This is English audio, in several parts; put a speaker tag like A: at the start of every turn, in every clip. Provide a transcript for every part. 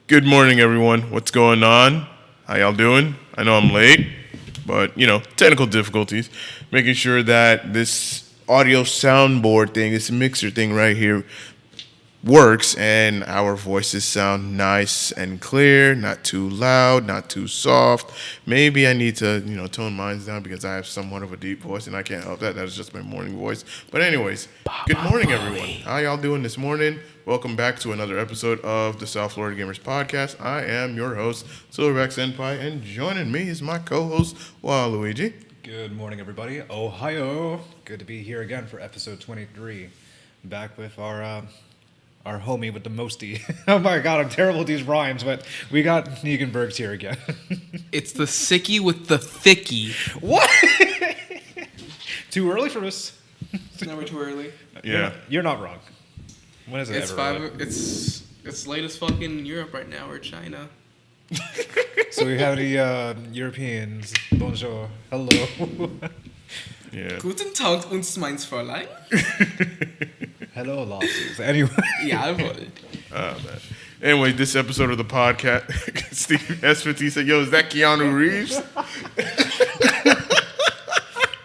A: Good morning, everyone. What's going on? How y'all doing? I know I'm late, but, technical difficulties. Making sure that this audio soundboard thing, this mixer thing right here works and our voices sound nice and clear, not too loud, not too soft. Maybe I need to, tone mine down because I have somewhat of a deep voice and I can't help that. That is just my morning voice. But anyways, good morning, everyone. How y'all doing this morning? Welcome back to another episode of the South Florida Gamers Podcast. I am your host, Silverback Senpai, and joining me is my co-host, Waluigi.
B: Good morning, everybody. Ohio. Good to be here again for episode 23. Back with our homie with the mosty. Oh my god, I'm terrible at these rhymes, but we got Neganbergs here again.
C: It's the sickie with the thickie.
B: What? Too early for us.
C: It's never too early.
A: Yeah.
B: You're not wrong. When is it
C: It's
B: ever
C: five.
B: early?
C: It's late as fuck in Europe right now or China.
B: So we have any Europeans. Bonjour. Hello.
A: Yeah.
C: Guten Tag und meins Fräulein.
B: Hello, losses. Anyway.
C: Jawohl.
A: Oh, man. Anyway, this episode of the podcast, Steve S50 said, yo, is that Keanu Reeves?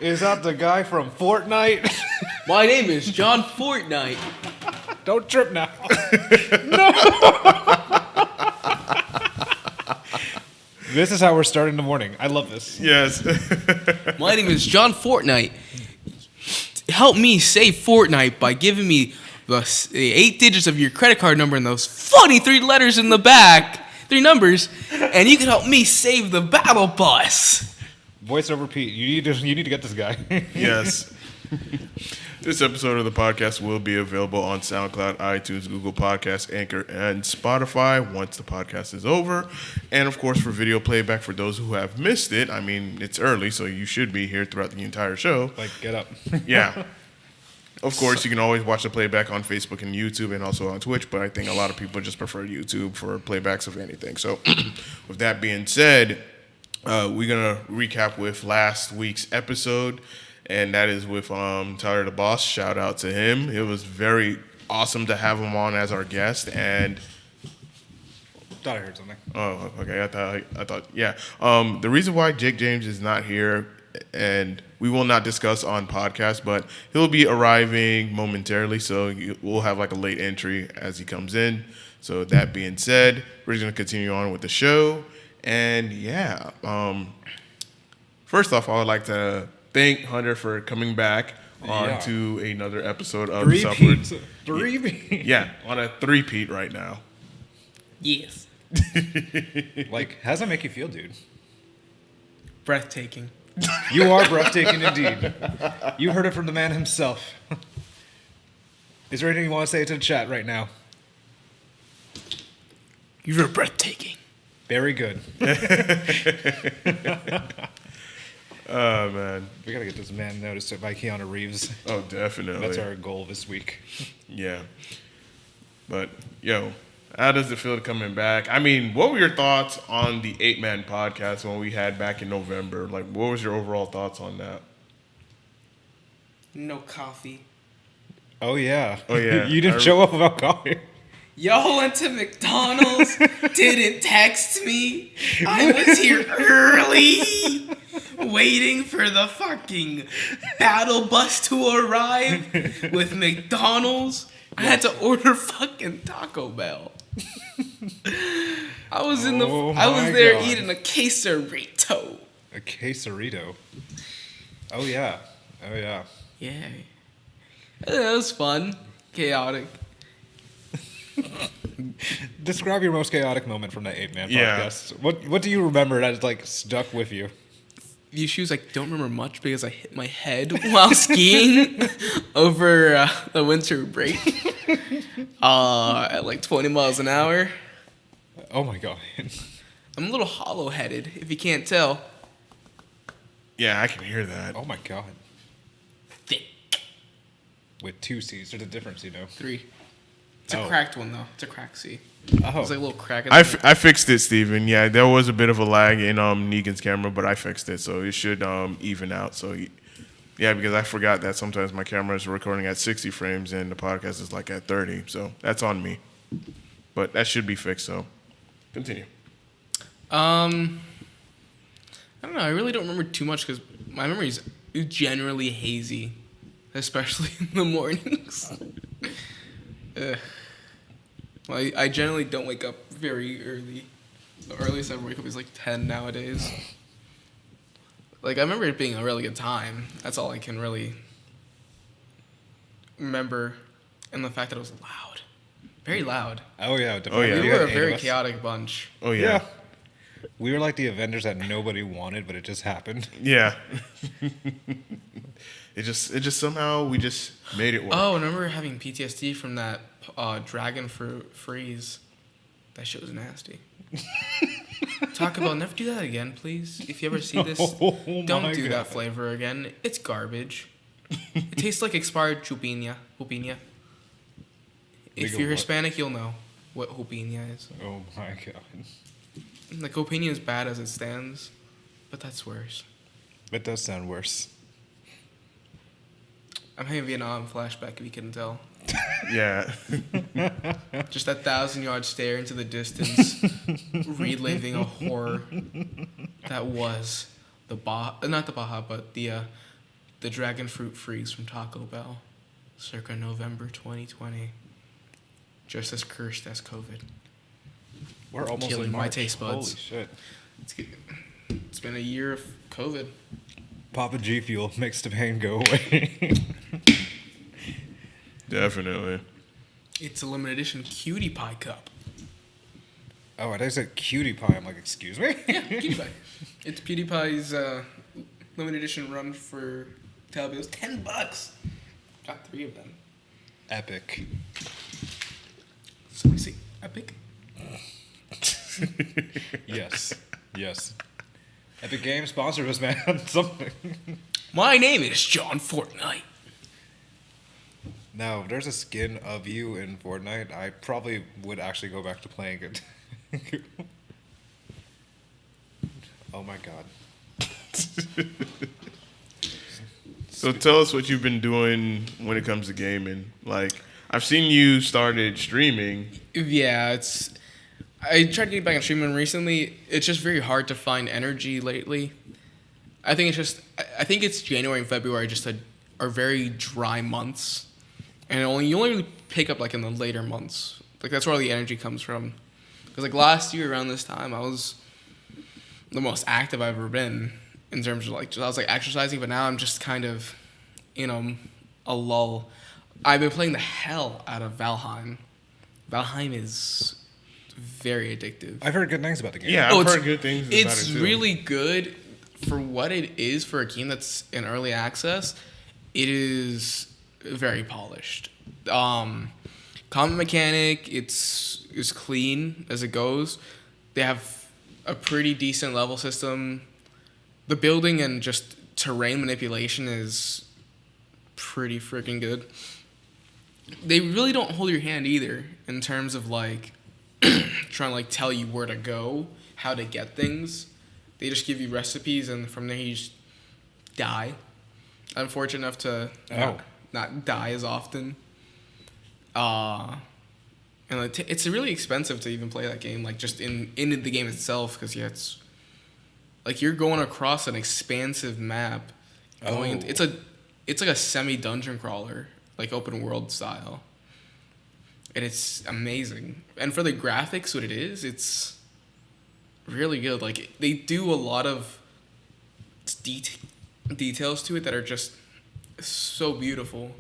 B: Is that the guy from Fortnite?
C: My name is John Fortnite.
B: Don't trip now. This is how we're starting the morning. I love this.
A: Yes.
C: My name is John Fortnite. Help me save Fortnite by giving me the 8 digits of your credit card number and those funny 3 letters in the back, 3 numbers, and you can help me save the battle bus.
B: Voice over Pete. You need to get this guy.
A: Yes. This episode of the podcast will be available on SoundCloud, iTunes, Google Podcasts, Anchor, and Spotify once the podcast is over. And, of course, for video playback for those who have missed it. I mean, it's early, so you should be here throughout the entire show.
B: Like, get up.
A: Yeah. Of course, you can always watch the playback on Facebook and YouTube and also on Twitch, but I think a lot of people just prefer YouTube for playbacks of anything. So, with that being said, we're going to recap with last week's episode. And that is with Tyler the Boss. Shout out to him. It was very awesome to have him on as our guest. And
B: Thought I heard something.
A: oh, okay. I thought, yeah. The reason why Jake James is not here, and we will not discuss on podcast, but he'll be arriving momentarily, so we'll have like a late entry as he comes in. So that being said, we're just gonna continue on with the show. And yeah, first off, I would like to thank Hunter for coming back on to another episode of
B: Three-peat. Three-peat.
A: Yeah, on a 3-peat right now.
C: Yes.
B: Like, how does that make you feel, dude?
C: Breathtaking.
B: You are breathtaking indeed. You heard it from the man himself. Is there anything you want to say to the chat right now?
C: You're breathtaking.
B: Very good.
A: Oh, man.
B: We gotta get this man noticed by Keanu Reeves.
A: Oh, definitely.
B: That's our goal this week.
A: Yeah. But, yo, how does it feel coming back? I mean, what were your thoughts on the 8-Man podcast when we had back in November? Like, what was your overall thoughts on that?
C: No coffee.
B: Oh yeah.
A: Oh, yeah.
B: You didn't show up without coffee.
C: Y'all went to McDonald's, didn't text me. I was here early, waiting for the fucking battle bus to arrive with McDonald's. I had to order fucking Taco Bell. I was there
B: God.
C: eating a quesarito.
B: A quesarito. Oh yeah. Oh yeah.
C: Yeah. It was fun. Chaotic.
B: Describe your most chaotic moment from that 8-Man
A: Yeah.
B: podcast. What do you remember that like stuck with you?
C: These shoes I don't remember much because I hit my head while skiing over the winter break at like 20 miles an hour.
B: Oh my god.
C: I'm a little hollow-headed, if you can't tell.
A: Yeah, I can hear that.
B: Oh my god.
C: Thick.
B: With 2 C's, there's a difference, you know.
C: 3. It's a
B: Oh.
C: cracked one, though. It's a cracked C.
B: Oh.
C: It's like a little crack.
A: I fixed it, Steven. Yeah, there was a bit of a lag in Negan's camera, but I fixed it, so it should even out. So, yeah, because I forgot that sometimes my camera is recording at 60 frames and the podcast is like at 30. So that's on me. But that should be fixed, so. Continue.
C: I don't know. I really don't remember too much because my memory is generally hazy, especially in the mornings. Ugh. Well, I generally don't wake up very early. The earliest I wake up is like 10 nowadays. Like, I remember it being a really good time. That's all I can really remember. And the fact that it was loud. Very loud.
B: Oh yeah,
A: Oh, yeah.
C: We
B: You
C: were
B: got
C: a
B: 8
C: very
B: of us.
C: chaotic bunch.
A: Oh yeah.
B: Yeah. We were like the Avengers that nobody wanted, but it just happened.
A: Yeah. it just somehow we just made it work.
C: Oh, I remember having PTSD from that dragon fruit freeze. That shit was nasty. Talk about never do that again, please. If you ever see this,
B: Oh
C: don't
B: my
C: do
B: God.
C: that flavor again. It's garbage. It tastes like expired chupina. If
B: Legal
C: you're
B: what?
C: Hispanic, you'll know what chupina is.
B: Oh my god.
C: Like, chupina is bad as it stands, but that's worse.
B: That does sound worse.
C: I'm having a Vietnam flashback, if you couldn't tell.
A: Yeah.
C: Just that 1,000-yard stare into the distance, reliving a horror that was the not the Baja, but the dragon fruit freeze from Taco Bell, circa November 2020. Just as cursed as COVID.
B: We're almost
C: Killing
B: in
C: my
B: March.
C: taste buds.
B: Holy shit.
C: It's been a year of COVID.
B: Papa G Fuel makes the pain go away.
A: Definitely.
C: It's a limited edition cutie pie cup.
B: Oh, I said cutie pie. I'm like, excuse me?
C: Yeah, cutie pie. It's PewDiePie's limited edition run for Talbot. It was $10. Got 3 of them.
B: Epic.
C: So we see epic.
B: Yes. Yes. Epic Games sponsored us, man. Something.
C: My name is John Fortnite.
B: Now, if there's a skin of you in Fortnite, I probably would actually go back to playing it. Oh my god.
A: So tell us what you've been doing when it comes to gaming. Like, I've seen you started streaming.
C: Yeah, I tried to get back on streaming recently. It's just very hard to find energy lately. I think it's January and February just are very dry months, and you only really pick up like in the later months. Like, that's where all the energy comes from. Because like last year around this time, I was the most active I've ever been in terms of I was like exercising, but now I'm just kind of in a lull. I've been playing the hell out of Valheim. Valheim is very addictive.
B: I've heard good things about the game.
A: Yeah, I've heard good things about it
C: It's
A: too.
C: really good for what it is for a game that's in early access. It is very polished. Combat mechanic, it's as clean as it goes. They have a pretty decent level system. The building and just terrain manipulation is pretty freaking good. They really don't hold your hand either in terms of like trying to like tell you where to go, how to get things. They just give you recipes, and from there you just die. I'm fortunate enough to not die as often. And it's really expensive to even play that game, like just in the game itself, because yeah, it's like you're going across an expansive map. It's like a semi dungeon crawler, like open world style. And it's amazing. And for the graphics, what it is, it's really good. Like, they do a lot of details to it that are just so beautiful.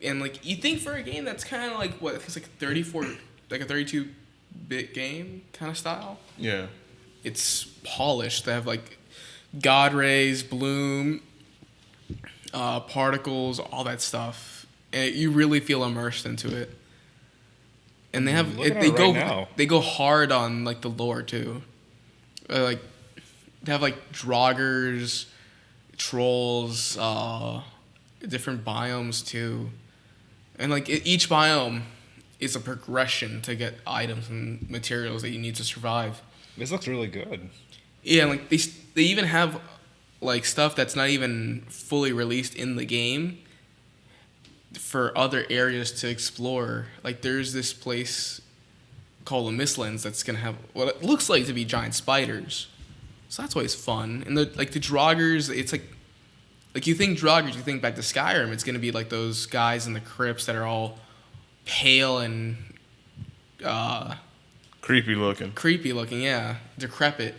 C: And, like, you think for a game that's kind of like, what, it's like 34, like a 32-bit game kind of style.
A: Yeah.
C: It's polished. They have, like, God rays, bloom, particles, all that stuff. And you really feel immersed into it. And they have they go hard on like the lore too. Like they have like draugrs, trolls, different biomes too. And like each biome is a progression to get items and materials that you need to survive.
B: This looks really good.
C: Yeah, and like they even have like stuff that's not even fully released in the game for other areas to explore. Like there's this place called a Mistlands that's gonna have what it looks like to be giant spiders. So that's always fun. And the Draugrs, it's like you think Draugrs, you think back to Skyrim. It's gonna be like those guys in the crypts that are all pale and
A: Creepy looking.
C: creepy looking, yeah, decrepit.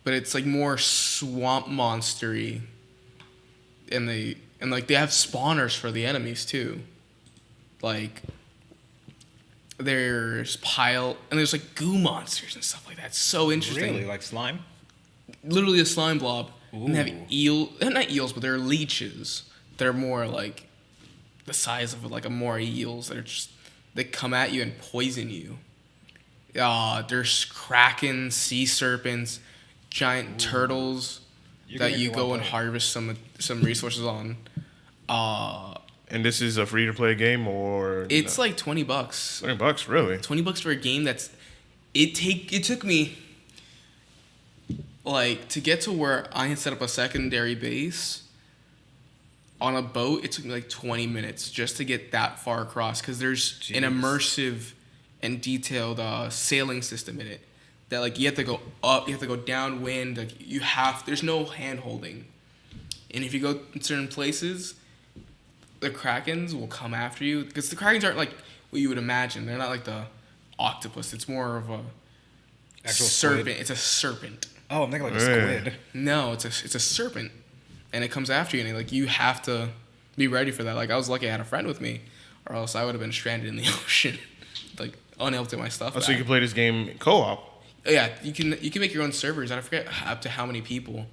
C: But it's like more swamp monstery, and they have spawners for the enemies too. Like there's there's like goo monsters and stuff like that. It's so interesting.
B: Really, like slime?
C: Literally a slime blob. And they
B: Ooh.
C: have not eels, but they're leeches. They're more like the size of like a more eels that are just they come at you and poison you. There's kraken, sea serpents, giant turtles
B: You're
C: that
B: gonna
C: you
B: make me
C: go
B: want
C: and
B: to play.
C: harvest some resources on.
A: And this is a free to play game, or
C: It's
A: no?
C: like $20.
A: $20, really?
C: $20 for a game that's it took me like to get to where I had set up a secondary base on a boat. It took me like 20 minutes just to get that far across because there's an
B: Jeez.
C: immersive and detailed sailing system in it that like you have to go up, you have to go downwind, like there's no hand holding, and if you go in certain places the krakens will come after you because the krakens aren't like what you would imagine. They're not like the octopus. It's more of a
B: Actual
C: serpent.
B: squid?
C: It's a serpent.
B: Oh, I'm thinking like a
A: Yeah.
B: squid.
C: No, it's a serpent, and it comes after you, and like you have to be ready for that. Like I was lucky I had a friend with me, or else I would have been stranded in the ocean, like unable to get my stuff.
A: Oh, so
C: back.
A: you can play this game co-op.
C: Yeah, you can make your own servers. I forget up to how many people,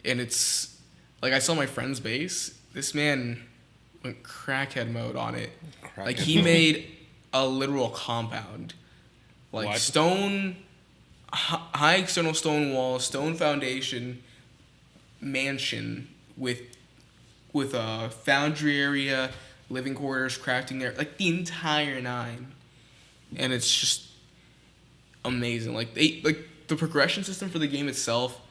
C: and it's like I saw my friend's base. This man went crackhead mode on it. Like
B: Crackhead
C: he
B: mode.
C: made a literal compound, like
B: What?
C: stone, high external stone walls, stone foundation, mansion with a foundry area, living quarters, crafting area, like the entire nine, and it's just amazing. Like the progression system for the game itself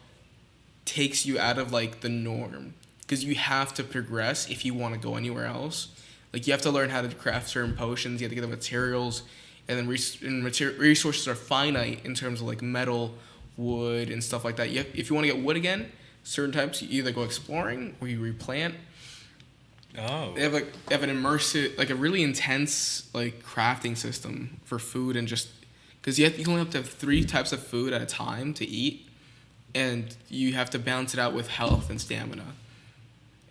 C: takes you out of like the norm because you have to progress if you want to go anywhere else. Like you have to learn how to craft certain potions. You have to get the materials, and then resources are finite in terms of like metal, wood, and stuff like that. If you want to get wood again, certain types you either go exploring or you replant.
B: Oh.
C: They have an immersive, like a really intense like crafting system for food and just because you can only have to have 3 types of food at a time to eat, and you have to balance it out with health and stamina.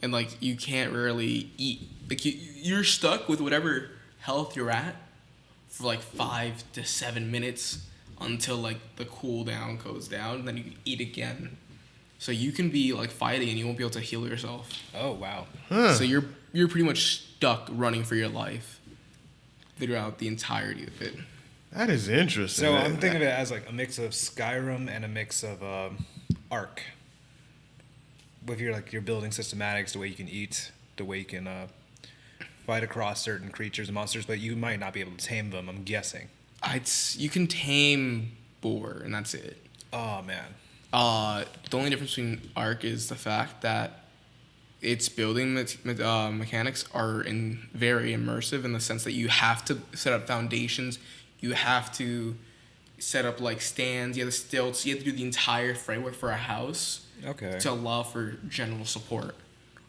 C: And like you can't really eat, like you're stuck with whatever health you're at for like 5 to 7 minutes until like the cooldown goes down, and then you can eat again. So you can be like fighting and you won't be able to heal yourself.
B: Oh, wow.
A: Huh.
C: So you're pretty much stuck running for your life throughout the entirety of it.
A: That is interesting.
B: So I'm thinking of it as like a mix of Skyrim and a mix of Ark. With your building systematics, the way you can eat, the way you can fight across certain creatures and monsters, but you might not be able to tame them, I'm guessing.
C: You can tame boar and that's it.
B: Oh, man.
C: The only difference between Ark is the fact that its building mechanics are very immersive in the sense that you have to set up foundations, you have to set up like stands, you have the stilts, you have to do the entire framework for a house
B: Okay.
C: to allow for general support,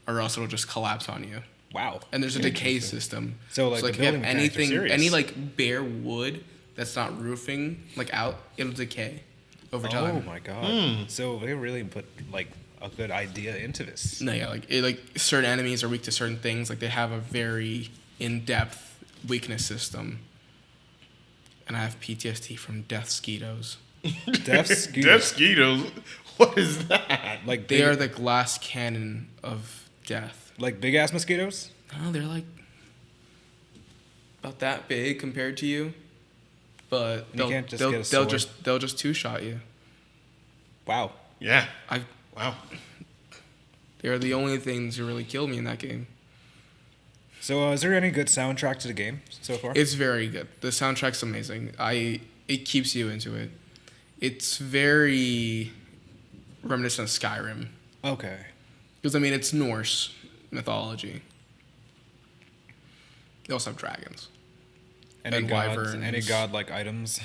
C: or else it'll just collapse on you.
B: Wow.
C: And there's a decay system.
B: So, like, the
C: if you have
B: building mechanics are serious.
C: any like bare wood that's not roofing like out, it'll decay over time.
B: Oh, my God. So they really put, like, a good idea into this.
C: No, yeah, like certain enemies are weak to certain things. Like they have a very in-depth weakness system. And I have PTSD from death skeetos.
B: Death
A: Death Skeetos. What is that?
B: Like
C: They
B: big,
C: are the glass cannon of death.
B: like big ass mosquitoes?
C: Oh, they're like about that big compared to you, but
B: You can't just get a sword.
C: they'll just two-shot you.
B: Wow.
A: Yeah.
C: I
A: Wow.
C: They are the only things who really killed me in that game.
B: So is there any good soundtrack to the game so far?
C: It's very good. The soundtrack's amazing. It keeps you into it. It's very reminiscent of Skyrim.
B: Okay.
C: Because, I mean, it's Norse mythology. They also have dragons.
B: Any
C: and
B: gods,
C: wyverns.
B: any godlike items?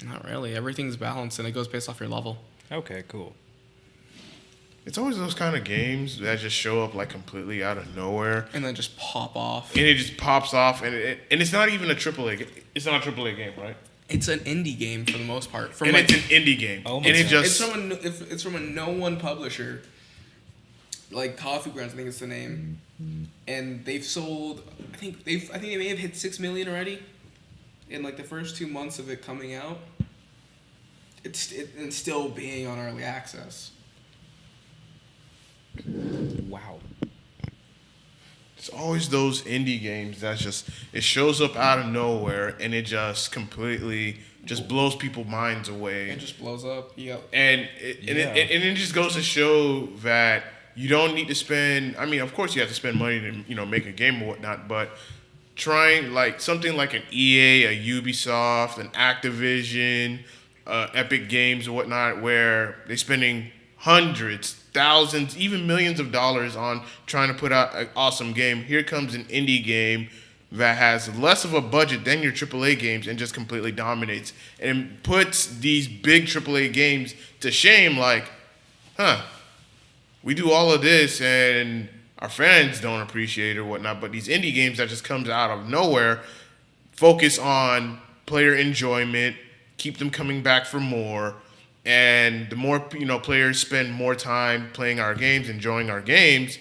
C: Not really. Everything's balanced, and it goes based off your level.
B: Okay, cool.
A: It's always those kind of games that just show up like completely out of nowhere,
C: And then just pop off.
A: and it just pops off, and it's not even a AAA. It's not a AAA game, right?
C: It's an indie game for the most part. From
A: And
C: like,
A: it's an indie game,
B: Oh my
A: and it
B: God.
A: just
C: it's from a no one publisher, like Coffee Grounds, I think it's the name, and they've sold. I think they may have hit 6 million already, in like the first 2 months of it coming out. And still being on early access.
B: Wow.
A: it's always those indie games that just it shows up out of nowhere, and it just completely just blows people's minds away.
C: It just blows up. Yep.
A: And it just goes to show that you don't need to spend. I mean, of course, you have to spend money to make a game or whatnot, but trying like something like an EA, a Ubisoft, an Activision, Epic Games or whatnot, where they're spending hundreds, thousands, even millions of dollars on trying to put out an awesome game. Here comes an indie game that has less of a budget than your AAA games and just completely dominates and puts these big AAA games to shame. Like, we do all of this and our fans don't appreciate it or whatnot, but these indie games that just comes out of nowhere focus on player enjoyment, keep them coming back for more, and the more players spend more time playing our games, enjoying our games,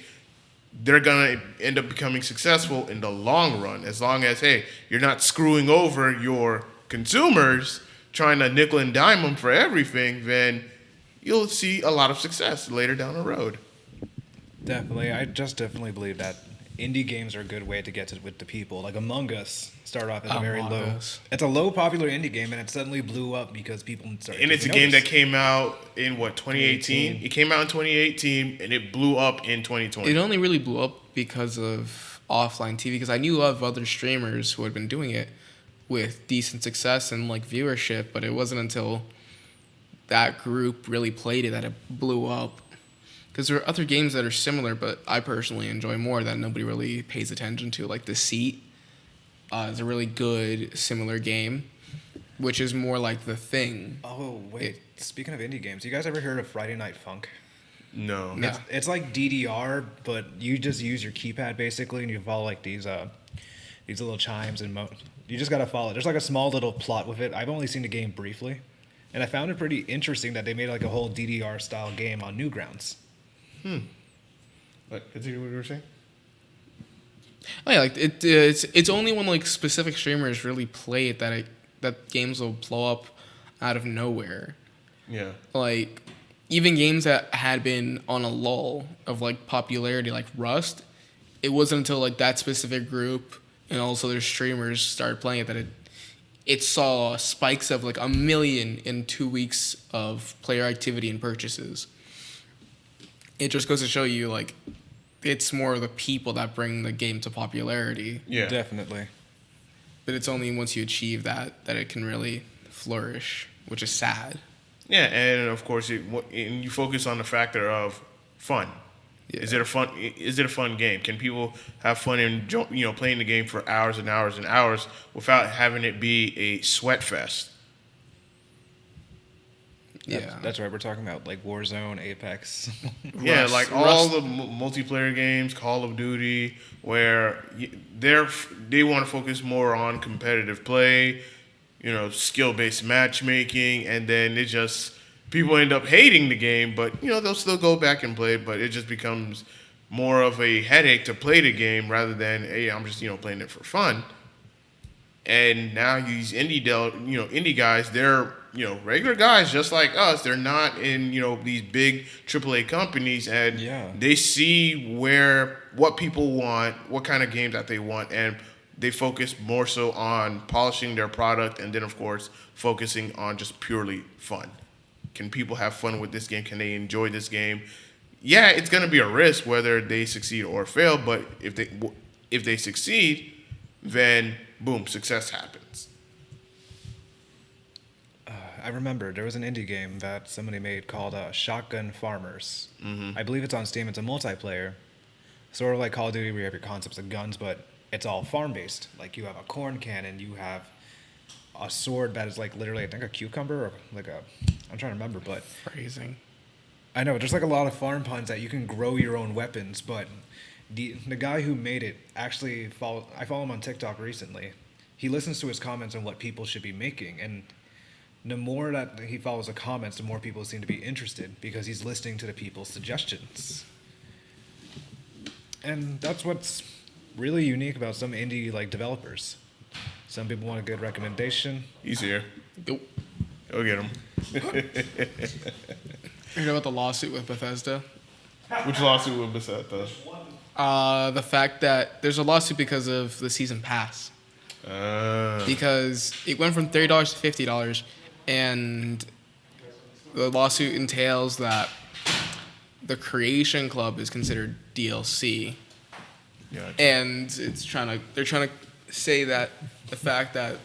A: they're gonna end up becoming successful in the long run. As long as you're not screwing over your consumers, trying to nickel and dime them for everything, then you'll see a lot of success later down the road.
B: Definitely. I just definitely believe that indie games are a good way to get to with the people. Like Among Us started off as a very
C: Among
B: low.
C: Us.
B: It's a low popular indie game, and it suddenly blew up because people started.
A: And it's a
B: taking
A: game that
B: notice.
A: came out in 2018? It came out in 2018, and it blew up in 2020.
C: It only really blew up because of offline TV. Because I knew of other streamers who had been doing it with decent success and like viewership, but it wasn't until that group really played it that it blew up. Because there are other games that are similar, but I personally enjoy more that nobody really pays attention to. Like The Seat is a really good similar game, which is more like The Thing.
B: Oh wait! Speaking of indie games, you guys ever heard of Friday Night Funk?
A: No.
C: No.
B: It's like DDR, but you just use your keypad basically, and you follow like these little chimes and you just gotta follow it. There's like a small little plot with it. I've only seen the game briefly, and I found it pretty interesting that they made like a whole DDR style game on Newgrounds.
A: What? Continue what you were saying?
C: Oh yeah, like it's only when like specific streamers really play it that games will blow up out of nowhere.
A: Yeah.
C: Like even games that had been on a lull of like popularity, like Rust, it wasn't until like that specific group and also their streamers started playing it that it saw spikes of like 1 million in 2 weeks of player activity and purchases. It just goes to show you like it's more the people that bring the game to popularity.
A: Yeah.
B: Definitely.
C: But it's only once you achieve that it can really flourish, which is sad.
A: Yeah, and of course, and you focus on the factor of fun.
C: Yeah.
A: Is it a fun game? Can people have fun in playing the game for hours and hours and hours without having it be a sweat fest?
C: Yeah.
B: That's right. We're talking about like Warzone, Apex.
A: Yeah,
C: Rust-
A: like all
C: Rust-
A: the multiplayer games, Call of Duty, where they want to focus more on competitive play, skill-based matchmaking, and then people end up hating the game, but they'll still go back and play it, but it just becomes more of a headache to play the game rather than I'm just playing it for fun. And now these indie guys, they're regular guys just like us. They're not in these big AAA companies, and they see what people want, what kind of games that they want, and they focus more so on polishing their product, and then of course focusing on just purely fun. Can people have fun with this game? Can they enjoy this game? Yeah, it's gonna be a risk whether they succeed or fail, but if they succeed, then boom, success happens.
B: I remember there was an indie game that somebody made called Shotgun Farmers. I believe it's on Steam. It's a multiplayer, sort of like Call of Duty where you have your concepts of guns, but it's all farm based. Like you have a corn cannon, you have a sword that is like literally I think a cucumber or like a I'm trying to remember, but
D: Phrasing.
B: I know there's like a lot of farm puns that you can grow your own weapons, but the guy who made it actually I follow him on TikTok recently. He listens to his comments on what people should be making, and the more that he follows the comments, the more people seem to be interested because he's listening to the people's suggestions. And that's what's really unique about some indie like developers. Some people want a good recommendation.
A: He's here.
D: Go.
A: Go get him.
D: You know about the lawsuit with Bethesda?
A: Which lawsuit with Bethesda?
D: The fact that there's a lawsuit because of the season pass. Because it went from $30 to $50, and the lawsuit entails that the Creation Club is considered DLC,
A: Gotcha.
D: and they're trying to say that the fact that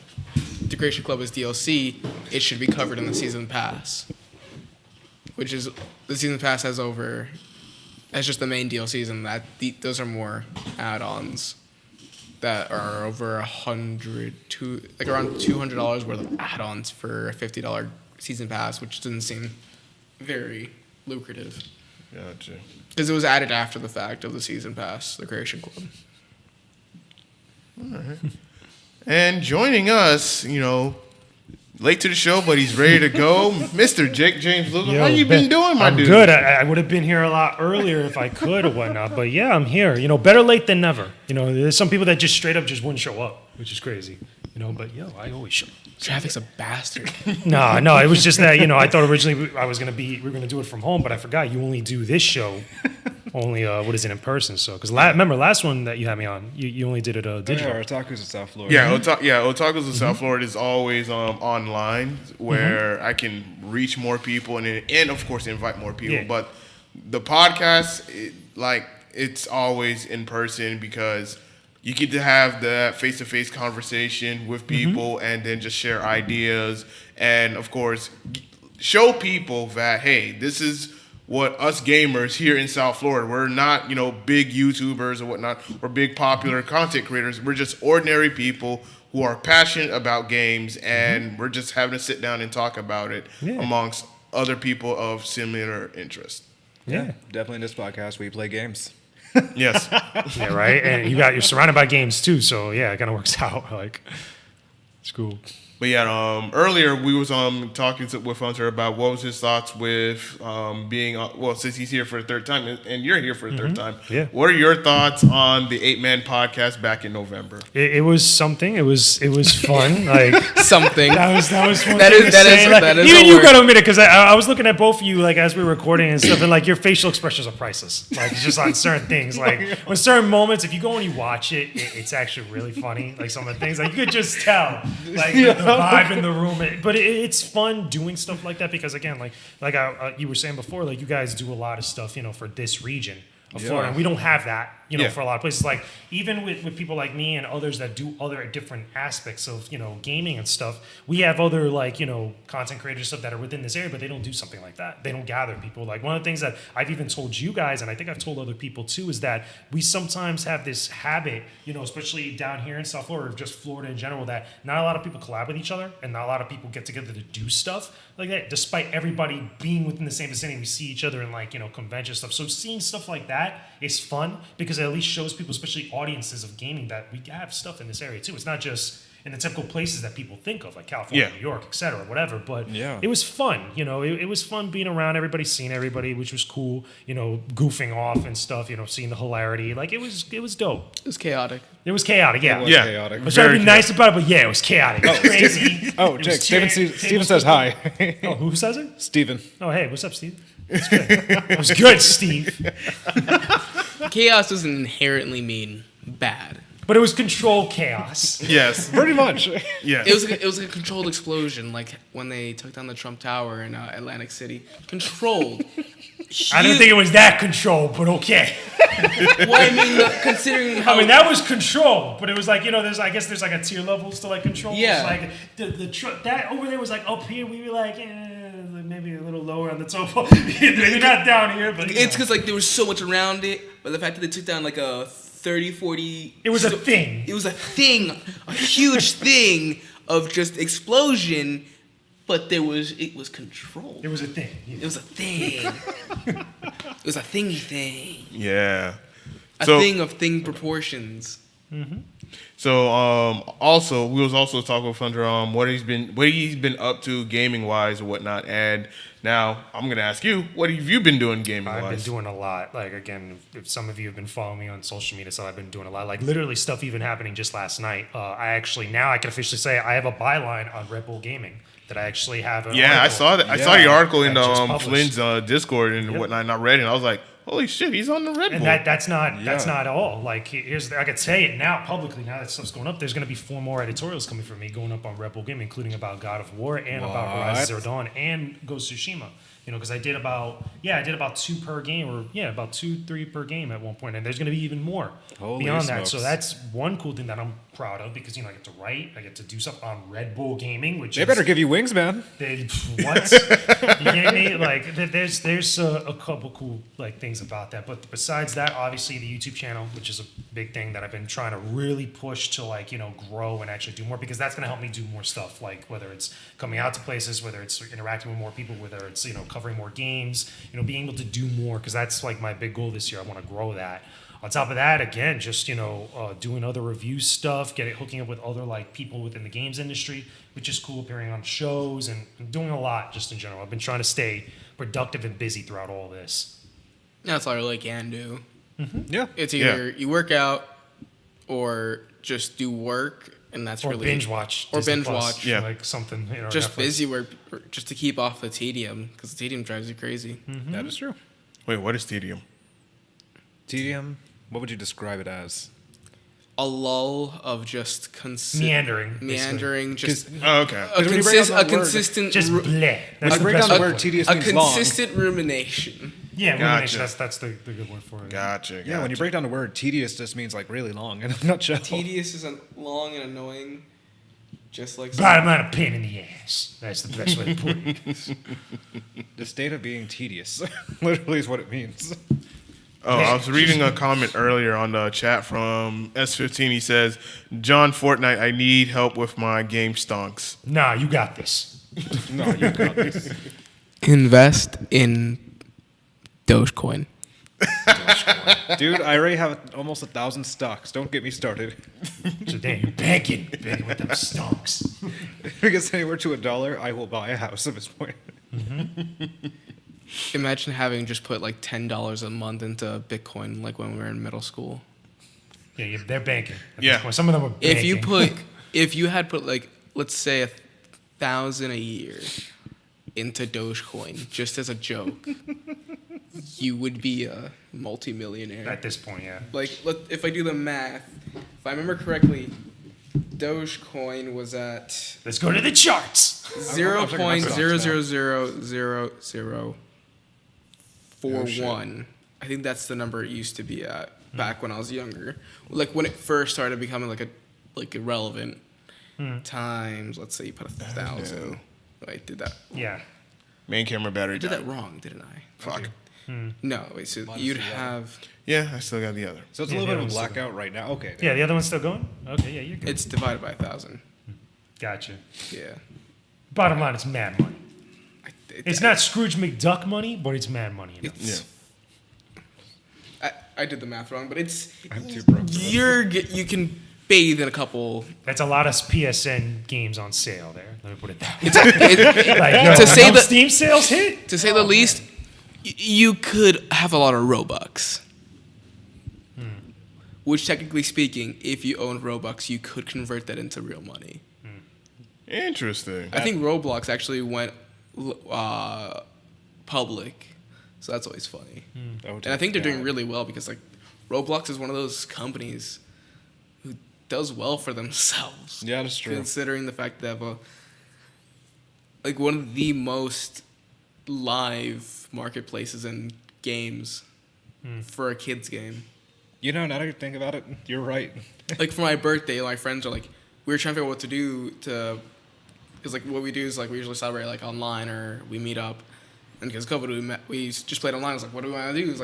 D: the Creation Club is DLC, it should be covered in the season pass, which is the season pass has just the main DLCs, and those are more add-ons that are over around $200 worth of add-ons for a $50 season pass, which doesn't seem very lucrative.
A: Gotcha.
D: Because it was added after the fact of the season pass, the Creation Club.
A: All right. And joining us, late to the show, but he's ready to go, Mr. Jake James Lugo. How you been doing, my dude?
E: I'm good. I would have been here a lot earlier if I could or whatnot, but yeah, I'm here. Better late than never. There's some people that just straight up just wouldn't show up, which is crazy. But I always show up.
D: Traffic's a bastard.
E: No, it was just that, I thought originally we were going to do it from home, but I forgot you only do this show only, in person. So, because remember last one that you had me on, you only did it digital.
B: Yeah, Otaku's in South Florida.
A: Yeah, Otaku's in South Florida is always online where I can reach more people and of course invite more people.
E: Yeah.
A: But the podcast, it's always in person because you get to have that face-to-face conversation with people and then just share ideas and, of course, show people that, hey, this is what us gamers here in South Florida, we're not, big YouTubers or whatnot, or big popular content creators. We're just ordinary people who are passionate about games, and we're just having to sit down and talk about it amongst other people of similar interest.
B: Yeah, definitely in this podcast we play games.
A: Yes.
E: Yeah, right? And you're surrounded by games too, so yeah, it kind of works out. It's cool.
A: But yeah, earlier we was talking with Hunter about what was his thoughts with being since he's here for the third time and you're here for the third time.
E: Yeah.
A: What are your thoughts on the 8-Man podcast back in November?
E: It was something. It was fun.
D: Something.
E: That was one
D: That
E: thing
D: is-
E: to
D: that
E: say.
D: is- that is
E: even
D: a
E: you
D: word.
E: got to admit it because I was looking at both of you as we were recording and stuff, and your facial expressions are priceless. It's just on certain things. When certain moments, if you go and you watch it, it's actually really funny. Some of the things you could just tell the vibe in the room. But it's fun doing stuff like that because again, you were saying before, you guys do a lot of stuff, for this region of Florida. And we don't have that, for a lot of places. Even with people like me and others that do other different aspects of, gaming and stuff, we have other content creators stuff that are within this area, but they don't do something like that. They don't gather people. One of the things that I've even told you guys, and I think I've told other people too, is that we sometimes have this habit, especially down here in South Florida, or just Florida in general, that not a lot of people collab with each other and not a lot of people get together to do stuff like that. Despite everybody being within the same vicinity, we see each other in convention stuff. So seeing stuff like that is fun because it at least shows people, especially audiences of gaming, that we have stuff in this area too. It's not just in the typical places that people think of, like California, New York, etc., whatever. But it was fun. It was fun being around everybody, seeing everybody, which was cool. Goofing off and stuff. Seeing the hilarity. It was dope.
D: It was chaotic.
E: It was chaotic. Yeah.
B: It was chaotic.
E: I was trying to be nice about it, but yeah, it was chaotic. It was crazy.
B: Oh,
E: It
B: Jake,
E: was
B: Steven says hi.
E: Oh, who says it?
B: Steven.
E: Oh, hey, what's up, Steve? It's good. It was good, Steve.
D: Chaos doesn't inherently mean bad.
E: But it was controlled chaos.
A: Yes.
B: Pretty much.
A: Yes.
D: It was a controlled explosion, like when they took down the Trump Tower in Atlantic City. Controlled.
E: I don't think it was that controlled, but okay.
D: Well, I mean, considering how
E: that was control, but it was there's there's a tier levels to control.
D: Yeah.
E: It's that over there was up here. We were maybe a little lower on the top. Maybe not down here, but
D: it's because there was so much around it. But the fact that they took down a
C: 30, 40.
E: It was a thing.
C: It was a thing, a huge thing of just explosion, but it was controlled.
E: It was a thing.
C: It was a thing. It was a thingy thing.
A: Yeah.
C: A
A: So-
C: thing of thing proportions.
A: So also we was also talking with Hunter on what he's been up to gaming wise and whatnot. And now I'm gonna ask you, what have you been doing gaming
E: I've been
A: wise?
E: doing a lot. Like, again, if some of you have been following me on social media, so I've been doing a lot. Like, literally stuff even happening just last night. I can officially say I have a byline on Red Bull Gaming that I actually have. An
A: Yeah, I
E: article.
A: saw that. I saw your article in
E: that just published.
A: Flynn's Discord and whatnot. And I read it. And I was like, holy shit, he's on the Red Bull.
E: And that's not all. Like, I could say it now publicly. Now that stuff's going up, there's going to be 4 more editorials coming from me going up on Red Bull Gaming, including about God of War and about Horizon Zero Dawn and Ghost of Tsushima. You know, because I did about 2 per game, or about 2-3 per game at one point, and there's going to be even more
B: Holy
E: beyond
B: smokes.
E: that. So that's one cool thing that I'm proud of, because I get to write, I get to do stuff on Red Bull Gaming, which
B: They
E: is,
B: better give you wings, man.
E: what? You get me? Like, there's a couple cool things about that. But besides that, obviously the YouTube channel, which is a big thing that I've been trying to really push to grow and actually do more, because that's going to help me do more stuff. Like, whether it's coming out to places, whether it's interacting with more people, whether it's covering more games, being able to do more, because that's like my big goal this year. I want to grow that. On top of that, again, just doing other review stuff, hooking up with other people within the games industry, which is cool, appearing on shows and doing a lot just in general. I've been trying to stay productive and busy throughout all this.
D: That's all I really can do.
B: Yeah.
D: It's either you work out or just do work, and that's
E: Or
D: really
E: binge watch.
D: Or
E: Disney
D: binge
E: Plus,
D: watch.
A: Yeah.
E: like something.
D: Just
E: Netflix.
D: busy work, just to keep off the tedium, because the tedium drives you crazy.
B: That is true.
A: Wait, what is tedium?
B: TDM, what would you describe it as?
D: A lull of just
E: Meandering, basically.
D: meandering, just
A: Oh, okay.
D: a,
B: when you break down that word-
D: consistent,
E: Just bleh. That's
B: When you
E: the
B: break
E: best
B: down the
E: word
B: word
E: for it.
B: tedious
D: a
B: means long.
D: consistent rumination.
E: Yeah,
A: Gotcha.
E: rumination. That's the good word for it.
A: Gotcha.
B: Yeah, when you break down the word tedious, just means really long in a nutshell.
D: Tedious is long and annoying, just like
E: Bottom line, a pain in the ass. That's the best way to put it.
B: The state of being tedious, literally, is what it means.
A: Oh, I was reading a comment earlier on the chat from S15. He says, John Fortnite, I need help with my game stonks.
E: Nah, you got this.
B: No, you got this.
D: invest in Dogecoin.
B: Dude, I already have almost 1,000 stocks. Don't get me started.
E: So damn, you're banking with them stonks.
B: If it gets anywhere to $1, I will buy a house at this point.
D: Imagine having just put $10 a month into Bitcoin, like when we were in middle school.
E: Yeah, they're banking. At
A: Yeah.
E: this point. Some of them are banking.
D: If you had put let's say 1,000 a year into Dogecoin just as a joke, you would be a multimillionaire.
E: At this point, yeah.
D: If I do the math, if I remember correctly, Dogecoin was at
E: Let's go to the charts.
D: 0.000041. I think that's the number it used to be at back when I was younger. When it first started becoming irrelevant. Times, let's say you put 1,000. I did that.
E: Yeah.
A: Main camera battery
D: I did
A: died.
D: that wrong, didn't I?
A: Fuck.
D: No, wait. So you'd have.
A: Yeah, I still got the other.
B: So it's a
E: Yeah,
B: little bit
E: the
B: of a
E: other one's still
B: blackout right now. Okay.
E: Yeah, the other one's still going? Okay, yeah, you're good.
D: It's divided by 1,000.
E: Gotcha.
D: Yeah.
E: Bottom line, it's mad money.
D: It-
E: It's not Scrooge McDuck money, but it's mad money.
D: It's, I did the math wrong, but it's
B: I'm too broke. for that.
D: you can bathe in a couple.
E: That's a lot of PSN games on sale there. Let me put it that way.
D: It's,
E: Like,
D: To say
E: no
D: that-
E: Steam sales hit?
D: to say the least, you could have a lot of Robux. Which, technically speaking, if you own Robux, you could convert that into real money.
A: Interesting.
D: I think Roblox actually went public, so that's always funny.
B: Oh,
D: And I think they're doing
B: God.
D: really well because Roblox is one of those companies who does well for themselves.
B: Yeah, that's true.
D: Considering the fact that they have one of the most live marketplaces in games for a kids game.
B: Now that I think about it, you're right.
D: For my birthday, my friends are we were trying to figure out what to do because what we do is we usually celebrate online or we meet up. And because COVID, we just played online. I was like, what do we want to do? It's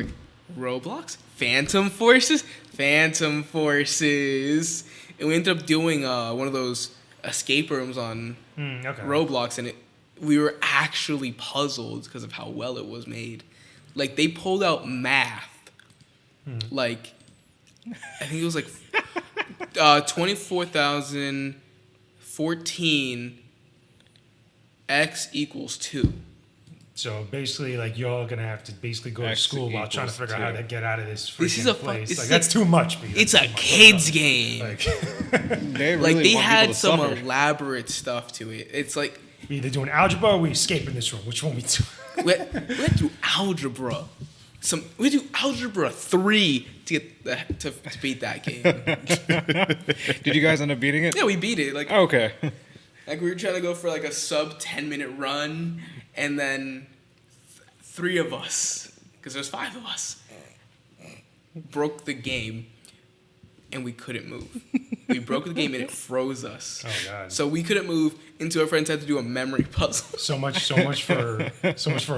D: Roblox, Phantom Forces, Phantom Forces. And we ended up doing one of those escape rooms on
E: Okay.
D: Roblox, and we were actually puzzled because of how well it was made. Like, they pulled out math. Like, I think it was like 24,014 x equals 2.
E: So basically, like, you're all gonna have to basically go to
B: X
E: school while trying to
B: equals
E: figure out how to
B: 2.
E: get out of this
D: This is
E: freaking
D: a
E: place.
D: it's
E: Like,
D: like-
E: that's too much. B.
D: It's
E: That's
D: a
E: too much.
D: kid's game.
E: Like,
B: They
D: Like, they
B: want
D: had
B: people to
D: some
B: suffer.
D: elaborate stuff to it. It's like,
E: we either doing algebra or we escape in this room. Which one we do?
D: we had to do algebra. We had to do algebra 3 to get to beat that game.
B: Did you guys end up beating it?
D: Yeah, we beat it. Like,
B: Okay.
D: Like, we were trying to go for like a sub 10-minute run, and then 3 of us, because there's 5 of us, broke the game, and we couldn't move. We broke the game and it froze us.
E: Oh, God.
D: So we couldn't move until our friends had to do a memory puzzle.
E: So much for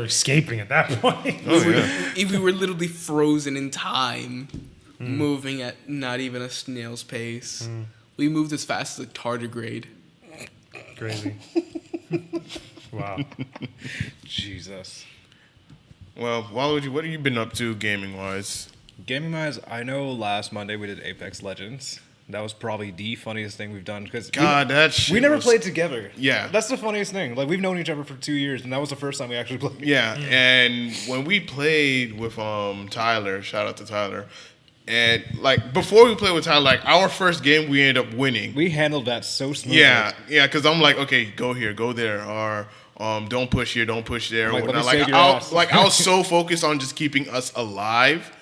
E: escaping at that point.
D: We were literally frozen in time, moving at not even a snail's pace. We moved as fast as a tardigrade.
E: Crazy. Wow.
B: Jesus.
A: Well, Waluigi, what have you been up to gaming wise?
B: Gaming wise, I know last Monday we did Apex Legends. That was probably the funniest thing we've done because
A: God, that shit
B: we never
A: was-
B: played together.
A: Yeah.
B: That's the funniest thing. Like, we've known each other for 2 years, and that was the first time we actually played.
A: Yeah, and when we played with Tyler, shout out to Tyler, and like before we played with Tyler, like our first game we ended up winning.
B: We handled that so smoothly.
A: Yeah, because I'm like, okay, go here, go there, or don't push here, don't push there.
B: Like,
A: or
B: let me
A: whatnot.
B: save your ass.
A: I was so focused on just keeping us alive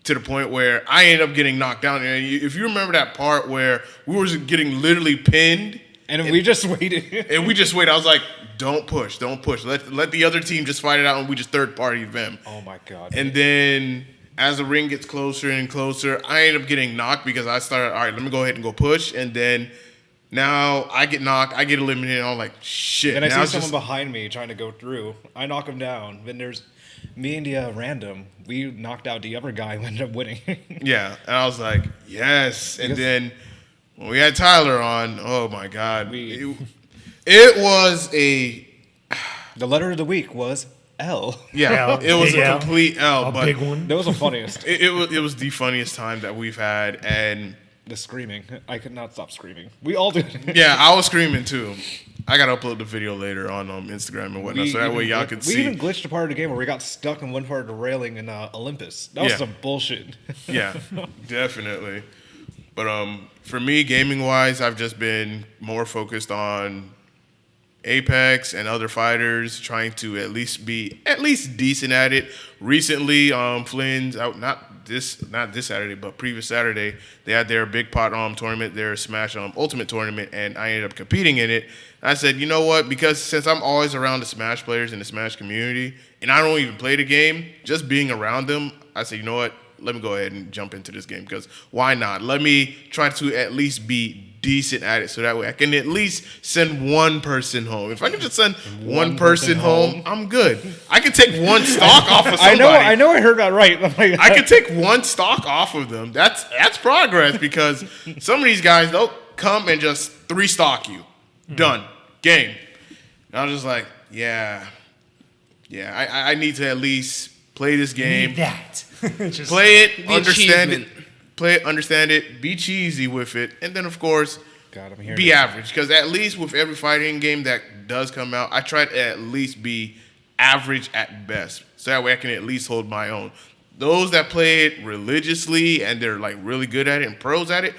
A: to the point where I ended up getting knocked down. And if you remember that part where we were getting literally pinned,
B: And we just waited.
A: and we just waited. I was like, don't push, don't push. Let the other team just fight it out, and we just third party them.
B: Oh my god.
A: And then as the ring gets closer and closer, I end up getting knocked because I started, all right, let me go ahead and go push. And then now I get knocked, I get eliminated. And I'm like, shit.
B: Then I
A: now
B: see
A: it's
B: someone
A: just-
B: behind me trying to go through. I knock him down. Then there's me and the random. We knocked out the other guy who ended up winning.
A: Yeah. And I was like, yes. And
B: Because-
A: then when we had Tyler on, oh my God.
B: We-
A: It was a,
B: The letter of the week was L.
A: yeah,
E: L,
A: it was
E: big
A: a
E: L,
A: complete L.
E: a
A: but
E: big one.
B: That was the funniest.
A: it was the funniest time that we've had. And
B: The screaming. I could not stop screaming. We all did.
A: yeah, I was screaming too. I gotta upload the video later on Instagram and whatnot, so that way y'all can
B: we
A: see.
B: even glitched a part of the game where we got stuck in one part of the railing in Olympus. That was
A: Yeah.
B: some bullshit.
A: Yeah, definitely. But for me, gaming wise, I've just been more focused on Apex and other fighters, trying to at least be decent at it. Recently, Flynn's out not this Saturday, but previous Saturday, they had their big pot tournament, their Smash Ultimate tournament, and I ended up competing in it. I said, you know what? Because since I'm always around the Smash players in the Smash community, and I don't even play the game, just being around them, I said, you know what? Let me go ahead and jump into this game because why not? Let me try to at least be decent at it so that way I can at least send one person home. If I can just send one person home, I'm good. I can take one stock off of somebody.
B: I know I heard that right. I'm like,
A: I can take one stock off of them. That's progress because some of these guys, they'll come and just 3 stock you. Done. Game. And I was just like, yeah, I need to at least play this game.
E: Need that. Just,
A: Play it,
D: The
A: understand it.
D: achievement.
A: Play it, understand it, be cheesy with it, and then of course
B: God, I'm hearing
A: be
B: it.
A: average. Because at least with every fighting game that does come out, I try to at least be average at best. So that way I can at least hold my own. Those that play it religiously and they're like really good at it and pros at it,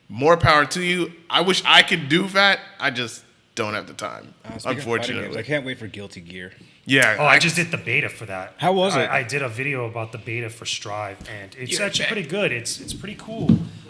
A: more power to you. I wish I could do that. I just don't have the time.
B: Speaking of fighting games,
A: Unfortunately.
B: I can't wait for Guilty Gear.
A: Yeah.
E: Oh, I just did the beta for that.
B: How was it?
E: I did a video about the beta for Strive, and it's
D: You're
E: actually
D: back.
E: pretty good. It's pretty cool.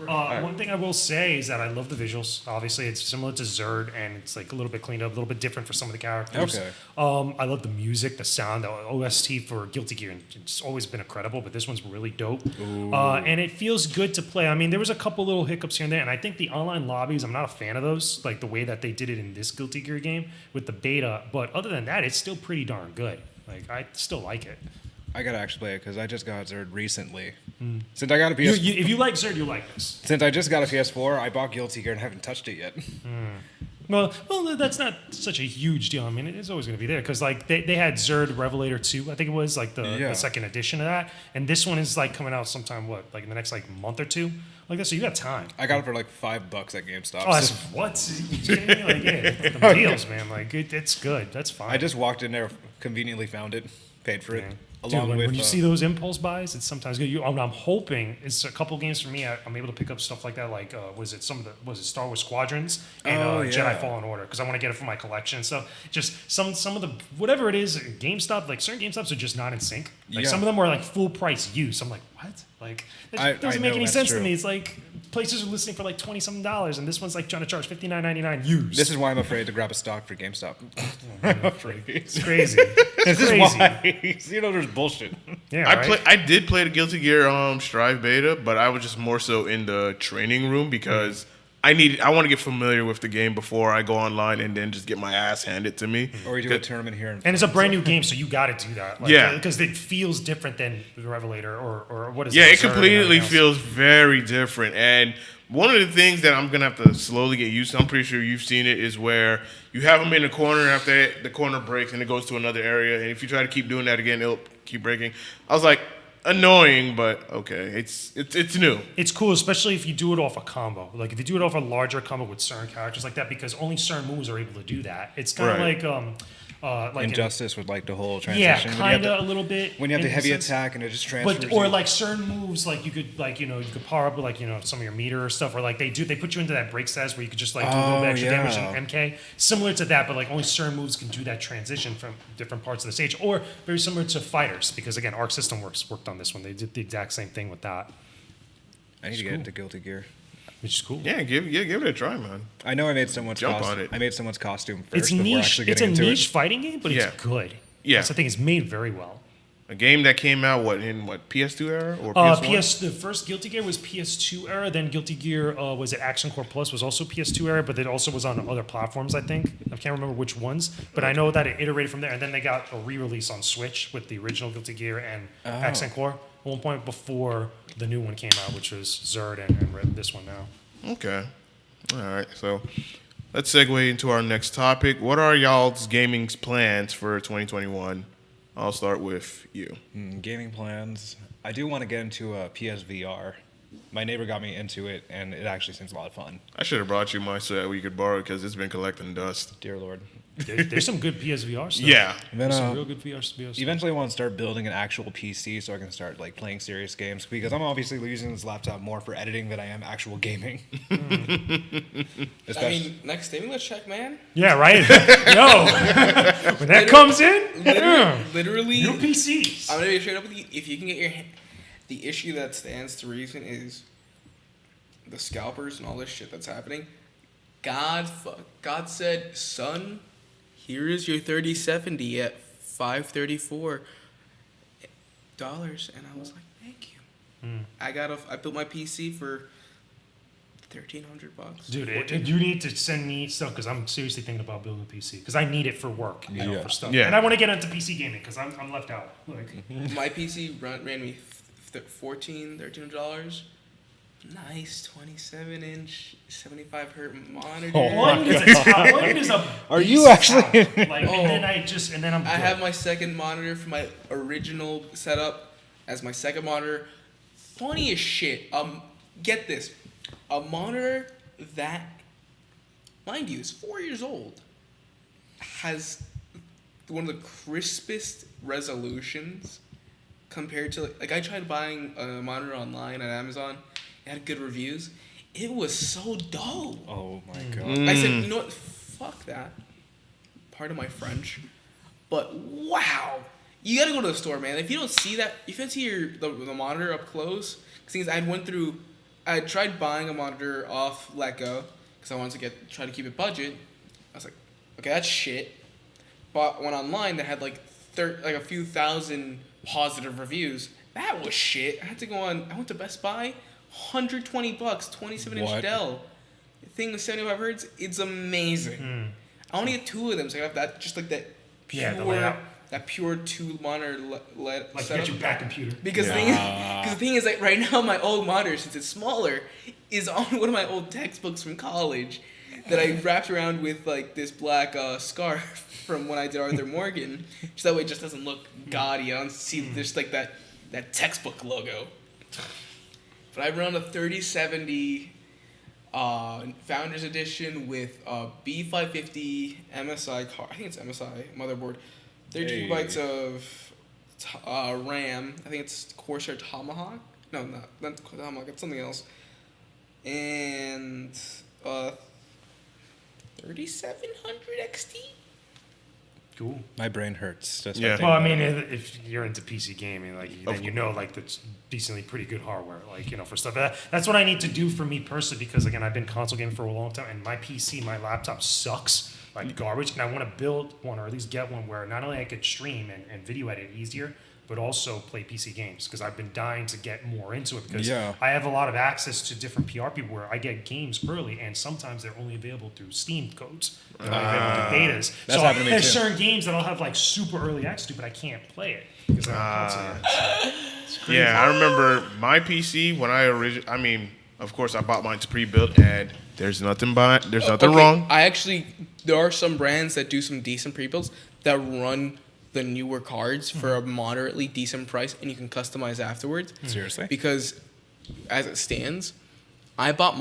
E: One thing I will say is that I love the visuals. Obviously, it's similar to Zerd, and it's like a little bit cleaned up, a little bit different for some of the characters.
B: Okay.
E: I love the music, the sound, the OST for Guilty Gear. It's always been incredible, but this one's really dope. And it feels good to play. I mean, there was a couple little hiccups here and there, and I think the online lobbies, I'm not a fan of those, like the way that they did it in this Guilty Gear game with the beta. But other than that, it's still pretty darn good. Like, I still like it.
B: I gotta actually play it because I just got Zerd recently. Since I got a PS,
E: If you like Zerd, you'll like this.
B: since I just got a PS4, I bought Guilty Gear and haven't touched it yet.
E: Well, that's not such a huge deal. I mean, it's always going to be there because like they had Zerd Revelator 2, I think it was like the second edition of that, and this one is like coming out sometime like in the next like month or two like that. So you got time.
B: I got it for like $5 at GameStop.
E: Oh, that's what? You kidding me? Like, yeah, the deals, man. Like, it's good. That's fine.
B: I just walked in there, conveniently found it, paid for it.
E: Yeah.
B: Along
E: Dude, when
B: with
E: you see those impulse buys, it's sometimes good. I'm hoping it's a couple games for me. I'm able to pick up stuff like that. Like, was it Star Wars Squadrons and Jedi Fallen Order? Because I want to get it for my collection. So just some of the whatever it is, GameStop. Like certain GameStops are just not in sync. Like some of them are like full price used. I'm like, what? Like that doesn't make any sense to me. It's like places are listing for like $20-something, and this one's like trying to charge $59.99 used.
B: This is why I'm afraid to grab a stock for GameStop. I'm afraid.
E: It's crazy.
B: This is why. You know, there's bullshit.
E: Yeah, right?
A: I did play the Guilty Gear Strive beta, but I was just more so in the training room because I want to get familiar with the game before I go online and then just get my ass handed to me.
B: Or you do a tournament here.
E: And it's a brand new game, so you got to do that. Like,
A: Yeah.
E: Because it feels different than the Revelator or what is it?
A: Yeah, it
E: Zerd and
A: completely
E: everything else.
A: feels very different. And one of the things that I'm going to have to slowly get used to, I'm pretty sure you've seen it, is where you have them in a corner and after the corner breaks and it goes to another area. And if you try to keep doing that again, it'll keep breaking. I was like, annoying, but okay. It's new.
E: It's cool, especially if you do it off a combo. Like if you do it off a larger combo with certain characters like that, because only certain moves are able to do that. It's kind of like
B: Injustice with like the whole
E: yeah,
B: transition.
E: kind of a little bit.
B: When you have the
E: in
B: heavy
E: sense.
B: attack and it just transfers.
E: But or like certain moves, like you could power up with like some of your meter or stuff, or like they put you into that break stats where you could just like do a little bit extra damage in MK, similar to that, but like only certain moves can do that transition from different parts of the stage, or very similar to fighters, because again, Arc System worked on this one. They did the exact same thing with that,
B: I need to get into Guilty Gear.
E: which is cool.
A: Yeah, give it a try, man.
B: I know I made someone's
A: Jump on it.
B: I made someone's costume first
E: It's
B: before
E: niche.
B: actually
E: It's a
B: getting into
E: niche
B: it.
E: fighting game, but
A: Yeah.
E: it's good.
A: Yeah.
E: That's the thing. It's made very well.
A: A game that came out in PS2 era or PS1?
E: The first Guilty Gear was PS2 era. Then Guilty Gear was it Action Core Plus was also PS2 era, but it also was on other platforms. I think I can't remember which ones, but I know that it iterated from there. And then they got a re-release on Switch with the original Guilty Gear and Accent Core. At one point before the new one came out, which was Zerd and this one now.
A: Okay. All right. So let's segue into our next topic. What are y'all's gaming plans for 2021? I'll start with you.
B: Gaming plans. I do want to get into a PSVR. My neighbor got me into it, and it actually seems a lot of fun.
A: I should have brought you my so that we could borrow it because it's been collecting dust.
B: Dear Lord.
E: There's some good PSVR stuff.
A: Yeah.
B: And then,
E: There's some real good VR stuff.
B: eventually, I want to start building an actual PC so I can start like playing serious games because I'm obviously using this laptop more for editing than I am actual gaming.
D: I mean, next thing, let's check, man.
E: Yeah, right. Yo, when that comes in,
D: Literally,
E: new PCs.
D: I'm gonna be straight up with you. If you can get the issue that stands to reason is the scalpers and all this shit that's happening. God said, son, here is your 3070 at $534, and I was like, thank you. I built my PC for $1,300.
E: Dude, you need to send me stuff because I'm seriously thinking about building a PC because I need it for work, for stuff.
A: Yeah.
E: And I want to get into PC gaming because I'm left out. Like,
D: My PC ran me $1,300. Nice 27-inch, 75 hertz monitor.
B: Oh,
E: all you need is a top. All you need is a
B: Are
E: base
B: you actually-
E: sound. Like, and then I'm good.
D: I have my second monitor from my original setup as my second monitor. Funny as shit. Get this, a monitor that, mind you, is 4 years old, has one of the crispest resolutions compared to like I tried buying a monitor online on Amazon. It had good reviews. It was so dull.
B: Oh my god.
D: I said, you know what? Fuck that. Pardon my French, but wow, you gotta go to the store, man. If you don't see that, if you don't see the monitor up close, because I tried buying a monitor off Letgo because I wanted to try to keep it budget. I was like, okay, that's shit. Bought one online that had like a few thousand positive reviews. That was shit. I had to go on. I went to Best Buy. $120, 27-inch
B: What?
D: Dell. Thing with 75 hertz. It's amazing. I want to get two of them, so I have that, just like that pure,
E: Yeah, the layout.
D: that pure 2-monitor LED
E: Like you
D: setup.
E: got your back computer.
D: Because the thing is, like right now, my old monitor, since it's smaller, is on one of my old textbooks from college that I wrapped around with like this black scarf from when I did Arthur Morgan, so that way it just doesn't look gaudy. I don't see there's like that textbook logo. But I run a 3070 Founders Edition with a B550 MSI car. I think it's MSI motherboard. 30 gigabytes of RAM. I think it's Corsair Tomahawk. No, not Tomahawk. It's something else. And 3700 XT.
E: Cool.
B: My brain hurts. Just
A: Yeah.
E: Well, I mean, if you're into PC gaming, like then you know, like that's decently pretty good hardware, like for stuff. That's what I need to do for me personally, because again, I've been console gaming for a long time, and my PC, my laptop sucks like garbage, and I want to build one or at least get one where not only I could stream and video edit easier, but also play PC games, because I've been dying to get more into it, because I have a lot of access to different PR people where I get games early, and sometimes they're only available through Steam codes. They're not available through betas.
B: That's
E: so
B: happened to me
E: there's
B: too.
E: certain games that I'll have like super early access to, but I can't play it because I don't console yet. It's crazy.
A: Yeah, I remember my PC when I mean, of course, I bought mine pre-built, and there's nothing wrong.
D: There are some brands that do some decent pre-builds that run the newer cards for a moderately decent price, and you can customize afterwards.
B: Seriously?
D: Because as it stands, I bought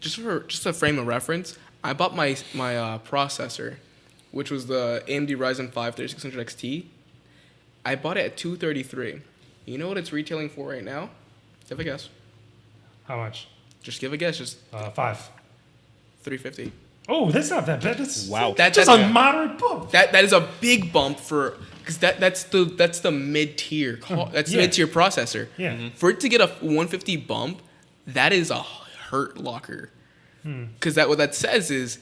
D: just a frame of reference, I bought my processor, which was the AMD Ryzen 5 3600 XT. I bought it at $233. You know what it's retailing for right now? Give a guess.
E: How much?
D: Just give a guess. Just
E: $5.
D: $350.
E: Oh, that's not that bad. That's
B: Wow.
E: just
D: That's
E: a moderate bump.
D: That is a big bump because that's the mid tier that's the
E: Yeah.
D: mid tier processor.
E: Yeah. Mhm.
D: For it to get a 150 bump, that is a hurt locker. Because what that says is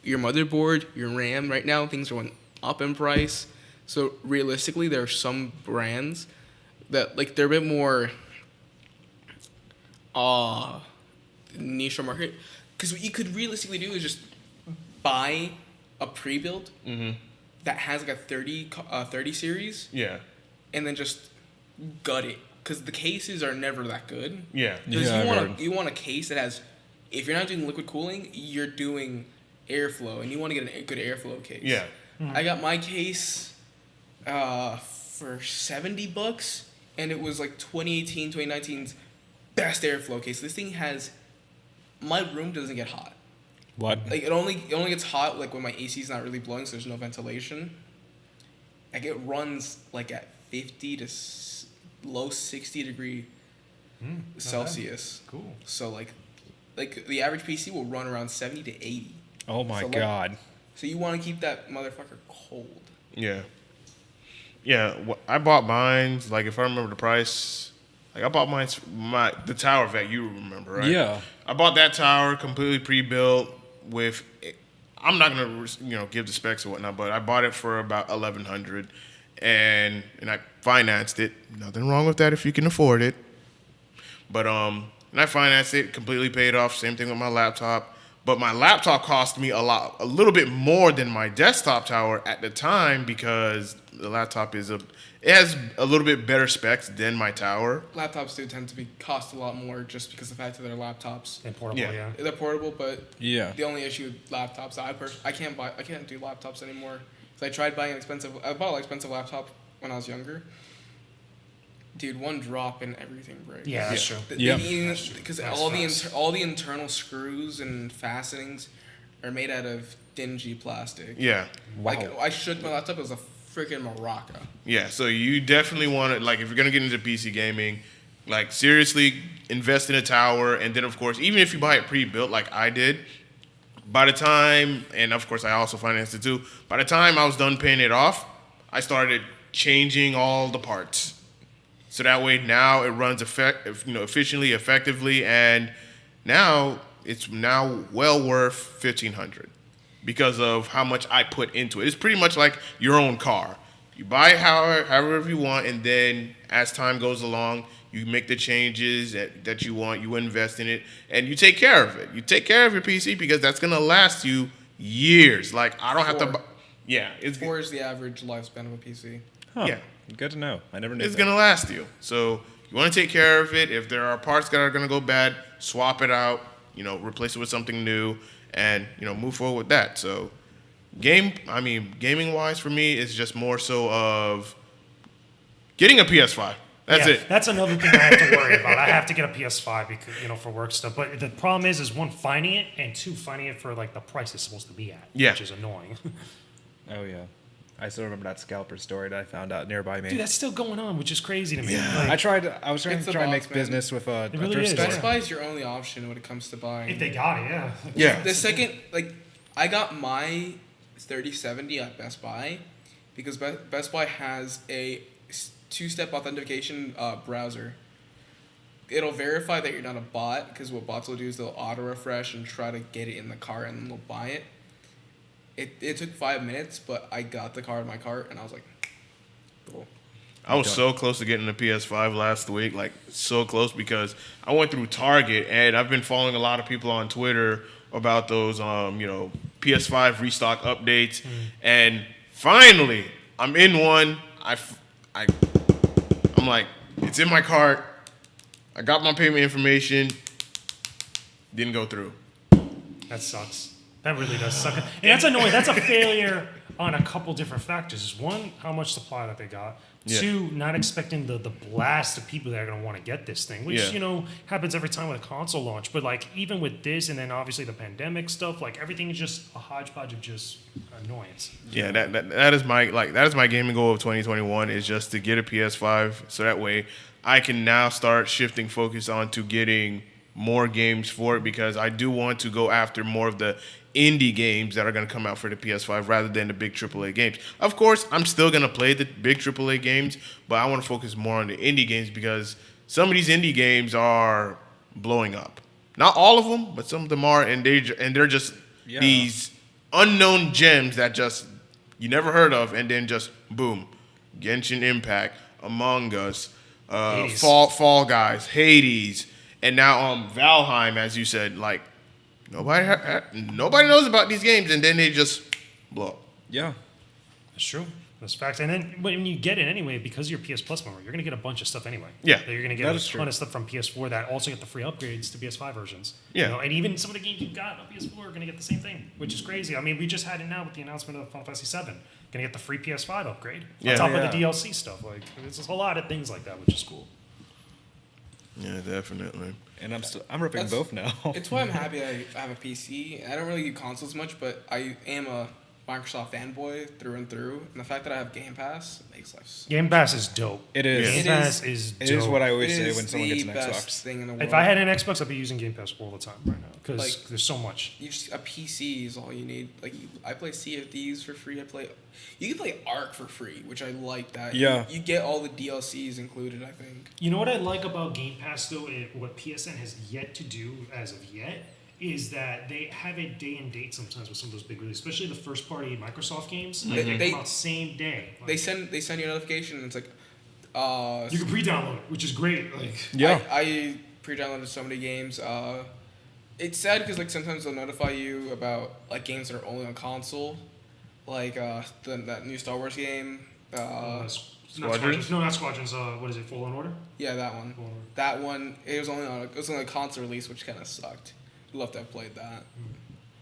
D: your motherboard, your RAM right now, things are going up in price. So realistically, there are some brands that like they're a bit more niche market. Because what you could realistically do is just buy a pre-built that has like a 30 series, and then just gut it. Because the cases are never that good.
A: Yeah.
D: Because
B: Yeah,
D: you want a case that has, if you're not doing liquid cooling, you're doing airflow, and you want to get a good airflow case.
A: Yeah.
D: I got my case for $70, and it was like 2018, 2019's best airflow case. This thing has, my room doesn't get hot.
B: What?
D: Like it only gets hot like when my AC is not really blowing, so there's no ventilation. Like it runs like at 50 to low 60 degree Celsius.
E: Cool.
D: So like the average PC will run around 70 to 80.
B: Oh my
D: So, like,
B: God.
D: So you want to keep that motherfucker cold.
A: Yeah. Yeah. I bought mine. Like, if I remember the price, like I bought the tower vet. You remember, right?
B: Yeah.
A: I bought that tower completely pre-built with. I'm not gonna give the specs or whatnot, but I bought it for about $1,100, and I financed it. Nothing wrong with that if you can afford it. But and I financed it, completely paid off. Same thing with my laptop. But my laptop cost me a little bit more than my desktop tower at the time, because the laptop it has a little bit better specs than my tower.
D: Laptops do tend to cost a lot more just because of the fact that they're laptops.
E: And portable,
A: Yeah.
E: yeah.
D: They're portable, but
B: Yeah.
D: the only issue with laptops, I can't do laptops anymore. So I tried buying I bought an expensive laptop when I was younger. Dude, one drop and everything breaks.
E: Yeah, that's true.
B: Yeah.
D: Because
E: That's facts.
D: all the internal screws and fastenings are made out of dingy plastic.
A: Yeah.
D: Like I shook my laptop, it was a freaking maraca.
A: Yeah, so you definitely want to, like, if you're going to get into PC gaming, like, seriously invest in a tower. And then, of course, even if you buy it pre-built like I did, by the time, and of course I also financed it too, by the time I was done paying it off, I started changing all the parts. So that way now it runs efficiently, effectively, and now it's well worth $1,500 because of how much I put into it. It's pretty much like your own car. You buy it however you want, and then as time goes along, you make the changes that you want, you invest in it, and you take care of it. You take care of your PC because that's going to last you years. Like, I don't have to Yeah, it's
D: 4 is the average lifespan of a PC.
B: Huh.
A: Yeah.
B: Good to know. I never knew
A: it's
B: that.
A: gonna last you. So you want to take care of it. If there are parts that are gonna go bad, swap it out. Replace it with something new, and move forward with that. So gaming wise for me is just more so of getting a PS5. That's it.
E: That's another thing I have to worry about. I have to get a PS5 because for work stuff. But the problem is one, finding it, and two, finding it for like the price it's supposed to be at,
A: Yeah.
E: which is annoying.
B: Oh yeah, I still remember that scalper story that I found out nearby me.
E: Dude, that's still going on, which is crazy to me.
A: Yeah.
E: Like,
B: I was trying
D: It's
B: to
D: the
B: try and
D: box,
B: make
D: man.
B: business with a
E: It really
B: thrift
E: is,
B: store.
D: Best Buy is your only option when it comes to buying.
E: if they got it, yeah.
A: Yeah.
D: The second, I got my 3070 at Best Buy because Best Buy has a two-step authentication browser. It'll verify that you're not a bot, because what bots will do is they'll auto-refresh and try to get it in the cart, and then they'll buy it. It took 5 minutes, but I got the card in my cart, and I was like, cool.
A: I was so close to getting a PS5 last week, like so close, because I went through Target, and I've been following a lot of people on Twitter about those, PS5 restock updates, and finally, I'm in one. I'm like, it's in my cart. I got my payment information. Didn't go through.
E: That sucks. That really does suck. And that's annoying. That's a failure on a couple different factors. One, how much supply that they got.
A: Yeah.
E: Two, not expecting the blast of people that are going to want to get this thing, which,
A: Yeah.
E: happens every time with a console launch. But, even with this and then obviously the pandemic stuff, everything is just a hodgepodge of just annoyance.
A: Yeah, that is my gaming goal of 2021 is just to get a PS5, so that way I can now start shifting focus onto getting more games for it, because I do want to go after more of the indie games that are going to come out for the PS5 rather than the big AAA games. Of course, I'm still going to play the big AAA games, but I want to focus more on the indie games, because some of these indie games are blowing up. Not all of them, but some of them are, and they're just these unknown gems that just you never heard of, and then just boom, Genshin Impact, Among Us,
E: Hades.
A: Fall Guys, Hades, and now Valheim, as you said, nobody knows about these games, and then they just blow up.
B: Yeah.
E: That's true. That's facts. And then when you get it anyway, because you're PS Plus member, you're going to get a bunch of stuff anyway.
A: Yeah.
E: That you're going to get
B: That
E: a
B: is
E: ton
B: true.
E: of stuff from PS4 that also get the free upgrades to PS5 versions.
A: Yeah.
E: And even some of the games you got on PS4 are going to get the same thing, which is crazy. I mean, we just had it now with the announcement of Final Fantasy VII. Going to get the free PS5 upgrade
A: Yeah.
E: on top
B: Yeah.
E: of the DLC stuff. There's a whole lot of things like that, which is cool.
A: Yeah, definitely.
B: And I'm ripping
D: That's-
B: both now.
D: It's why I'm happy I have a PC. I don't really do consoles much, but I am a Microsoft fanboy through and through. And the fact that I have Game Pass makes life so
E: Game Pass is dope.
B: It is.
E: Game
D: It
E: Pass is dope.
B: It is what I
D: It
B: always say
D: is
B: when someone
D: the
B: gets an
D: best
B: Xbox.
D: thing in the world.
E: If I had an Xbox, I'd be using Game Pass all the time right now because
D: Like-
E: there's so much.
D: a PC is all you need. I play Sea of Thieves for free. You can play Ark for free, which I like that.
B: Yeah.
D: You get all the DLCs included, I think.
E: You know what I like about Game Pass though, what PSN has yet to do as of yet, is that they have a day and date sometimes with some of those big releases, especially the first party Microsoft games. Like, they come out same day. Like,
D: They send you a notification and it's like,
E: you can pre-download it, which is great. Like,
B: Yeah.
D: I pre-downloaded so many games. It's sad because sometimes they'll notify you about games that are only on console, that new Star Wars game.
A: Squadrons?
E: No, not Squadrons. What is it? Fallen Order.
D: Yeah, that one.
E: Fallen Order.
D: That one. It was only on a console release, which kind of sucked. I'd love to have played that.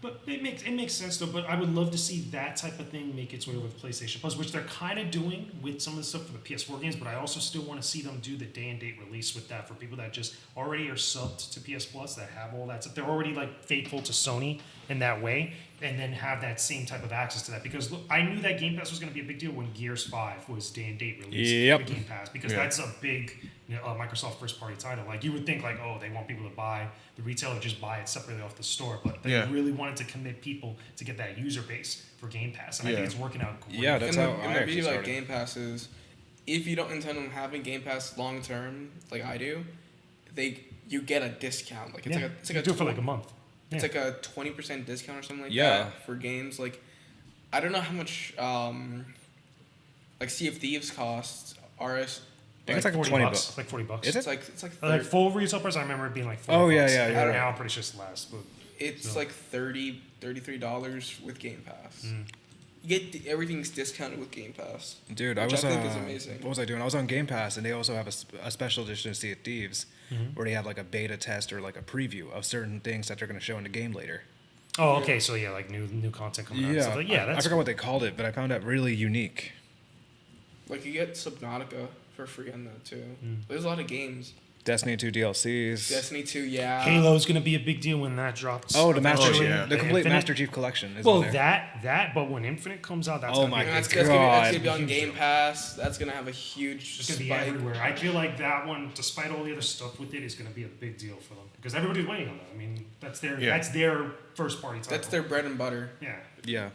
E: But it makes sense though. But I would love to see that type of thing make its way with PlayStation Plus, which they're kind of doing with some of the stuff for the PS4 games. But I also still want to see them do the day and date release with that for people that just already are subbed to PS Plus, that have all that stuff. They're already faithful to Sony in that way, and then have that same type of access to that. Because look, I knew that Game Pass was going to be a big deal when Gears 5 was day and date release.
B: Yep.
E: The Game Pass, because that's a big Microsoft first party title. You would think oh, they want people to buy the retailer, just buy it separately off the store, but they really wanted to commit people to get that user base for Game Pass, and I think it's working out great.
B: Yeah, that's
D: and
B: how
D: the,
B: I
D: and the
B: actually
D: beauty about
B: started.
D: Game Pass is, if you don't intend on having Game Pass long term, like I do, you get a discount. It's
E: you do it for a month.
D: It's
E: Yeah.
D: like a 20% discount or something like
B: Yeah.
D: that for games. I don't know how much Sea of Thieves costs. RS.
B: I think it's like
E: 40
B: $20
E: bucks. It's like $40.
B: Is it?
D: It's like
E: Like
D: 30,
E: full retail price, I remember it being like $40.
B: Oh, yeah, yeah,
E: And
B: yeah.
E: now I'm pretty sure it's less. But
D: it's like $33 with Game Pass. everything's discounted with Game Pass.
B: Dude,
D: which I think is amazing.
B: What was I doing? I was on Game Pass, and they also have a special edition of Sea of Thieves, where they have like a beta test or like a preview of certain things that they're going to show in the game later.
E: Oh, okay. So yeah, like new content coming out. And stuff. Like, yeah,
B: I
E: that's
B: forgot what they called it, but I found that really unique.
D: Like, you get Subnautica for free on that too. There's a lot of games.
B: Destiny 2 DLCs.
D: Destiny 2, yeah.
E: Halo's gonna be a big deal when that drops.
B: Oh, the
E: eventually.
B: the complete
E: Infinite.
B: Master Chief Collection is
E: Well,
B: on there.
E: that, but when Infinite comes out, that's
B: Oh
E: gonna
B: my
E: be a
D: And
E: big
D: that's
E: deal.
D: gonna be on
E: Huge
D: Game
E: deal.
D: Pass. That's gonna have a huge
E: It's gonna be
D: spike.
E: everywhere. I feel like that one, despite all the other stuff with it, is gonna be a big deal for them because everybody's waiting on that. I mean, that's their first party title.
D: That's their bread and butter.
E: yeah.
B: Yeah.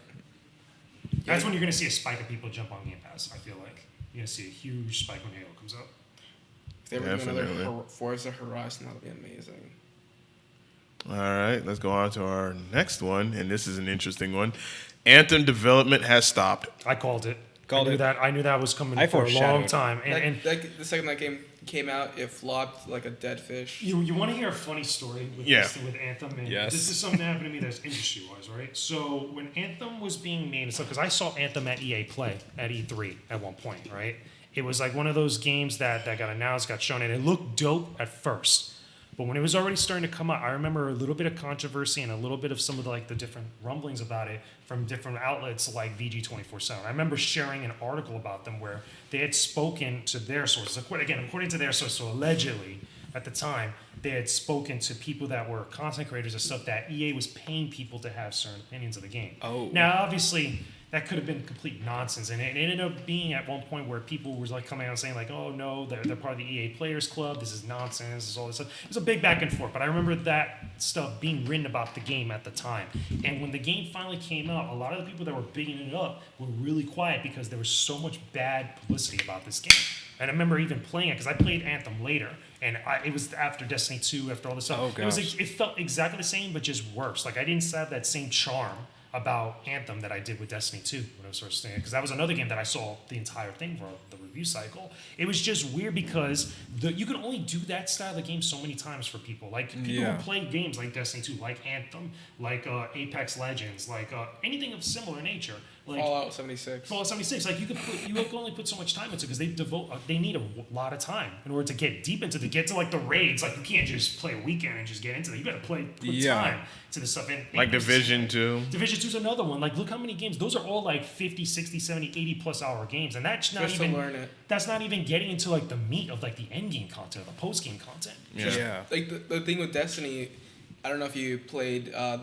E: That's when you're gonna see a spike of people jump on Game Pass. I feel like you're gonna see a huge spike when Halo comes out.
D: If they ever do another
A: Definitely.
D: Forza Horizon, that'll be amazing.
A: All right, let's go on to our next one, and this is an interesting one. Anthem development has stopped.
E: I called it.
B: Called it.
E: I knew that was coming
B: I
E: for a long
B: foreshadowed.
E: time. And
D: Like the second that game came out, it flopped like a dead fish.
E: you want to hear a funny story with,
A: Yeah.
E: with Anthem? And
B: Yes.
E: This is something that happened to me that's industry-wise, right? So when Anthem was being made and stuff, because I saw Anthem at EA Play at E3 at one point, right? It was like one of those games that got announced, got shown, and it looked dope at first. But when it was already starting to come out, I remember a little bit of controversy and a little bit of some of the different rumblings about it from different outlets like VG247. I remember sharing an article about them where they had spoken to their sources. According to their sources, so allegedly at the time, they had spoken to people that were content creators and stuff that EA was paying people to have certain opinions of the game.
B: Oh.
E: Now, obviously, that could have been complete nonsense, and it ended up being at one point where people were like coming out and saying like, "Oh no, they're part of the EA Players Club. This is nonsense. This is all this stuff." It was a big back and forth, but I remember that stuff being written about the game at the time. And when the game finally came out, a lot of the people that were bigging it up were really quiet because there was so much bad publicity about this game. And I remember even playing it because I played Anthem later, and it was after Destiny 2, after all this stuff.
B: Oh,
E: It was
B: gosh.
E: it felt exactly the same, but just worse. Like I didn't have that same charm about Anthem that I did with Destiny 2 when I was first saying it, because that was another game that I saw the entire thing for the review cycle. It was just weird because you can only do that style of game so many times for people. Like people
B: Yeah.
E: who play games like Destiny 2, like Anthem, like Apex Legends, like anything of similar nature. Like
D: Fallout 76.
E: Fallout 76, like you can only put so much time into because they need a lot of time in order to get deep into get to like the raids. Like you can't just play a weekend and just get into it. You got to put
B: Yeah.
E: time to this stuff. And
A: Like Division 2.
E: Division 2 is another one. Like, look how many games. Those are all like 50, 60, 70, 80 plus hour games. And that's not
D: Just to
E: even
D: learn it.
E: That's not even getting into like the meat of like the end game content, the post game content.
B: Yeah.
D: Like the thing with Destiny, I don't know if you played I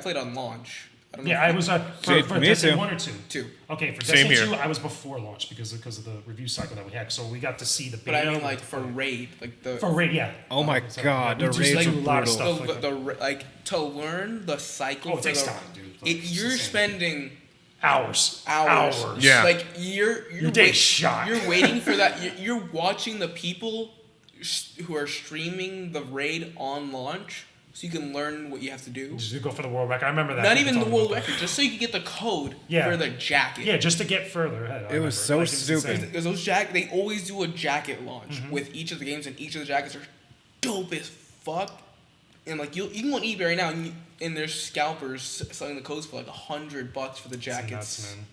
D: played on launch. I don't know
E: Yeah, I was for
B: Me
E: Destiny
B: too.
E: 1 or 2.
D: 2.
E: Okay, for
A: Same
E: Destiny 2,
A: here.
E: I was before launch because of the review cycle that we had. So we got to see the
D: But
E: beta.
D: I mean like for raid, like the
E: for raid, yeah.
B: Oh my
E: So,
B: God,
E: we
B: the
E: just
B: raids
E: do
B: are
E: a lot of
B: brutal.
E: stuff like that.
D: like to learn the cycle
E: Oh, it
D: for
E: takes
D: the
E: time, dude. Like, it's
D: you're
E: insane.
D: spending
E: Hours.
A: Yeah.
D: Like you're
E: Your day's shot.
D: You're waiting for that. You're watching the people who are streaming the raid on launch, so you can learn what you have to do.
E: Just to go for the world record. I remember that.
D: Not
E: people
D: even the
E: talking
D: world
E: about that.
D: record, just so you can get the code
E: Yeah.
D: for the jacket.
E: Yeah, just to get further ahead. I
B: It was so
E: remember.
B: stupid.
E: insane.
D: Because those they always do a jacket launch with each of the games, and each of the jackets are dope as fuck. And like you can go on eBay right now, and there's scalpers selling the codes for like $100 for the
E: It's
D: jackets.
E: nuts, man.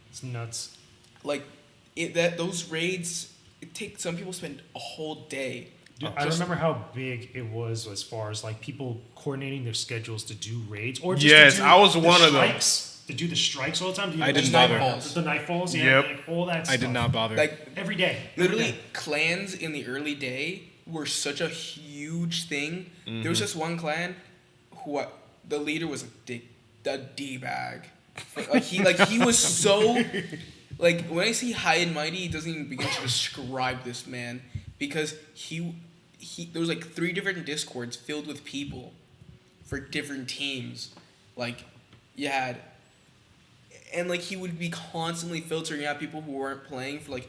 E: It's nuts.
D: Like those raids, it takes some people spend a whole day.
E: Dude, I remember how big it was as far as like people coordinating their schedules to do raids or just
A: Yes,
E: to do
A: I was
E: the
A: one of them.
E: strikes, to do the strikes all the time.
B: I didn't
D: bother.
E: The nightfalls, yeah,
A: Yep.
E: like all that stuff.
B: I did not bother.
D: Like
E: Every day.
D: literally, clans in the early day were such a huge thing. There was this one clan who the leader was a d-bag. He was so like when I see high and mighty, it doesn't even begin to describe this man because he there was like 3 different discords filled with people for different teams. Like you had and like he would be constantly filtering out people who weren't playing for like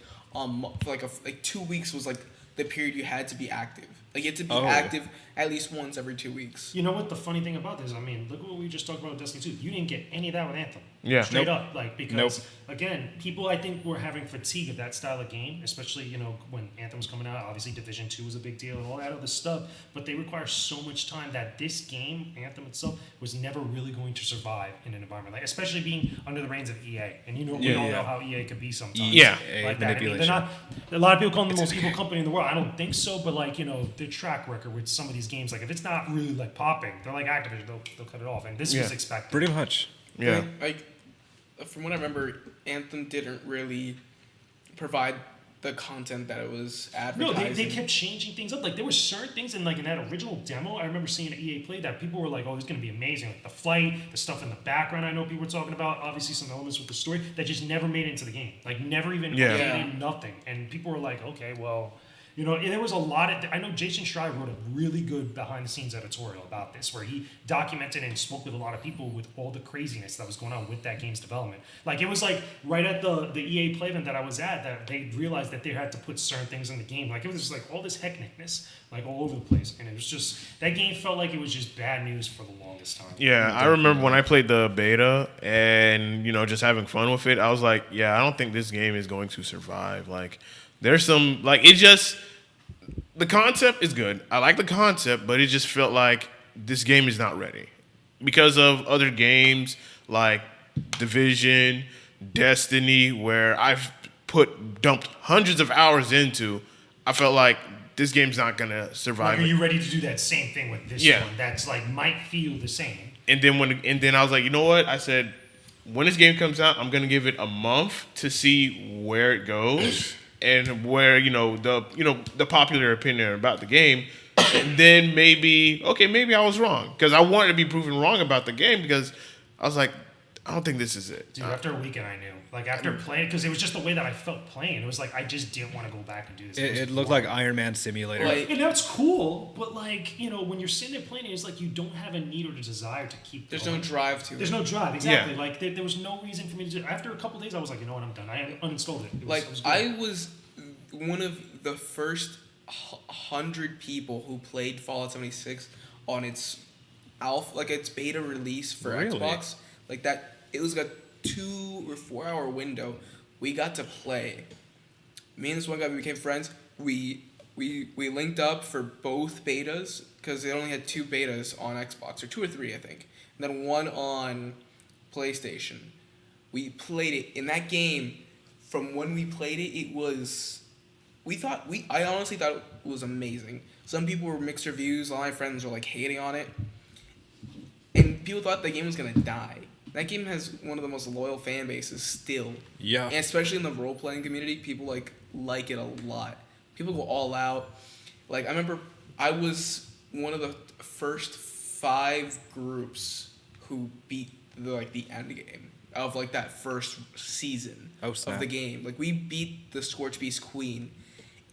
D: 2 weeks was like the period you had to be active. Like you had to be
B: Oh.
D: active at least once every 2 weeks.
E: You know what the funny thing about this? I mean, look at what we just talked about with Destiny 2. You didn't get any of that with Anthem.
A: Yeah.
E: Straight
B: Nope.
E: up. Like, because, again, people, I think, were having fatigue of that style of game, especially, when Anthem was coming out. Obviously, Division 2 was a big deal and all that other stuff. But they require so much time that this game, Anthem itself, was never really going to survive in an environment. Like, especially being under the reins of EA. And we all know how EA could be sometimes.
A: Yeah.
E: Like that. I mean, they're not, a lot of people call them the most evil company in the world. I don't think so, but like, their track record with some of these games, like if it's not really like popping, they're like Activision, they'll cut it off. And this was expected.
B: Pretty much.
A: Yeah.
D: Like, from what I remember, Anthem didn't really provide the content that it was
E: No,
D: advertising.
E: they kept changing things up. Like there were certain things in that original demo. I remember seeing an EA play that people were like, "Oh, this is gonna be amazing!" Like the flight, the stuff in the background. I know people were talking about. Obviously, some elements with the story that just never made it into the game. Like never even updated, nothing. And people were like, "Okay, well." And there was a lot of. I know Jason Schreier wrote a really good behind-the-scenes editorial about this, where he documented and spoke with a lot of people with all the craziness that was going on with that game's development. Like it was like right at the EA play event that I was at that they realized that they had to put certain things in the game. Like it was just like all this hecticness, like all over the place, and it was just that game felt like it was just bad news for the longest time.
A: Yeah, I remember when I played the beta and, just having fun with it, I was like, yeah, I don't think this game is going to survive. Like, there's some, like, the concept is good. I like the concept, but it just felt like this game is not ready. Because of other games like Division, Destiny, where I've dumped hundreds of hours into, I felt like this game's not going to survive.
E: Like, are you ready to do that same thing with this one? That's like, might feel the same.
A: And then I was like, you know what? I said, when this game comes out, I'm gonna give it a month to see where it goes and where the popular opinion about the game, and then maybe I was wrong because I wanted to be proven wrong about the game because I was like, I don't think this is it.
E: Dude, after a weekend, I knew. Like, after playing, because it was just the way that I felt playing. It was like, I just didn't want to go back and do this.
B: It looked like Iron Man Simulator.
D: Like,
E: And that's cool, but like, when you're sitting there playing it, it's like you don't have a need or a desire to keep
D: there's
E: going.
D: no drive to it.
E: There's no drive, exactly.
A: Yeah.
E: Like, there was no reason for me to do it. After a couple days, I was like, you know what, I'm done. I uninstalled it.
D: Like,
E: it was good.
D: I was one of the first 100 people who played Fallout 76 on its alpha, like its beta release for
B: Really?
D: Xbox. Like that, it was like a 2 or 4 hour window. We got to play. Me and this one guy, we became friends. We linked up for both betas because they only had 2 betas on Xbox, or 2 or 3, I think, and then 1 on PlayStation. We played it in that game. From when we played it, it was. I honestly thought it was amazing. Some people were mixed reviews. A lot of my friends were like hating on it, and people thought the game was gonna die. That game has one of the most loyal fan bases still.
B: Yeah.
D: And especially in the role playing community, people like it a lot. People go all out. Like, I remember I was one of the first 5 groups who beat the end game of like that first season of the game. Like, we beat the Scorch Beast Queen.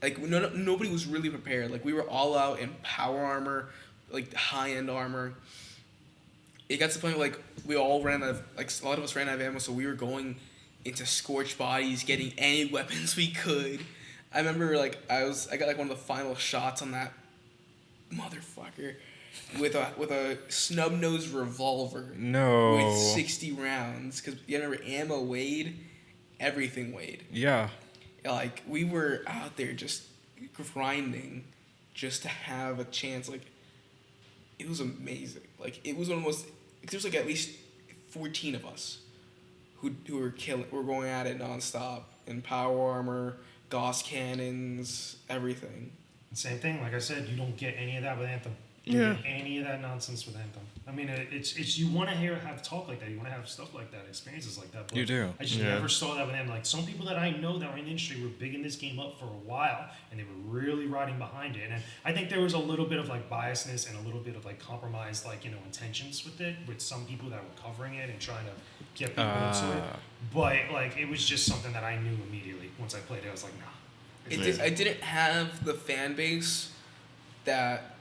D: Like, nobody was really prepared. Like, we were all out in power armor, like high end armor. It got to the point where, like, we all ran out of, like, a lot of us ran out of ammo, so we were going into scorched bodies, getting any weapons we could. I remember, like, I got, like, one of the final shots on that motherfucker with a snub-nosed revolver.
B: No.
D: With 60 rounds, because you remember ammo weighed, everything weighed.
B: Yeah.
D: Like, we were out there just grinding just to have a chance. Like, it was amazing. Like, it was almost. There was like at least 14 of us who were going at it nonstop in power armor, Gauss cannons, everything.
E: Same thing. Like I said, you don't get any of that with Anthem.
A: Yeah.
E: Any of that nonsense with Anthem. I mean, it's you want to have talk like that. You want to have stuff like that, experiences like that. But
B: You do.
E: I just never saw that with them. Like, some people that I know that were in the industry were bigging this game up for a while, and they were really riding behind it. And I think there was a little bit of like biasness and a little bit of like compromised intentions with it, with some people that were covering it and trying to get people into it. But like, it was just something that I knew immediately once I played it. I was like, nah.
D: I didn't have the fan base that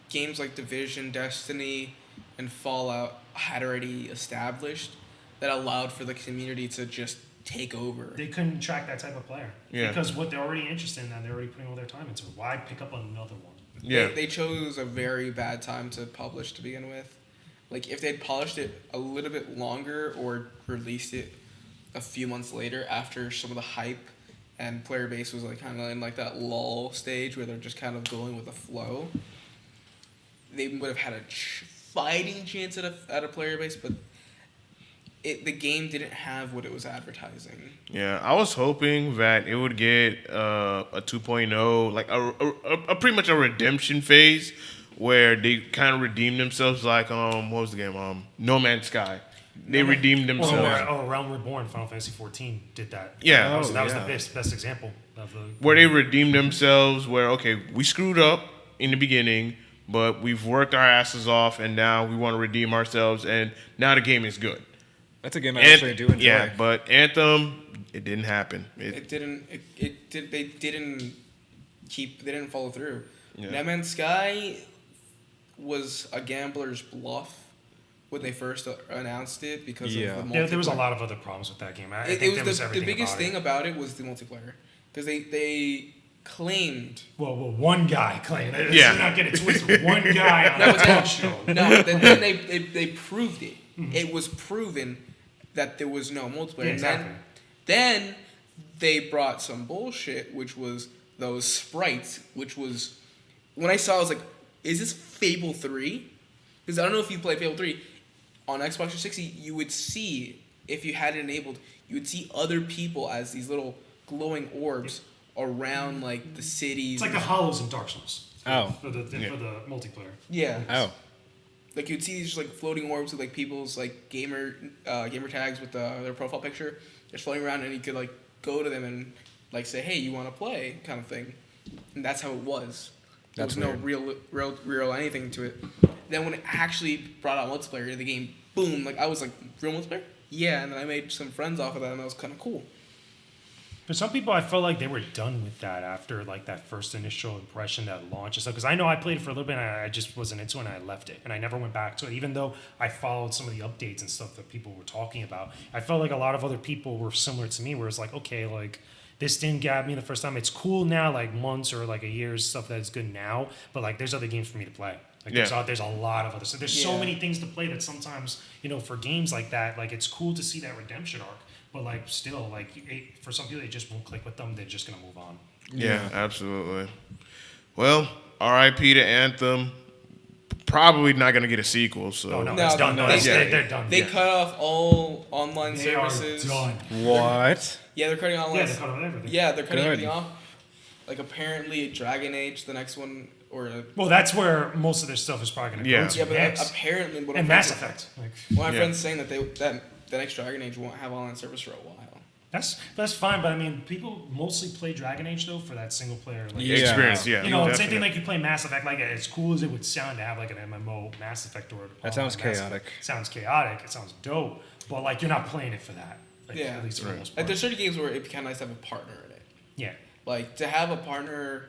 D: games like Division, Destiny, and Fallout had already established that allowed for the community to just take over.
E: They couldn't track that type of player.
A: Yeah.
E: Because what they're already interested in, and they're already putting all their time into. Why pick up another one?
A: Yeah.
D: They chose a very bad time to publish to begin with. Like, if they'd polished it a little bit longer or released it a few months later after some of the hype and player base was like kind of in like that lull stage where they're just kind of going with the flow, they would have had a fighting chance at a player base, but the game didn't have what it was advertising.
A: Yeah, I was hoping that it would get a 2.0, like a pretty much a redemption phase where they kind of redeemed themselves, like what was the game? No Man's Sky. They redeemed themselves.
E: Realm Reborn, Final Fantasy 14 did that.
A: Yeah.
E: That was the best example of the.
A: Where they redeemed themselves, where okay, we screwed up in the beginning, but we've worked our asses off, and now we want to redeem ourselves, and now the game is good.
B: That's a game I actually do enjoy.
A: Yeah, but Anthem, it didn't happen.
D: They didn't follow through.
A: Yeah.
D: No Man's Sky was a gambler's bluff when they first announced it because of the multiplayer.
E: There was a lot of other problems with that game. I think
D: It was the biggest thing about it was the multiplayer because they claimed.
E: Well, one guy claimed.
A: Yeah.
E: Let's not get it twisted. One guy on a talk show.
D: No, then they proved it. Mm-hmm. It was proven that there was no multiplayer.
E: Yeah, exactly.
D: Then they brought some bullshit, which was those sprites, which was when I saw, I was like, "Is this Fable 3?" Because I don't know if you play Fable 3 on Xbox 360. You would see, if you had it enabled, you would see other people as these little glowing orbs around like the cities.
E: It's like the hollows in Dark Souls. For the
A: Yeah.
E: multiplayer.
D: Yeah.
B: Oh.
D: Like you'd see these like floating orbs with like people's like gamer tags with their profile picture, just floating around, and you could like go to them and like say, "Hey, you want to play?" kind of thing, and that's how it was. There was no real anything to it. Then when it actually brought out multiplayer, the game, boom! Like I was like, real multiplayer? Yeah, and then I made some friends off of that, and that was kind of cool.
E: For some people, I felt like they were done with that after like that first initial impression, that launch and stuff. Because I know I played it for a little bit, and I just wasn't into it, and I left it, and I never went back to it. Even though I followed some of the updates and stuff that people were talking about, I felt like a lot of other people were similar to me, where it's like, okay, like this didn't grab me the first time. It's cool now, like months or like a year's stuff that's good now, but like there's other games for me to play. Like there's a lot of other stuff. There's so many things to play that sometimes, for games like that, like it's cool to see that redemption arc. But like still, like for some people, it just won't click with them. They're just gonna move on.
A: Yeah, absolutely. Well, R.I.P. to Anthem. Probably not gonna get a sequel. So
E: Oh no, it's done. They're done.
D: They cut off all online
E: They
D: services.
E: are done.
B: What?
D: Yeah, they're cutting online.
E: Yeah, they cut off everything.
D: Yeah, they're cutting
B: Good.
D: everything off. Like apparently, Dragon Age, the next one,
E: Well, that's where most of their stuff is probably gonna go to.
D: yeah, but
E: next.
D: apparently,
E: And Mass Effect. Like,
D: One of my friends saying that the next Dragon Age won't have online service for a while.
E: that's fine, but I mean, people mostly play Dragon Age though for that single player. Like,
A: experience. Yeah,
E: same thing
A: definitely.
E: like you play Mass Effect. Like as cool as it would sound to have like an MMO Mass Effect or
B: That sounds
E: online Mass
B: chaotic.
E: Effect. Sounds chaotic. It sounds dope, but like you're not playing it for that. Like,
D: Yeah,
E: at least for the most
D: like
E: part.
D: there's certain games where it'd be kind of nice to have a partner in it.
E: Yeah.
D: Like to have a partner,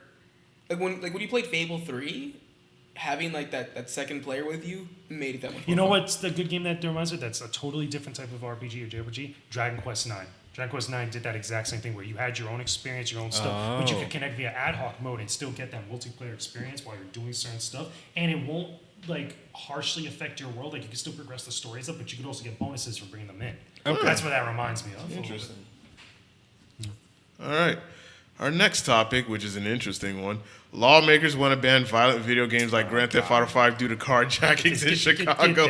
D: like when you played Fable 3, having like that second player with you made it that much.
E: You know
D: more
E: what's the good game that reminds me? That's a totally different type of RPG or JRPG. Dragon Quest IX. Dragon Quest IX did that exact same thing where you had your own experience, your own stuff, but you could connect via ad hoc mode and still get that multiplayer experience while you're doing certain stuff, and it won't like harshly affect your world. Like you can still progress the stories up, but you could also get bonuses for bringing them in.
B: Okay.
E: That's what that reminds me of.
A: Interesting. All right. Our next topic, which is an interesting one. Lawmakers want to ban violent video games like Grand Theft Auto 5 due to carjackings in Chicago.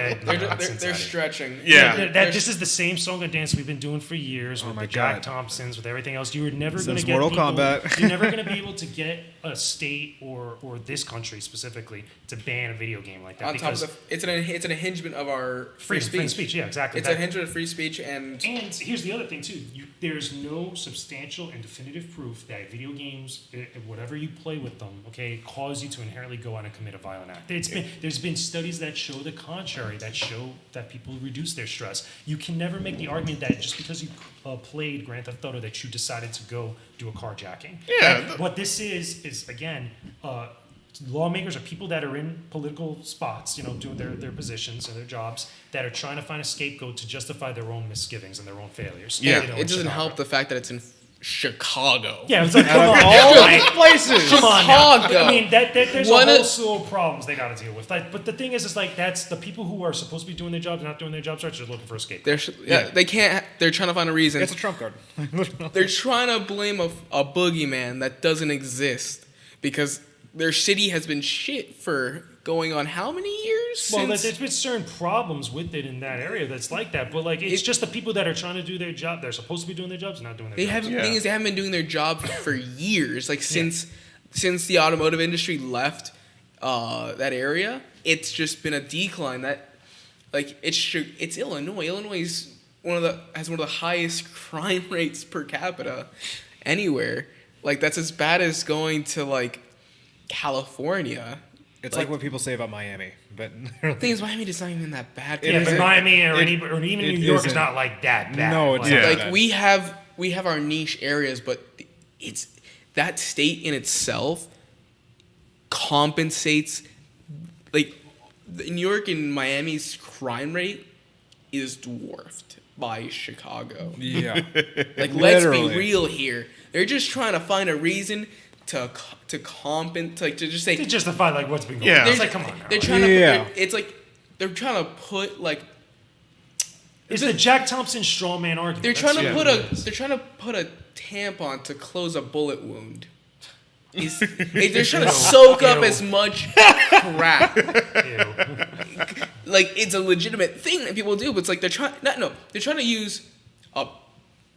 D: They're stretching.
A: Yeah.
E: This is the same song and dance we've been doing for years with
B: my
E: the Jack
B: God.
E: Thompsons, with everything else. You were never going
B: Since
E: to get
B: Mortal
E: people,
B: Kombat.
E: You're never going to be able to get a state or this country specifically to ban a video game like that.
D: On top
E: because
D: of it's an impingement of our free speech.
E: Yeah, exactly.
D: It's an impingement of free speech
E: And here's the other thing too: there's no substantial and definitive proof that video games, whatever you play with them, okay, cause you to inherently go on and commit a violent act. There's been studies that show the contrary, that show that people reduce their stress. You can never make the argument that just because you played Grand Theft Auto that you decided to go do a carjacking.
A: Yeah.
E: What this is again. Lawmakers are people that are in political spots, doing their positions and their jobs, that are trying to find a scapegoat to justify their own misgivings and their own failures.
A: Yeah.
D: it doesn't help the fact that it's in Chicago.
E: Yeah, it's like, come
B: Out of
E: on.
B: all
E: Like,
B: places.
E: come on now.
D: Chicago.
E: I mean, there's a
D: One
E: whole
D: of-
E: slew of problems they got to deal with. Like, but the thing is like that's the people who are supposed to be doing their jobs, not doing their jobs, are just looking for a scapegoat.
D: They can't. They're trying to find a reason.
B: It's a trump card.
D: They're trying to blame a boogeyman that doesn't exist because their city has been shit for going on how many years?
E: Well,
D: since-
E: there's been certain problems with it in that area that's like that, but like it's just the people that are trying to do their job. They're supposed to be doing their jobs, not doing their
D: They
E: jobs.
D: haven't. Thing is, they haven't been doing their job for years. Like since the automotive industry left that area, it's just been a decline. That like it's Illinois. Illinois is has one of the highest crime rates per capita anywhere. Like that's as bad as going to like California.
B: It's like what people say about Miami, but
D: The thing is, Miami is not even that bad.
E: Yeah, but
B: isn't-
E: Miami or
B: it-
E: even New
B: it
E: York is
B: isn't.
E: not like that bad.
B: No, it's
E: Like,
B: not.
A: Yeah.
D: Like we have our niche areas, but it's that state in itself compensates. Like New York and Miami's crime rate is dwarfed by Chicago.
B: yeah.
D: Like let's be
B: Literally.
D: real here. They're just trying to find a reason to compensate, like to just say
E: to justify like what's been going
A: Yeah.
E: on.
D: they're,
E: It's like, come on now.
D: they're trying to.
B: Yeah.
D: It's like they're trying to put like
E: It's the Jack Thompson strawman argument.
D: they're
E: That's
D: trying to
E: what
D: put
E: it is.
D: they're trying to put a tampon to close a bullet wound. They're trying to soak up
E: Ew.
D: as much crap.
E: Ew.
D: Like it's a legitimate thing that people do, but it's like they're trying they're trying to use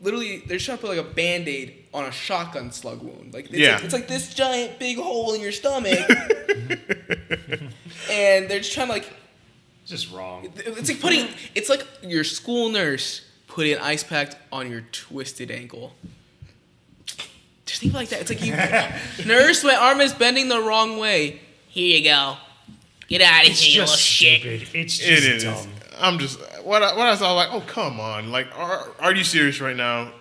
D: literally they're trying to put like a band-aid on a shotgun slug wound. Like it's like this giant big hole in your stomach. And they're just trying to like
E: It's just wrong.
D: it's like your school nurse putting an ice pack on your twisted ankle. Just think like that. It's like you nurse, my arm is bending the wrong way. Here you go. Get out of
E: It's
D: here, you little
E: just
D: shit.
E: stupid. It's just
A: It is.
E: dumb.
A: I'm just what I saw like, oh come on, like are you serious right now?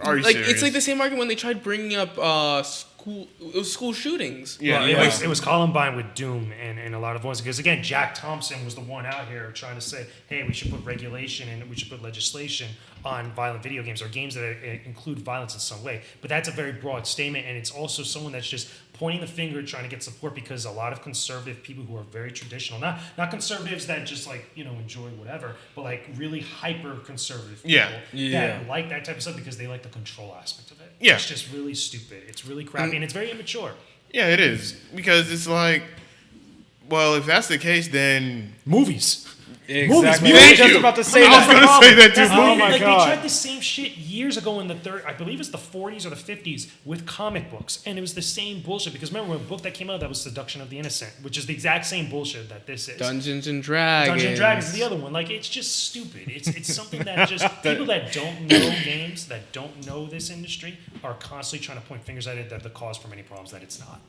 A: Are you
D: Like
A: serious?
D: it's like the same argument when they tried bringing up school shootings.
A: Yeah,
E: Well,
A: yeah.
E: it was Columbine with Doom and a lot of voices because again Jack Thompson was the one out here trying to say, hey, we should put regulation and we should put legislation on violent video games or games that include violence in some way. But that's a very broad statement, and it's also someone that's just pointing the finger trying to get support because a lot of conservative people who are very traditional, not conservatives that just like enjoy whatever, but like really hyper conservative people that like that type of stuff because they like the control aspect of it.
A: Yeah.
E: It's just really stupid. It's really crappy and it's very immature.
A: Yeah, it is because it's like, well, if that's the case, then
E: Movies.
B: Exactly.
E: Movies,
B: I was
A: Thank
B: just
A: you.
B: about to say
A: I was
B: that.
A: gonna say that too.
E: That's
B: Oh my
E: like
B: God.
E: They tried the same shit years ago in I believe it's the 40s or the 50s with comic books, and it was the same bullshit. Because remember, when a book that came out that was Seduction of the Innocent, which is the exact same bullshit that this is.
D: Dungeons and Dragons.
E: Dungeons and Dragons is the other one. Like it's just stupid. It's something that just people that don't know games, that don't know this industry, are constantly trying to point fingers at it that the cause for many problems that it's not.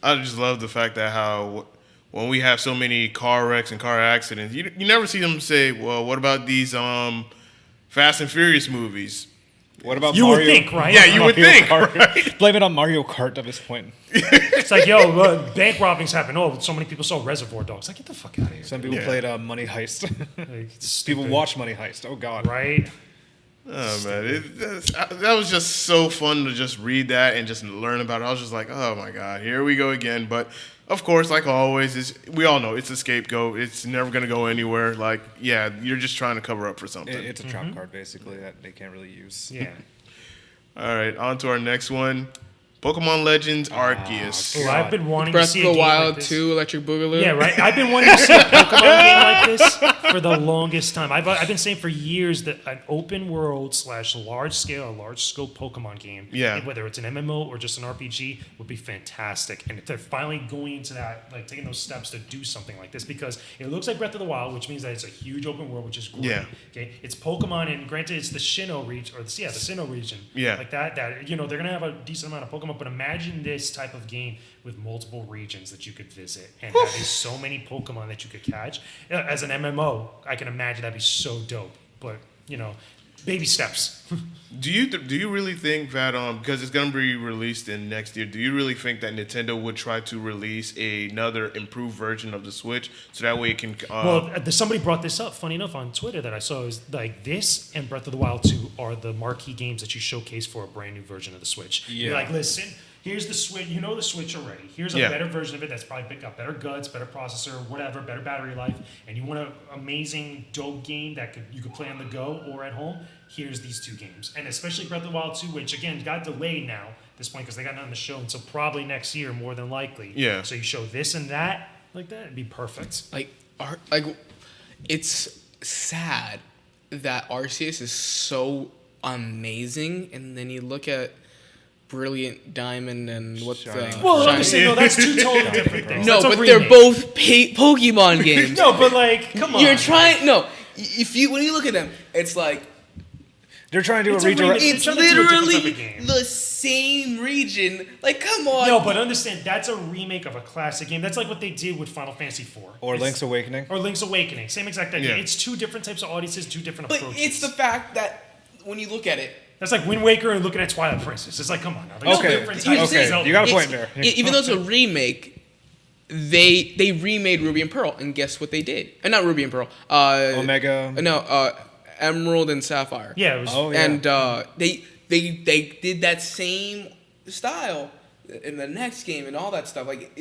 A: I just love the fact that how when we have so many car wrecks and car accidents, you never see them say, well, what about these Fast and Furious movies?
B: What about
E: You
B: Mario?
E: would think, right?
A: Yeah, you would
B: Mario
A: think,
B: Kart.
A: right?
B: Blame it on Mario Kart at this point.
E: It's like, yo, bank robbings happen. Oh, so many people saw Reservoir Dogs. Like, get the fuck out of here.
B: Some people
A: Yeah.
B: played Money Heist.
E: Like, it's
B: People
E: stupid,
B: watch Money Heist. Oh God.
E: right?
A: Oh man, that was just so fun to just read that and just learn about it. I was just like, oh my god, here we go again. But of course, like always, we all know it's a scapegoat. It's never gonna go anywhere. Like, yeah, you're just trying to cover up for something.
B: It's a trap card basically that they can't really use.
E: Yeah.
A: All right, on to our next one. Pokemon Legends Arceus.
E: Well, I've been wanting
D: Breath
E: to see
D: of
E: a
D: the
E: game
D: Wild
E: like this.
D: 2, Electric Boogaloo.
E: Yeah, right. I've been wanting to see a Pokemon game like this for the longest time. I've been saying for years that an open world / large scale, large scope Pokemon game,
A: Yeah.
E: whether it's an MMO or just an RPG, would be fantastic. And if they're finally going into that, like taking those steps to do something like this, because it looks like Breath of the Wild, which means that it's a huge open world, which is great.
A: Yeah.
E: Okay, it's Pokemon, and granted, it's the Sinnoh region, or the Sinnoh region.
A: Yeah.
E: Like that they're gonna have a decent amount of Pokemon, but imagine this type of game with multiple regions that you could visit and having so many Pokemon that you could catch. As an MMO, I can imagine that'd be so dope. But baby steps.
A: Do you really think that because it's gonna be released in next year? Do you really think that Nintendo would try to release another improved version of the Switch so that way it can?
E: Somebody brought this up. Funny enough, on Twitter that I saw is like this and Breath of the Wild 2 are the marquee games that you showcase for a brand new version of the Switch.
B: Yeah.
E: You're like, listen. Here's the Switch. You know the Switch already. Here's a better version of it that's probably got better guts, better processor, whatever, better battery life. And you want an amazing, dope game that you could play on the go or at home. Here's these two games, and especially Breath of the Wild 2, which again got delayed now at this point because they got nothing to show until probably next year, more than likely.
A: Yeah.
E: So you show this and that like that, it'd be perfect.
D: It's sad that Arceus is so amazing, and then you look at Brilliant Diamond and what's the
E: Well, understand, no, that's two totally different things.
D: No,
E: That's a
D: but they're
E: remake.
D: both Pokemon games.
E: No, but like, come on.
D: You're trying. No, when you look at them, it's like
B: They're trying to do
E: It's
B: a
E: a
B: redirect.
E: remake.
D: it's
E: trying to do a different type
D: literally
E: of game.
D: the same region. Like, come on.
E: No, but understand, that's a remake of a classic game. That's like what they did with Final Fantasy IV.
B: Or Link's Awakening.
E: Or Link's Awakening. Same exact idea.
A: Yeah.
E: It's two different types of audiences, two different
D: But
E: approaches.
D: it's the fact that when you look at it,
E: That's like Wind Waker and looking at Twilight Princess. It's like, come on now. There's
B: Okay.
E: different
D: Here's
E: types
D: the
E: of
D: thing.
E: Zelda.
B: You got a
D: it's-
B: point there.
D: Even though it's a remake, they remade Ruby and Pearl, and guess what they did? Not Ruby and Pearl.
B: Omega.
D: No, Emerald and Sapphire.
E: Yeah, it was.
B: Oh, yeah.
D: And they did that same style in the next game and all that stuff. Like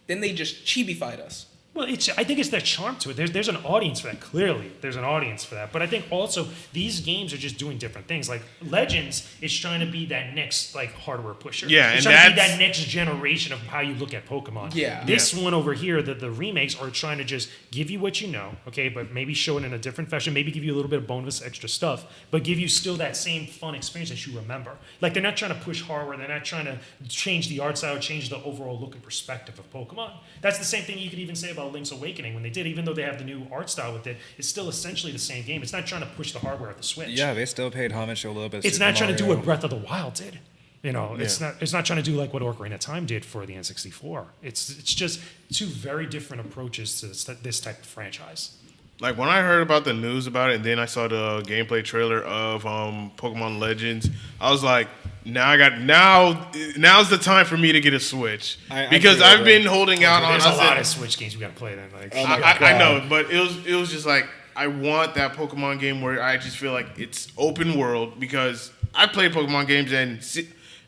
D: then they just chibified us.
E: Well, I think it's their charm to it. There's an audience for that. Clearly, there's an audience for that. But I think also these games are just doing different things. Like Legends is trying to be that next like hardware pusher.
A: Yeah,
E: it's
A: and
E: trying to be
A: that's-
E: that next generation of how you look at Pokemon.
D: Yeah.
E: This one over here, the remakes are trying to just give you what you know, okay, but maybe show it in a different fashion. Maybe give you a little bit of bonus extra stuff, but give you still that same fun experience that you remember. Like they're not trying to push hardware. They're not trying to change the art style, change the overall look and perspective of Pokemon. That's the same thing you could even say about Link's Awakening when they did. Even though they have the new art style with it, it's still essentially the same game. It's not trying to push the hardware of the Switch.
B: Yeah, they still paid homage to a little bit. Of
E: It's
B: Super
E: not trying to do
B: Mario.
E: what Breath of the Wild did. You know, it's
A: Yeah.
E: not. It's not trying to do like what Ocarina of Time did for the N64. It's just two very different approaches to this type of franchise.
A: Like when I heard about the news about it, and then I saw the gameplay trailer of Pokemon Legends, I was like, now's the time for me to get a Switch
B: I
A: because
B: agree with
A: I've
B: that.
A: been holding out on.
E: There's
A: I
E: a
A: said-
E: lot of Switch games we got to play then. Like,
B: Oh my
A: I know,
B: God.
A: but it was just like I want that Pokemon game where I just feel like it's open world because I played Pokemon games and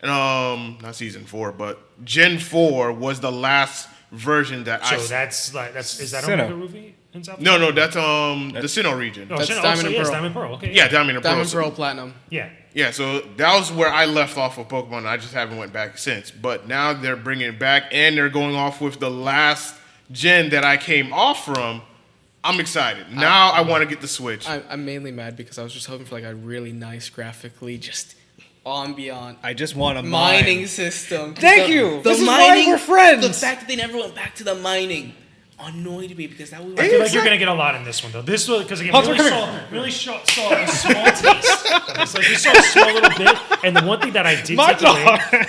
A: not season 4, but Gen 4 was the last version that
E: so
A: I.
E: that's is that
B: Sinnoh.
E: Omega Ruby in South?
A: No, that's the Sinnoh region.
E: No,
D: That's
E: Sinnoh,
D: Diamond
E: so
D: and
E: yes,
D: Pearl.
E: Diamond Pearl. Okay.
A: Yeah, Diamond and Pearl.
D: Diamond,
A: So-
D: Pearl, Platinum.
E: Yeah.
A: Yeah, so that was where I left off of Pokemon. I just haven't went back since. But now they're bringing it back, and they're going off with the last gen that I came off from. I'm excited. Now I want to get the Switch.
D: I'm mainly mad because I was just hoping for like a really nice graphically just ambient
B: I just want a
D: mining
B: mine.
D: system.
B: Thank you. This is why we're friends.
D: The fact that they never went back to the mining annoyed me because that was
E: I feel like you're gonna get a lot in this one though. This was because again, we
B: Hunter,
E: only saw a small taste. It's like we saw a small little bit, and the one thing that I did
B: My
E: take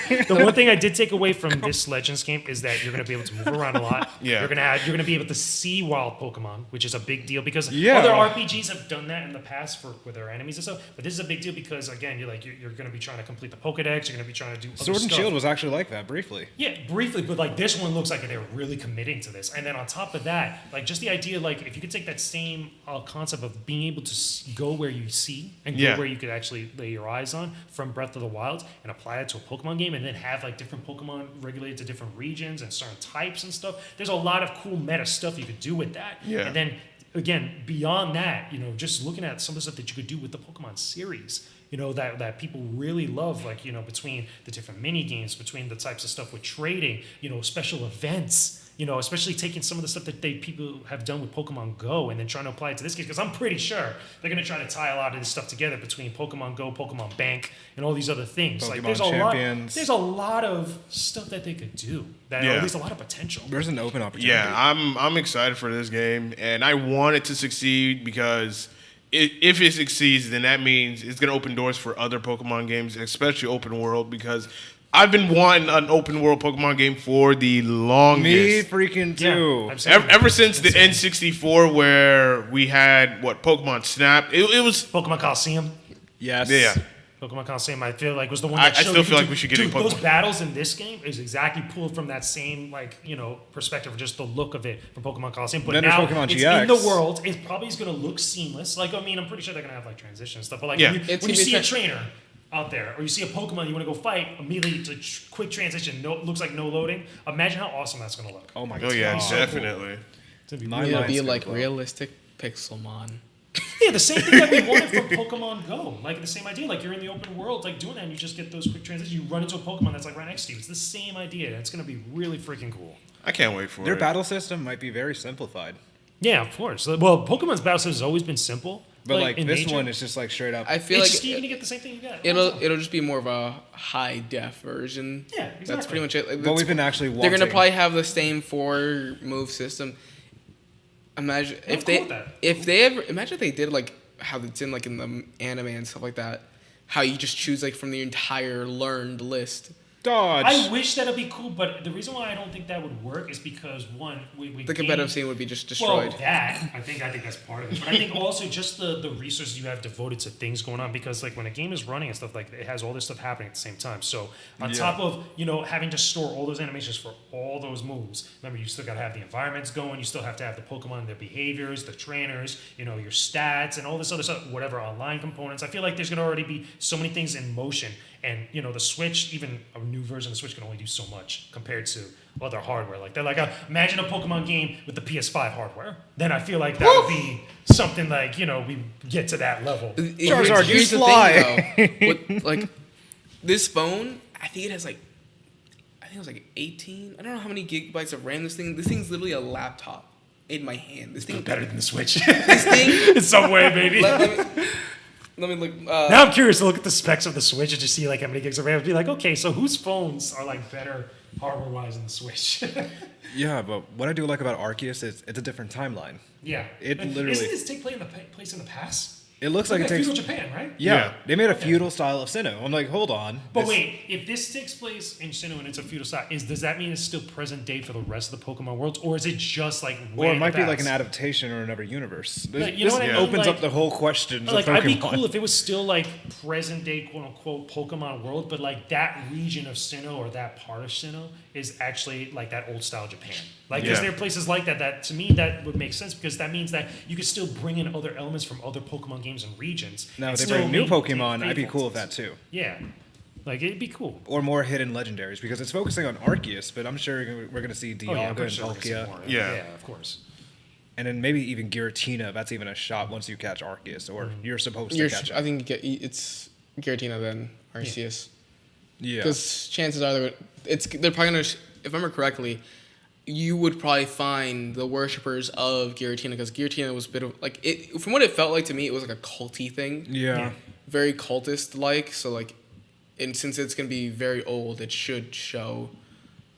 E: away, the one thing I did take away from this Legends game is that you're gonna be able to move around a lot.
A: Yeah.
E: You're gonna be able to see wild Pokemon, which is a big deal because
B: Yeah.
E: other RPGs have done that in the past with their enemies and stuff. But this is a big deal because again, you're gonna be trying to complete the Pokedex. You're gonna be trying to do other
B: Sword and
E: stuff.
B: Shield was actually like that briefly.
E: Yeah, briefly, but like this one looks like they're really committing to this. And then on top of that, like just the idea, like if you could take that same concept of being able to go where you see and go
A: Yeah.
E: where you could actually lay your eyes on from Breath of the Wild and apply it to a Pokemon game, and then have like different Pokemon regulated to different regions and certain types and stuff. There's a lot of cool meta stuff you could do with that.
A: Yeah.
E: And then again, beyond that, just looking at some of the stuff that you could do with the Pokemon series. That people really love, like, between the different mini games, between the types of stuff with trading, special events, especially taking some of the stuff that people have done with Pokemon Go and then trying to apply it to this game. Because I'm pretty sure they're going to try to tie a lot of this stuff together between Pokemon Go, Pokemon Bank, and all these other things. Like,
B: Pokemon Champions.
E: there's a lot of stuff that they could do. Or
A: Yeah.
E: at least a lot of potential.
B: There's an open opportunity.
A: Yeah, I'm excited for this game, and I want it to succeed because if it succeeds, then that means it's going to open doors for other Pokemon games, especially open world, because I've been wanting an open world Pokemon game for the longest.
B: Me freaking too.
E: I've seen
A: Ever since the N64, where we had Pokemon Snap, it was
E: Pokemon Coliseum.
B: Yes.
A: Yeah.
E: Pokemon Coliseum, I feel like was the one
A: I
E: that showed
A: still
E: you
A: feel like
E: to-
A: we should get
E: dude,
A: in Pokemon.
E: those battles in this game is exactly pulled from that same perspective, of just the look of it from Pokemon Coliseum. But
B: Then there's
E: now
B: Pokemon
E: it's
B: GX.
E: in the world. It probably is going to look seamless. Like, I mean, I'm pretty sure they're going to have like transition and stuff. But like
A: Yeah.
E: when
D: It's
E: you
D: gonna be
E: see a
D: tra-
E: trainer out there, or you see a Pokemon you want to go fight, immediately it's a quick transition. No, looks like no loading. Imagine how awesome that's going to look.
B: Oh my
A: Oh
B: god.
A: yeah,
E: so
A: definitely.
E: It's gonna be
B: My
E: really-
D: It'll
B: mind's
D: be
B: gonna
D: like
B: blow.
D: realistic Pixelmon.
E: Yeah, the same thing that we wanted from Pokemon Go. Like the same idea. Like you're in the open world, like doing that, and you just get those quick transitions. You run into a Pokemon that's like right next to you. It's the same idea. And it's gonna be really freaking cool.
A: I can't wait for
B: Their
A: it.
B: battle system might be very simplified,
E: Yeah, of course. Well, Pokemon's battle system has always been simple.
B: but like
E: in
B: this
E: nature.
B: one is just like straight up.
D: I feel
E: It's
D: like
E: just, you're gonna get the same thing you got.
D: it'll just be more of a high def version.
E: Yeah,
D: That's
E: exactly.
D: pretty much it. Like,
B: But
D: that's-
B: we've been actually
D: they're
B: wanting.
D: gonna probably have the same 4 move system. Imagine
E: I'm
D: if
E: cool
D: they
E: with that.
D: imagine if they did like how it's in like in the anime and stuff like that. How you just choose like from the entire learned list.
B: Dodge.
E: I wish that'd be cool, but the reason why I don't think that would work is because one, we
D: The competitive
E: gain-
D: scene would be just
E: Well,
D: destroyed.
E: that I think that's part of it, but I think also just the resources you have devoted to things going on, because like when a game is running and stuff, like it has all this stuff happening at the same time. So on top of having to store all those animations for all those moves, remember you still got to have the environments going. You still have to have the Pokemon, their behaviors, the trainers, your stats, and all this other stuff. Whatever online components. I feel like there's gonna already be so many things in motion, and the Switch, even a new version of the Switch, can only do so much compared to other hardware. Like they're like, imagine a Pokemon game with the PS5 hardware. Then I feel like that would be something like we get to that level.
B: Charizard,
D: Here's
B: you
D: the
B: fly.
D: thing, though. Like this phone, I think it has like, I think it was like 18. I don't know how many gigabytes of RAM. This thing's literally a laptop in my hand. This thing
E: Better than the Switch
D: This thing.
E: in some way, baby.
D: Let me look.
E: Now I'm curious to look at the specs of the Switch and just see like how many gigs of RAM. Be like, okay, so whose phones are like better hardware-wise than the Switch?
B: Yeah, but what I do like about Arceus is it's a different timeline.
E: Yeah,
B: It
E: And
B: literally-
E: Isn't this take place in the past?
B: It looks like it takes.
E: feudal Japan, right?
B: Yeah,
A: Yeah.
B: they made a feudal style of Sinnoh. I'm like, hold on.
E: But
B: this-
E: wait, if this takes place in Sinnoh and it's a feudal style, does that mean it's still present day for the rest of the Pokemon worlds, or is it just like way
B: Or it
E: in
B: might
E: the
B: be like an
E: past?
B: adaptation or another universe. This,
E: Like, you know
B: this
E: what I mean?
B: opens
E: Like-
B: up the whole questions
E: Like,
B: of Pokemon.
E: I'd be cool if it was still like present day, quote unquote, Pokemon world, but like that region of Sinnoh or that part of Sinnoh is actually like that old style Japan. Like, because
A: Yeah.
E: there are places like that that to me that would make sense, because that means that you could still bring in other elements from other Pokemon games and regions.
B: Now,
E: and
B: if they
E: still
B: bring new
E: maintain
B: Pokemon, I'd be
E: faithful
B: cool with
E: to
B: that
E: this.
B: too.
E: Yeah, like it'd be cool.
B: Or more hidden legendaries because it's focusing on Arceus, but I'm sure we're going to see
E: Oh, yeah,
B: Dialga
E: I'm pretty
B: and
E: sure we're gonna see
B: Palkia.
E: more.
A: Yeah.
E: Yeah, of course.
B: And then maybe even Giratina. That's even a shot once you catch Arceus, or
E: Mm-hmm.
B: you're supposed to
D: You're,
B: catch
D: I
B: it.
D: think it's Giratina then Arceus.
B: Yeah.
D: Because chances are they're probably gonna. If I remember correctly, you would probably find the worshippers of Giratina, because Giratina was a bit of like it. From what it felt like to me, it was like a culty thing,
B: Yeah.
D: very cultist like. So like, and since it's gonna be very old, it should show.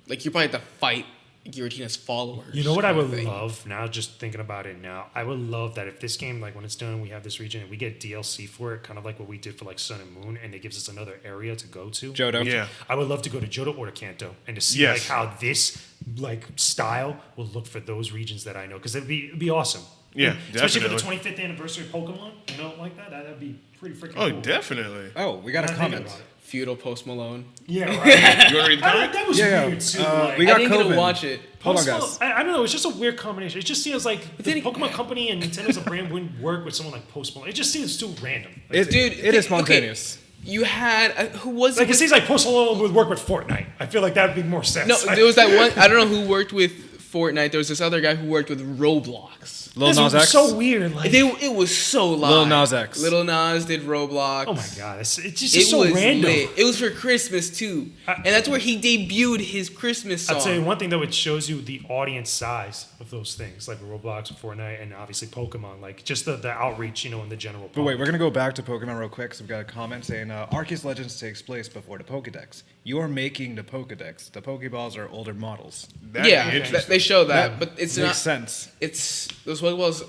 D: Like you probably have to fight Giratina's followers.
E: You know what I
D: kind of
E: would
D: thing.
E: love now, just thinking about it now? I would love that if this game, like when it's done, we have this region and we get DLC for it, kind of like what we did for like Sun and Moon, and it gives us another area to go to.
B: Johto.
A: Yeah.
E: I would love to go to Johto or to Kanto and to see
A: Yes.
E: like how this like style will look for those regions that I know, because it'd be awesome.
A: Yeah,
E: Especially for the
A: definitely.
E: 25th anniversary of Pokemon, like that. That'd be pretty freaking
A: Oh,
E: cool.
A: definitely.
B: Oh, we got a
E: Now thinking
B: comment.
E: about it.
D: Feudal Post Malone.
E: Yeah, right.
A: You want to read the
E: I,
A: comment?
E: that was
B: Yeah,
E: weird too.
B: yeah.
E: like,
B: We
D: I
B: got
D: didn't get
B: COVID.
D: to watch it.
B: Hold on,
E: Post
B: guys.
E: Malone- I don't know. It's just a weird combination. It just seems like the
D: then-
E: Pokemon Company and Nintendo's a brand wouldn't work with someone like Post Malone. It just seems too random. Like,
D: Dude,
B: it is
D: okay,
B: spontaneous.
D: You had who was
E: like
D: it?
E: it seems like Post Malone would work with Fortnite. I feel like that would make more sense.
D: No,
E: Like,
D: there was that one. I don't know who worked with Fortnite. There was this other guy who worked with Roblox.
B: Lil
E: this
B: Nas
E: was
B: X.
E: so weird. Like,
D: It was so live.
B: Lil Nas X.
D: Lil Nas did Roblox.
E: oh my god, it's just
D: It
E: so
D: was
E: random.
D: lit. It was for Christmas too, and that's where he debuted his Christmas song.
E: I'll tell you one thing though, it shows you the audience size of those things, like Roblox, Fortnite, and obviously Pokemon. Like just the outreach, in the general.
B: But wait, we're gonna go back to Pokemon real quick. So we've got a comment saying Arceus Legends takes place before the Pokedex. You're making the Pokedex. The Pokeballs are older models.
A: That'd
D: yeah,
A: be interesting.
D: they show
B: That
D: that, but it's
B: makes
D: not.
B: sense.
D: It's those Pokeballs.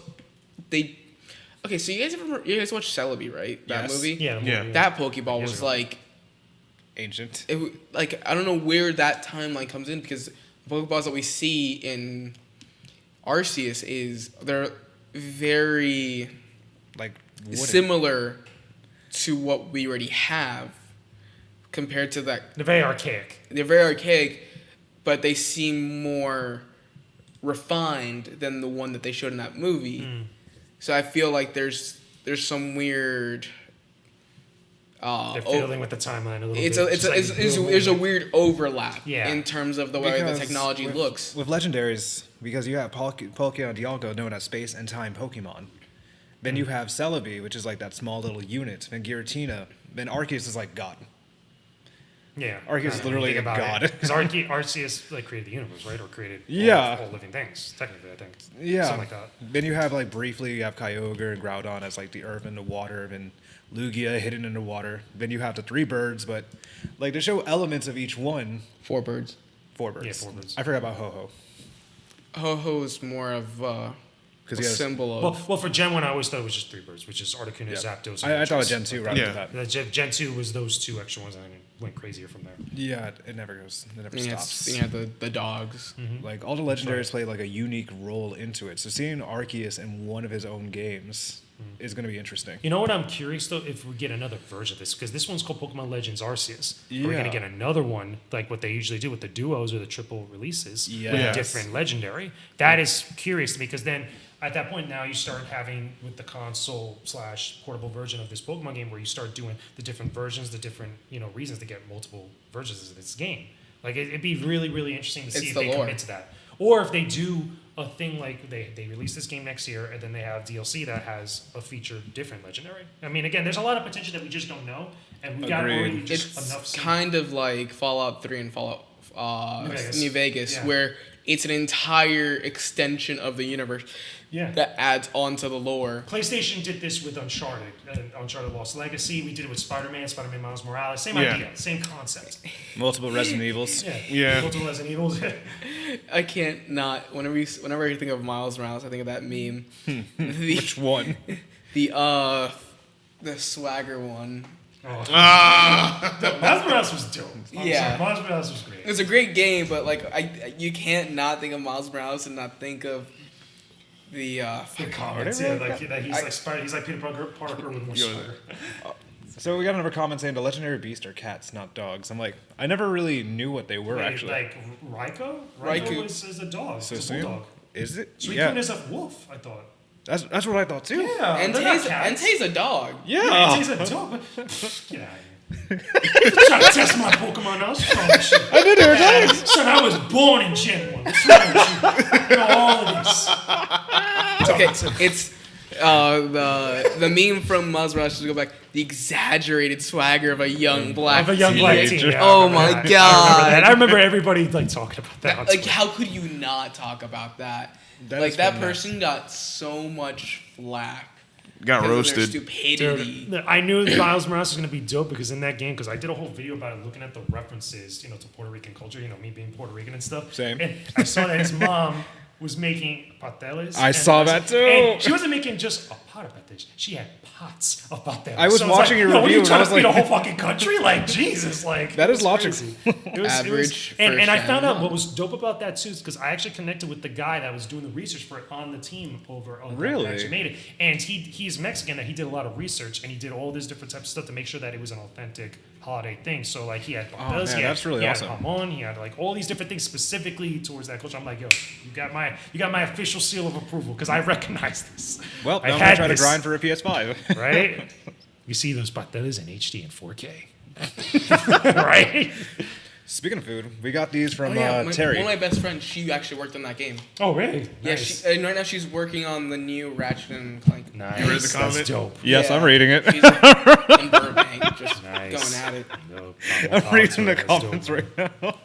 D: They. Okay, so you guys watched Celebi, right? That
B: Yes.
D: movie.
E: yeah,
A: Yeah.
D: That Pokeball
E: Years
D: was
E: ago.
D: like.
B: Ancient.
D: Like I don't know where that timeline comes in, because the Pokeballs that we see in Arceus they're very
B: Like wooden.
D: similar to what we already have compared to that.
E: They're very archaic.
D: They're very archaic, but they seem more refined than the one that they showed in that movie. So I feel like there's some weird.
E: They're fiddling with the timeline a little
D: It's
E: bit.
D: there's a weird overlap
E: Yeah.
D: in terms of the way the
B: Because
D: technology looks.
B: With legendaries, because you have Palkia and Dialga, known as Space and Time Pokemon. Then you have Celebi, which is like that small little unit. Then Giratina. Then Arceus is like God.
E: Yeah.
B: Arceus is literally a god.
E: Because Arceus like created the universe, right? Or created all living things, technically, I think.
B: Yeah.
E: Something like that.
B: Then you have like briefly you have Kyogre and Groudon as like the earth and the water, and Lugia hidden in the water. Then you have the 3 birds, but like to show elements of each one.
D: 4 birds.
B: 4 birds.
E: Yeah, 4 birds.
B: I forgot about Ho-Ho.
D: Ho-Ho is more of a
B: Because he has.
D: symbol of.
E: Well, for Gen 1, I always thought it was just 3 birds, which is Articuno, Zapdos, and
B: I thought
E: Moltres.
B: Gen 2 right
A: Yeah.
B: after that.
E: Gen 2 was those 2 extra ones, and then it went crazier from there.
B: Yeah, it never goes. It never
D: Then you
B: stops.
D: have the dogs.
B: Like all the legendaries play like a unique role into it. So seeing Arceus in one of his own games is going to be interesting.
E: You know what I'm curious, though, if we get another version of this, because this one's called Pokemon Legends Arceus. Are we going
B: Yeah.
E: to get another one, like what they usually do with the duos or the triple releases, with
B: Yes.
E: a different legendary? That is curious to me, because then at that point now you start having, with the console/portable version of this Pokemon game, where you start doing the different versions, the different reasons to get multiple versions of this game. Like it'd be really, really interesting to see
D: It's
E: if
D: the
E: they
D: lore.
E: commit to that, or if they do a thing like they release this game next year and then they have DLC that has a featured different legendary. I mean, again, there's a lot of potential that we just don't know, and we got
B: Agreed.
E: already just
D: It's
E: enough.
D: kind of like Fallout 3 and Fallout New Vegas,
E: Yeah.
D: where it's an entire extension of the universe
E: Yeah.
D: that adds on to the lore.
E: PlayStation did this with Uncharted, Uncharted Lost Legacy. We did it with Spider-Man Miles Morales. Same
A: Yeah.
E: idea, same concept.
B: Multiple Resident Evils.
A: Yeah.
E: Multiple Resident Evils.
D: I can't not whenever I think of Miles Morales, I think of that meme.
B: Which one?
D: The swagger one.
E: Miles Morales was dope.
D: Yeah.
E: Miles Morales was great.
D: It's a great game, but like you can't not think of Miles Morales and not think of the
E: The comments, yeah, like that he's like Spider, he's like Peter Parker with more swagger.
B: So we got another comment saying the legendary beasts are cats, not dogs. I'm like, I never really knew what they were actually.
E: Like Raikou?
D: Raikou.
E: is a dog.
B: So
E: It's a
B: soon?
E: bulldog.
B: Is it?
E: Suicune
B: Yeah.
E: is a wolf, I thought.
B: That's what I thought too.
E: Yeah,
D: and
E: they're not
D: Entei's
E: cats.
D: a dog.
B: Yeah.
E: He's a dog. Get out of here. Trying to test my Pokemon now. What's wrong with you?
B: I did hear that.
E: Son, I was born in Gen 1. What's wrong with you? You know, all of this.
D: Okay, it's the meme from Miles Morales, to go back, the exaggerated swagger of a young black
E: Of a young black teen.
B: teenager.
E: Yeah,
D: Oh
E: I remember
D: my
E: that.
D: God.
E: I remember that. I remember everybody like talking about that. on
D: Like,
E: Twitter.
D: how could you not talk about that?
B: That
D: Like,
B: is
D: that
B: phenomenal.
D: person got so much flack.
A: Got
D: because of their
A: roasted.
D: stupidity.
E: Dude, I knew Miles Morales was going to be dope because in that game, because I did a whole video about it, looking at the references, to Puerto Rican culture, me being Puerto Rican and stuff.
B: Same.
E: And I saw that his mom was making pateles.
B: I
E: and
B: saw that too.
E: And she wasn't making just a pot of pateles. She had pots of pateles.
B: I was
E: So
B: watching your
E: what are
B: review
E: you
B: and
E: trying
B: I
E: to
B: was
E: feed a
B: like-
E: whole fucking country? Like, Jesus, like.
B: That is
E: it's
B: logical.
E: crazy. It was,
D: Average
E: and I
D: first
E: found
D: gen
E: out what
D: mom.
E: was dope about that too is because I actually connected with the guy that was doing the research for it on the team over that
B: Really?
E: actually made it. And he's Mexican, that he did a lot of research and he did all this different types of stuff to make sure that it was an authentic holiday thing. So like he had
B: man, that's really
E: he
B: awesome.
E: had jamon, he had like all these different things specifically towards that culture. I'm like, yo, you got my official seal of approval because I recognize this.
B: Well,
E: I
B: now I'm
E: had
B: gonna try to
E: this,
B: grind for a PS5.
E: right? You see those pateles in HD and 4K, right?
B: Speaking of food, we got these from
D: One
B: Terry.
D: of my best friends, she actually worked on that game.
E: Oh, really?
D: Yeah,
E: Nice.
D: and right now she's working on the new Ratchet and Clank.
E: Nice.
A: You read the comment?
E: That's dope.
B: Yes,
D: Yeah.
B: I'm reading it.
D: She's in Burbank, just
E: Nice.
D: going at it.
E: Dope.
B: I'm reading the
E: That's dope,
B: comments
E: man.
B: right now.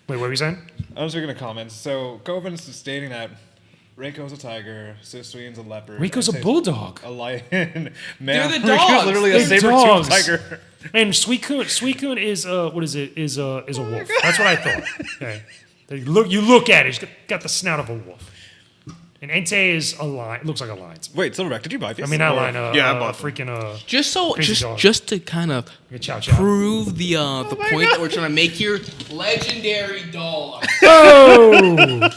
E: Wait, what were you saying?
B: I'm just reading the comments. So Coven's stating that Reiko's a tiger, Suisuin's a leopard.
E: Rico's a
B: Entei's
E: bulldog.
B: A lion. Man,
D: They're the
B: Rico's
D: dogs.
B: literally a
E: They're
B: saber-toothed
E: dogs.
B: tiger.
E: And Suicune is what is it? Is a wolf. That's what I thought. Okay. You look at it, it's got the snout of a wolf. And Entei is a lion. Looks like a lion.
B: Wait, Silverback, did you buy this?
E: I mean, not a
B: Or-
E: lion.
A: Yeah, I bought them.
E: freaking
D: Just
E: dog.
D: just to kind of
E: chow chow.
D: prove the point that we're trying to make here, legendary dog.
E: Oh!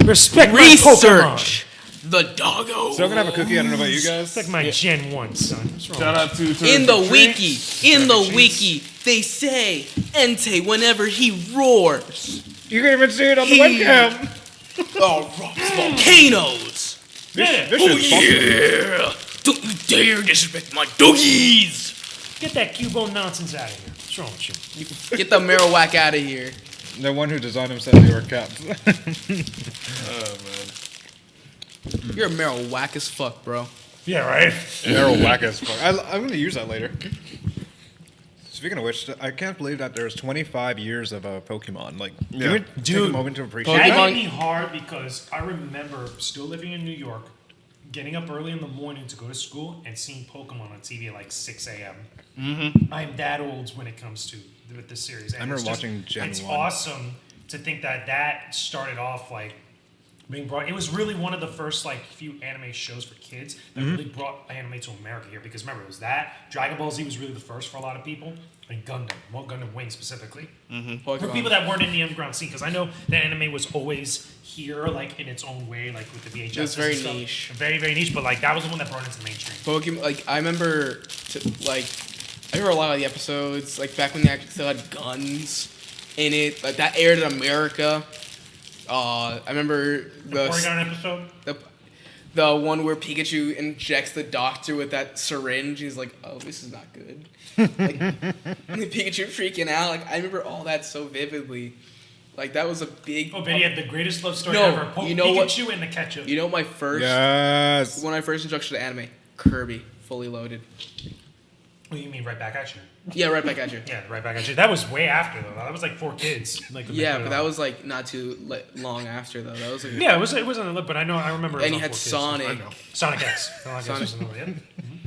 E: Respect my Pokemon.
D: Research.
C: the doggo.
B: So I'm gonna have a cookie. I don't know about you
E: It's
B: guys.
E: like my Gen 1 son. What's wrong
A: Shout
E: with
A: out to
C: In the
A: Terrific Treats.
C: wiki, they say Entei whenever he roars,
B: You can even see it on the
C: He-
B: webcam.
C: erupts volcanoes.
E: Yeah.
B: This
C: Oh
B: is fucking-
C: yeah! Don't you dare disrespect my doggies!
E: Get that Cubone nonsense out of here. What's wrong with you?
C: Get the Marowak out of here.
B: The one who designed him said they were cats.
A: Oh man.
C: You're Marowak as fuck, bro.
E: Yeah, right?
B: Arrow whack as fuck. I'm gonna use that later. Speaking of which, I can't believe that there's 25 years of Pokemon. Like,
A: Yeah.
B: can we take a
E: Dude.
B: moment to appreciate
E: That
C: Pokemon-
E: hit me hard because I remember still living in New York, getting up early in the morning to go to school and seeing Pokemon on TV at like 6 a.m. Mm-hmm. I'm that old when it comes to the series. And
B: I remember
E: it's just-
B: watching Gen
E: It's
B: 1.
E: awesome to think that started off like being brought. It was really one of the first like few anime shows for kids that really brought anime to America here. Because remember, it was that Dragon Ball Z was really the first for a lot of people, and Gundam, well, Gundam Wing specifically. For people that weren't in the underground scene, because I know that anime was always here, like in its own way, like with the VHS.
C: It was very
E: and stuff.
C: niche.
E: Very, very niche. But like that was the one that brought it into the mainstream.
C: Pokemon, like I remember, I remember a lot of the episodes, like back when they actually still had guns in it, like that aired in America. I remember
E: The Porygon episode.
C: the one where Pikachu injects the doctor with that syringe. He's like, "Oh, this is not good." Like, and Pikachu freaking out. Like I remember all that so vividly. Like that was a big.
E: Oh, but he had the greatest love story
C: No,
E: ever.
C: you know what-
E: Pikachu and the ketchup.
C: You know my first
B: Yes.
C: when I first introduction to anime, Kirby, fully loaded.
E: What do you mean, right back at you?
C: Yeah, right back at you.
E: Yeah, right back at you. That was way after though. That was like 4 kids. Like
C: Yeah, but that was like not too long after though. That was like
E: Yeah, it wasn't a lip, but I remember. It
C: And
E: was
C: you
E: on
C: had
E: 4 Kids.
C: Sonic.
E: I know. Sonic X. Sonic X was another.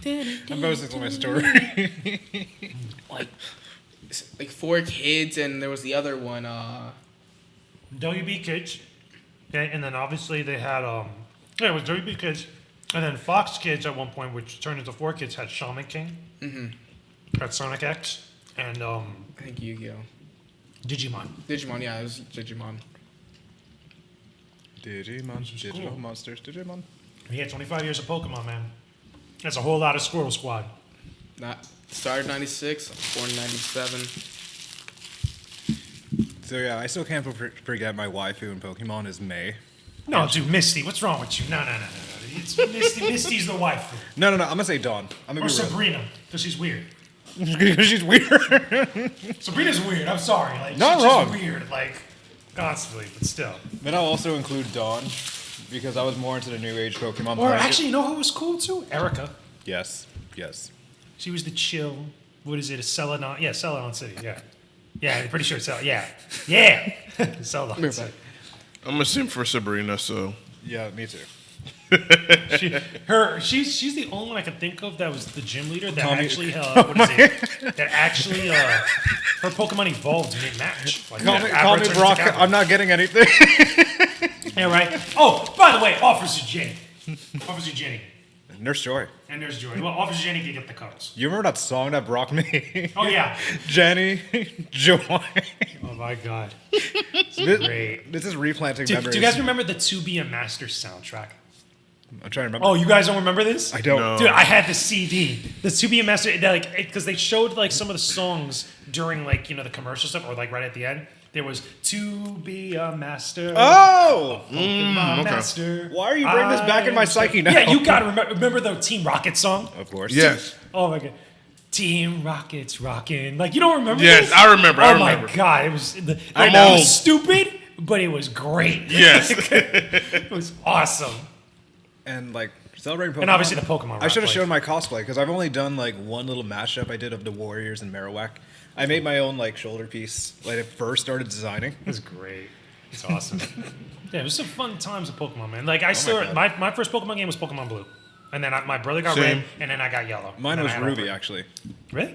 E: Yep.
B: I'm posting to my story.
C: like 4 kids, and there was the other one.
E: WB Kids. Okay, and then obviously they had yeah, it was WB Kids, and then Fox Kids at one point, which turned into 4 Kids, had Shaman King. Had Sonic X and
C: I think Yu-Gi-Oh,
E: Digimon.
C: Digimon. Yeah, it was Digimon.
B: Digimon, digital
E: cool.
B: monsters, Digimon.
E: He had 25 years of Pokemon, man. That's a whole lot of Squirrel Squad.
C: Not started '96, born '97.
B: So yeah, I still can't forget my waifu in Pokemon is May.
E: No, dude, Misty. What's wrong with you? No. It's Misty. Misty's the wife.
B: No, I'm gonna say Dawn. I'm gonna
E: Or
B: be real.
E: Sabrina, because she's weird.
B: Because she's weird.
E: Sabrina's weird. I'm sorry. Like,
B: Not
E: she's
B: wrong.
E: just weird, like, constantly, but still.
B: Then I'll also include Dawn because I was more into the new age Pokemon.
E: Or
B: market.
E: actually, you know who was cool too? Erica.
B: yes.
E: She was the chill. What is it? A Celadon? Yeah, Celadon City. Yeah. Yeah, I'm pretty sure it's Celadon. Yeah. Celadon City.
A: I'm a simp for Sabrina, so
B: Yeah, me too.
E: She's the only one I can think of that was the gym leader that
B: Call me-
E: actually what is it? That actually her Pokemon evolved mid-match. Like,
B: Call
E: Abra
B: me
E: turned
B: Brock.
E: into Abra.
B: I'm not getting anything.
E: Yeah, right. Oh, by the way, Officer Jenny. Officer Jenny.
B: Nurse Joy.
E: And there's Joy. Well, Officer Jenny can get the cuddles.
B: You remember that song that Brock made?
E: Oh yeah.
B: Jenny, Joy.
E: Oh my god.
B: This,
E: Great.
B: this is replanting
E: Do
B: memories.
E: you guys remember the To Be a Master soundtrack?
B: I'm trying to remember.
E: Oh, you guys don't remember this?
B: I don't.
A: No.
E: Dude, I had the CD. The To Be a Master, because they showed like some of the songs during like the commercial stuff, or like right at the end. There was To Be a Master.
B: Oh!
E: Pokemon
A: okay.
E: Master.
B: Why are you bringing this back in my psyche now?
E: Yeah, you gotta remember the Team Rocket song.
B: Of course.
A: yes.
E: Oh my god. Team Rocket's rockin'. Like, you don't remember
A: Yes,
E: this?
A: I remember,
E: Oh
A: I
E: my
A: remember.
E: god, it was it
A: old.
E: was stupid, but it was great.
A: Yes.
E: It was awesome.
B: And like celebrating Pokemon.
E: And obviously the Pokemon
B: I should have
E: rap,
B: shown my cosplay because I've only done like one little mashup I did of the Warriors and Marowak. I made my own like shoulder piece when I first started designing.
E: It was great. It's awesome. Yeah, it was some fun times of Pokemon, man. Like I still,
B: God.
E: my first Pokemon game was Pokemon Blue, and then my brother got
A: Same.
E: red, and then I got yellow.
B: Mine
E: And then
B: was
E: I had
B: Ruby
E: all three.
B: actually.
E: Really?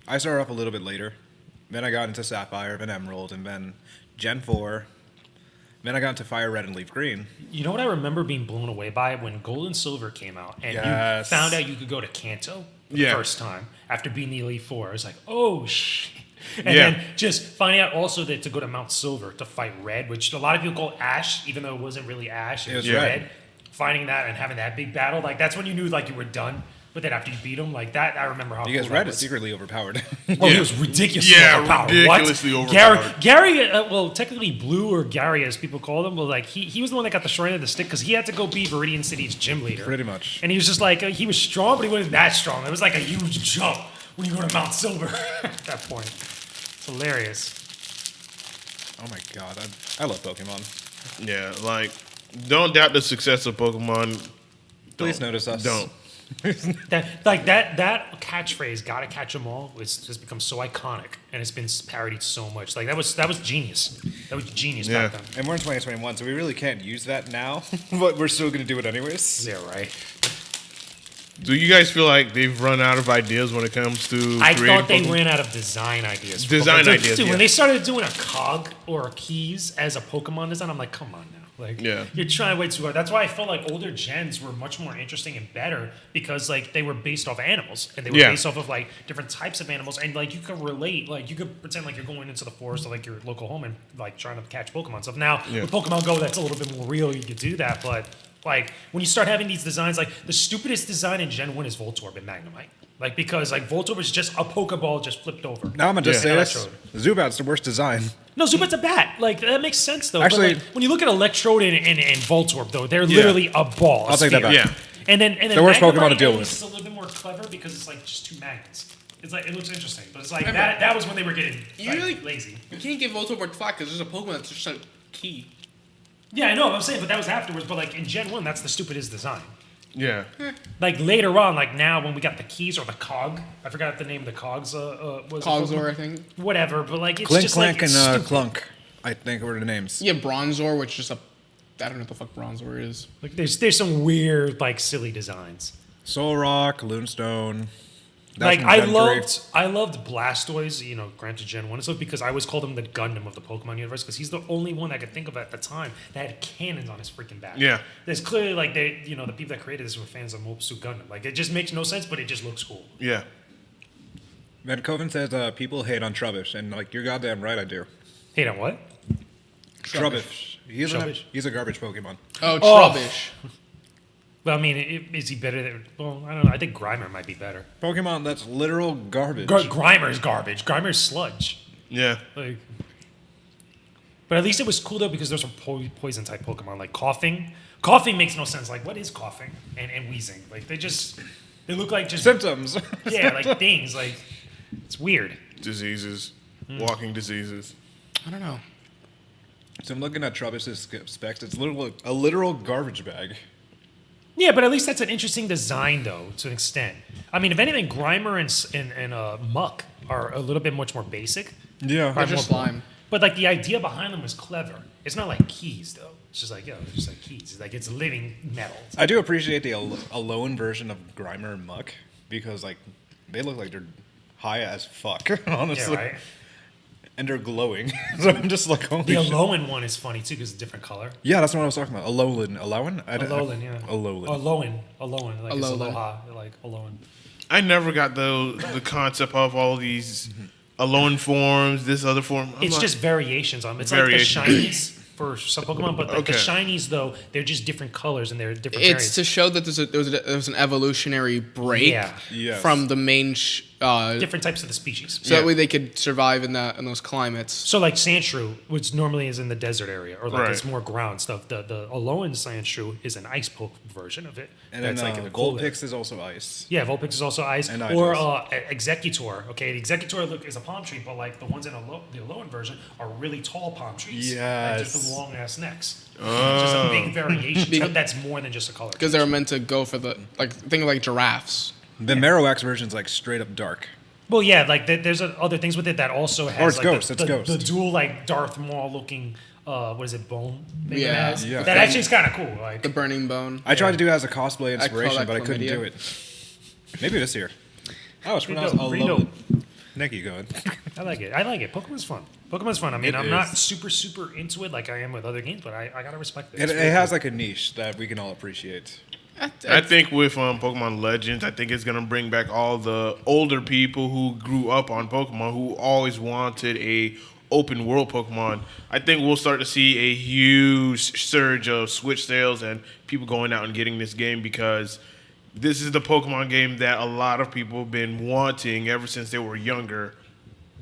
B: I started off a little bit later. Then I got into Sapphire, then Emerald, and then Gen 4. Then I got into Fire Red and Leaf Green.
E: You know what I remember being blown away by when Gold and Silver came out, and
B: Yes.
E: you found out you could go to Kanto for
A: Yeah.
E: the first time after being the Elite Four. I was like, oh shit. And
A: Yeah.
E: then just finding out also that to go to Mount Silver to fight Red, which a lot of people call Ash, even though it wasn't really Ash, it was
B: was
E: Red.
B: Red.
E: finding that and having that big battle, like that's when you knew like you were done with it after you beat him. Like that, I remember how.
F: Because
E: cool
F: Red
E: that
F: is
E: was.
F: secretly overpowered.
E: Oh, he was ridiculously overpowered.
A: ridiculously
E: What?
A: overpowered.
E: Gary, well, technically Blue or Gary, as people call him, well, like he was the one that got the short end of the stick because he had to go be Viridian City's gym leader.
F: Pretty much.
E: And he was just like, he was strong, but he wasn't that strong. It was like a huge jump when you go to Mount Silver at that point. It's hilarious.
F: Oh my god, I love Pokemon.
A: Yeah, like, don't doubt the success of Pokemon.
F: Please notice us.
A: Don't.
E: That catchphrase, "Gotta catch 'em all," it's just become so iconic, and it's been parodied so much. Like that was genius. That was genius
A: Yeah.
E: back then.
F: And we're in 2021, so we really can't use that now, but we're still gonna do it anyways.
E: Yeah, right.
A: Do you guys feel like they've run out of ideas when it comes to
E: I
A: creating
E: thought they
A: Pokemon?
E: ran out of design ideas.
A: Design ideas,
E: Dude,
A: yeah.
E: when they started doing a cog or a keys as a Pokemon design, I'm like, come on now. Like,
A: Yeah.
E: you're trying way too hard. That's why I felt like older gens were much more interesting and better because like they were based off animals and they were
A: Yeah.
E: based off of like different types of animals and like you could relate. Like you could pretend like you're going into the forest or like your local home and like trying to catch Pokemon stuff. Now
A: Yeah.
E: with Pokemon Go, that's a little bit more real. You could do that, but like when you start having these designs, like the stupidest design in Gen 1 is Voltorb and Magnemite. Like because like Voltorb is just a Pokeball just flipped over.
F: Now I'm gonna just
A: Yeah.
F: say this:
E: Electrode.
F: Zubat's the worst design.
E: No, Zubat's a bat. Like that makes sense though.
F: Actually-
E: but, like, when you look at Electrode and Voltorb though, they're literally a ball.
F: I'll take that
E: sphere.
F: back.
A: Yeah.
E: And then
F: The worst Pokemon
E: Magnemite
F: to deal
E: at
F: with.
E: least is a little bit more clever because it's like just two magnets. It's like it looks interesting, but it's like that was when they were getting
D: You
E: like,
D: really-
E: lazy.
D: You can't give Voltorb flack because there's a Pokemon that's just a key.
E: Yeah, I know what I'm saying, but that was afterwards. But like in Gen 1, that's the stupidest design.
A: Yeah.
E: Like later on, like now when we got the keys or the cog, I forgot the name of the cogs. Was
D: Cogsor, I think.
E: Whatever, but like it's
F: Clink,
E: just
F: Clank,
E: like it's
F: and
E: stupid.
F: Clunk, I think were the names.
D: Yeah, Bronzor, which is a. I don't know what the fuck Bronzor is.
E: Like there's some weird like silly designs.
F: Solrock, Lunestone. That's
E: Like
F: from
E: I
F: Gen 3.
E: loved Blastoise, you know, granted Gen 1 and stuff, because I always called him the Gundam of the Pokemon universe, because he's the only one I could think of at the time that had cannons on his freaking back.
A: Yeah.
E: There's clearly like the people that created this were fans of Mobile Suit Gundam. Like it just makes no sense, but it just looks cool.
A: Yeah.
F: Van Coven says people hate on Trubbish, and like you're goddamn right, I do.
E: Hate on what?
F: Trubbish.
E: Trubbish.
F: He's a garbage Pokemon.
D: Oh,
E: Oh.
D: Trubbish.
E: Well, I mean, is he better than? Well, I don't know. I think Grimer might be better.
F: Pokemon that's literal garbage.
E: Grimer's garbage. Grimer's sludge.
A: Yeah.
E: Like, but at least it was cool though because those are poison type Pokemon. Like coughing. Coughing makes no sense. Like what is coughing and wheezing? Like they look like just
F: Symptoms.
E: yeah, like things. Like it's weird.
A: Diseases. Walking diseases.
D: I don't know.
F: So I'm looking at Trubbish's specs. It's a literal garbage bag.
E: Yeah, but at least that's an interesting design though, to an extent. I mean, if anything, Grimer and Muck are a little bit much more basic.
F: Yeah.
D: They're just slime.
E: But like the idea behind them was clever. It's not like keys though. It's just like it's just like keys. It's like it's living metal.
F: I do appreciate the alone version of Grimer and Muck because like they look like they're high as fuck, honestly.
E: Yeah, right.
F: And they're glowing. So I'm just like, holy
E: The
F: shit.
E: Alolan one is funny too because it's a different color.
F: Yeah, that's what I was talking about. Alolan.
E: Alolan, yeah.
F: Alolan.
E: Alolan, like it's
D: Alolan.
E: Aloha, like Alolan.
A: I never got the concept of all these alone forms, this other form. I'm
E: It's
A: like,
E: just variations on them. It's
A: Variations.
E: like the shinies for some Pokemon, but like the
A: Okay.
E: shinies though, they're just different colors and they're different
D: It's
E: variants.
D: to show that there was an evolutionary break
E: Yeah.
F: Yes.
D: from the main.
E: Different types of the species.
D: So that way they could survive in those climates.
E: So like Sandshrew, which normally is in the desert area, or like
A: Right.
E: it's more ground stuff. The Alolan Sandshrew is an ice poke version of it.
F: And then
E: that's like in the
F: Vulpix is also ice.
E: Yeah, Vulpix is also ice.
F: And
E: Or
F: Nidos.
E: Executor. Okay, the Executor is a palm tree, but like the ones in the Alolan version are really tall palm trees. And just
F: Yes.
E: with long ass necks. Just a big variation.
D: Because-
E: That's more than just a color.
D: Because they were meant to go for the think of like giraffes.
F: The Marowak version's like straight up dark.
E: Well, yeah, like there's other things with it that also has
F: it's
E: like
F: Ghost,
E: the,
F: it's
E: the,
F: Ghost.
E: the dual like Darth Maul looking what is it, bone? thing it
D: Yeah.
E: has?
F: Yeah.
E: That actually is kind of cool. Like
D: The burning bone.
F: I tried to do it as a cosplay
D: I call
F: inspiration,
D: that
F: but I couldn't
D: chlamydia.
F: do it. Maybe this year. Oh, it's
E: Pretty
F: pronounced
E: dope, pretty
F: Alolan. Nick, you going?
E: I like it. Pokemon's fun. Pokemon's fun. I mean,
F: It
E: I'm
F: is.
E: not super into it like I am with other games, but I gotta respect it.
F: It
E: It's really
F: has
E: cool.
F: like a niche that we can all appreciate.
A: I think with Pokemon Legends, I think it's gonna bring back all the older people who grew up on Pokemon, who always wanted a open world Pokemon, I think we'll start to see a huge surge of Switch sales and people going out and getting this game because this is the Pokemon game that a lot of people have been wanting ever since they were younger.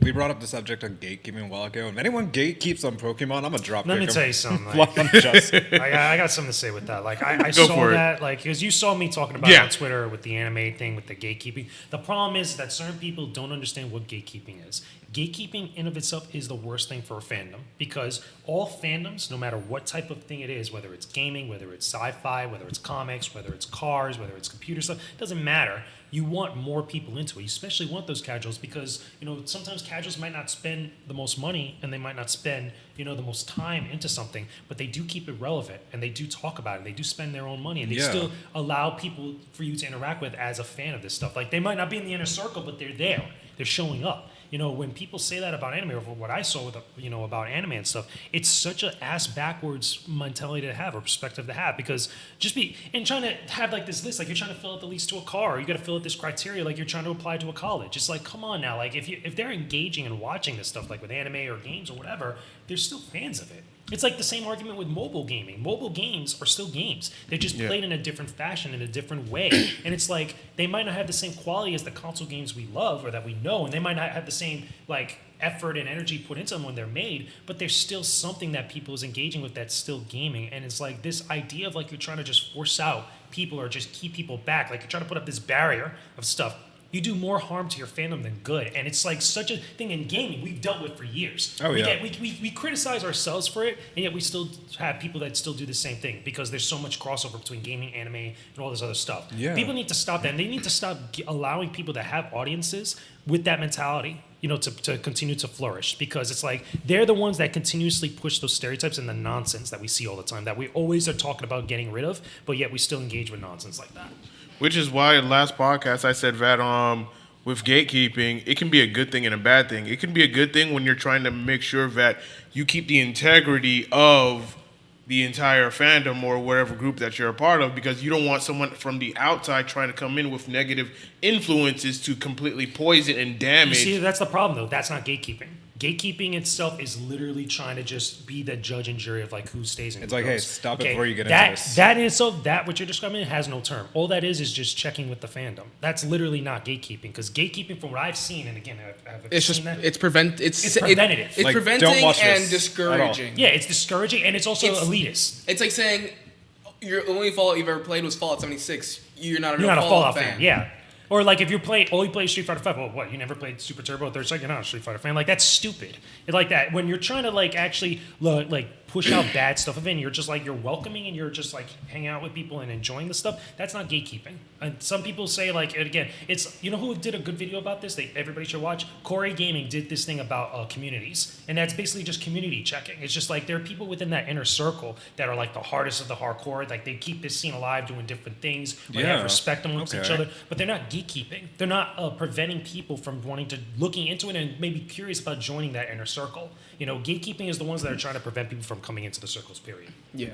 F: We brought up the subject of gatekeeping a while ago. If anyone gatekeeps on Pokemon, I'm gonna drop.
E: Let me
F: kick 'em.
E: tell you something.
F: Like,
E: Like,
F: I'm just-
E: I got something to say with that. Like, I
A: Go
E: saw
A: for it.
E: that, like, because you saw me talking about it
A: Yeah.
E: on Twitter with the anime thing, with the gatekeeping. The problem is that certain people don't understand what gatekeeping is. Gatekeeping in of itself is the worst thing for a fandom because all fandoms, no matter what type of thing it is, whether it's gaming, whether it's sci-fi, whether it's comics, whether it's cars, whether it's computer stuff, doesn't matter. You want more people into it. You especially want those casuals because, you know, sometimes casuals might not spend the most money and they might not spend, you know, the most time into something, but they do keep it relevant and they do talk about it. They do spend their own money and they
F: Yeah.
E: still allow people for you to interact with as a fan of this stuff. Like, they might not be in the inner circle, but they're there. They're showing up. You know, when people say that about anime, or what I saw with, you know, about anime and stuff, it's such a ass backwards mentality to have or perspective to have because and trying to have like this list, like you're trying to fill out the list to a car, or you got to fill out this criteria, like you're trying to apply to a college. It's like, come on now, like if they're engaging and watching this stuff, like with anime or games or whatever, they're still fans of it. It's like the same argument with mobile gaming. Mobile games are still games. They're just played in a different fashion, in a different way. And it's like they might not have the same quality as the console games we love or that we know, and they might not have the same like effort and energy put into them when they're made, but there's still something that people is engaging with that's still gaming. And it's like this idea of like you're trying to just force out people or just keep people back. Like you're trying to put up this barrier of stuff. You do more harm to your fandom than good. And it's like such a thing in gaming we've dealt with for years.
F: Oh, yeah.
E: We criticize ourselves for it, and yet we still have people that still do the same thing because there's so much crossover between gaming, anime, and all this other stuff.
F: Yeah.
E: People need to stop that. And they need to stop allowing people to have audiences with that mentality, you know, to continue to flourish because it's like they're the ones that continuously push those stereotypes and the nonsense that we see all the time that we always are talking about getting rid of, but yet we still engage with nonsense like that.
A: Which is why in last podcast I said that with gatekeeping, it can be a good thing and a bad thing. It can be a good thing when you're trying to make sure that you keep the integrity of the entire fandom or whatever group that you're a part of because you don't want someone from the outside trying to come in with negative influences to completely poison and
E: You
A: damage.
E: see, that's the problem though. That's not gatekeeping. Gatekeeping itself is literally trying to just be the judge and jury of like who stays and
F: It's
E: who
F: like, hey,
E: goes.
F: stop it before you get
E: that,
F: into this.
E: That in itself, that what you're describing has no term. All that is just checking with the fandom. That's literally not gatekeeping because gatekeeping, from what I've seen, and again, I've
D: It's
E: seen
D: just
E: that.
D: it's
E: preventative.
D: It's
F: Like,
D: preventing
F: don't watch
D: and
F: this
D: discouraging.
E: Yeah, it's discouraging and it's also
D: It's-
E: elitist.
D: It's like saying your only Fallout you've ever played was Fallout 76. You're not a
E: You're
D: real
E: not a
D: Fallout
E: Fallout fan. Yeah. Or like if you play Street Fighter 5, well, what, you never played Super Turbo or 32nd? You're not a Street Fighter fan. Like, that's stupid. It's like that. When you're trying to like actually like push out bad stuff of it, and you're just like, you're welcoming and you're just like hanging out with people and enjoying the stuff, that's not gatekeeping. And some people say like, and again, it's, you know who did a good video about this? Everybody should watch? Corey Gaming did this thing about communities. And that's basically just community checking. It's just like there are people within that inner circle that are like the hardest of the hardcore. Like they keep this scene alive doing different things. Or they have
F: Yeah.
E: respect amongst each
F: Okay.
E: other. But they're not gatekeeping. They're not preventing people from looking into it and maybe curious about joining that inner circle. You know, gatekeeping is the ones that are trying to prevent people from coming into the circles, period.
D: Yeah.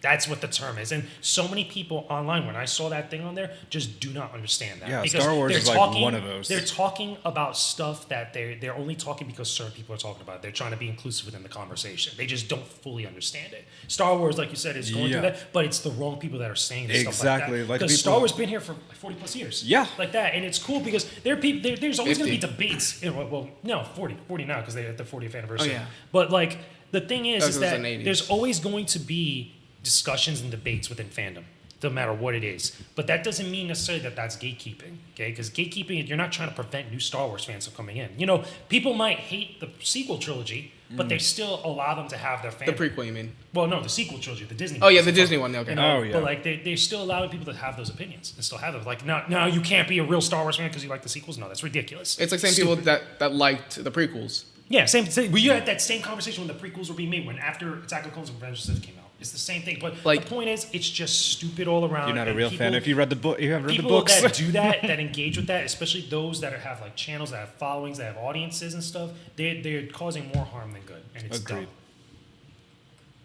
E: That's what the term is. And so many people online, when I saw that thing on there, just do not understand that.
F: Yeah,
E: Because
F: Star Wars
E: they're
F: is like one of those.
E: They're talking about stuff that they're only talking because certain people are talking about it. They're trying to be inclusive within the conversation. They just don't fully understand it. Star Wars, like you said, is going through
F: Yeah.
E: that, but it's the wrong people that are saying this stuff
F: Exactly,
E: like that.
F: like
E: Because
F: people-
E: Star Wars been here for like 40 plus years.
F: Yeah.
E: Like that. And it's cool because there are people, there's always going to be
D: 50.
E: debates. You know, well, no, 40 now because they're at the 40th anniversary.
D: Oh, yeah.
E: But like, the thing is
D: Because it was
E: that
D: in the 80s.
E: there's always going to be discussions and debates within fandom, no matter what it is. But that doesn't mean necessarily that that's gatekeeping, okay? Because gatekeeping, you're not trying to prevent new Star Wars fans from coming in. You know, people might hate the sequel trilogy, but they still allow them to have their
D: The
E: fandom.
D: prequel, you mean?
E: Well, no, the sequel trilogy, the Disney.
D: Oh yeah,
E: ones.
D: the Disney one. Okay.
E: You know,
F: Oh, yeah.
E: But like they're still allowing people to have those opinions and still have them. Like now you can't be a real Star Wars fan because you like the sequels. No, that's ridiculous.
D: It's like same
E: Stupid.
D: people that liked the prequels.
E: Yeah, same. We had that same conversation when the prequels were being made, when after Attack of the Clones and Revenge of the Sith came out. It's the same thing. But
D: Like-
E: the point is, it's just stupid all around.
F: You're not a
E: and
F: real fan
E: people-
F: if you read the book. You haven't read the
E: People
F: books.
E: that do that, that engage with that, especially those that have like channels, that have followings, that have audiences and stuff, they're causing more harm than good, and it's dumb.
F: Agreed.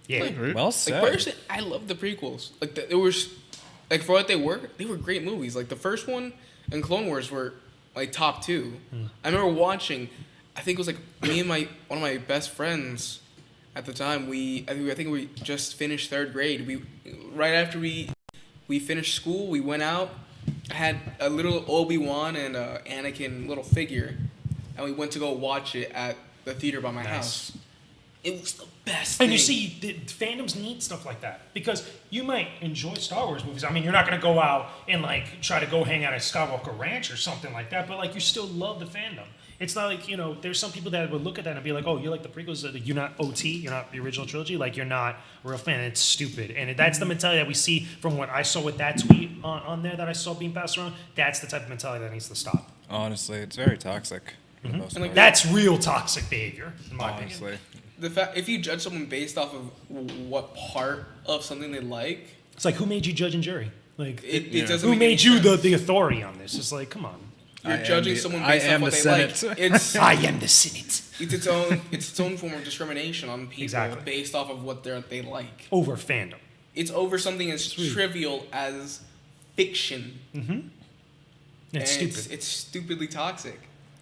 E: Yeah,
F: Well
D: Like
F: said.
D: personally, I love the prequels. Like it was, like for what they were great movies. Like the first one and Clone Wars were like top two. I remember watching I think it was like me and one of my best friends at the time. I think we just finished third grade. Right after we finished school, we went out. I had a little Obi-Wan and Anakin little figure, and we went to go watch it at the theater by my house. It was the best thing.
E: And you see, the fandoms need stuff like that because you might enjoy Star Wars movies. I mean, you're not going to go out and like try to go hang out at Skywalker Ranch or something like that, but like you still love the fandom. It's not like, there's some people that would look at that and be like, oh, you like the prequels, you're not OT, you're not the original trilogy, like you're not a real fan, it's stupid. And that's the mentality that we see from what I saw with that tweet on there that I saw being passed around. That's the type of mentality that needs to stop.
F: Honestly, it's very toxic. For the most
D: And, like,
F: part.
E: That's real toxic behavior, in my opinion.
F: Honestly.
D: The fact, if you judge someone based off of what part of something they like,
E: It's like, who made you judge and jury? Like,
D: it doesn't.
E: who
D: make any
E: made you
D: sense.
E: the authority on this? It's like, come on.
D: You're judging someone based
F: I
D: off
F: am
D: what
F: the
D: they like.
F: Senate.
D: It's
E: I am the Senate.
D: it's its own form of discrimination on people
E: Exactly.
D: based off of what they like.
E: Over fandom.
D: It's over something as trivial as fiction.
E: And it's
D: and
E: stupid.
D: It's stupidly toxic.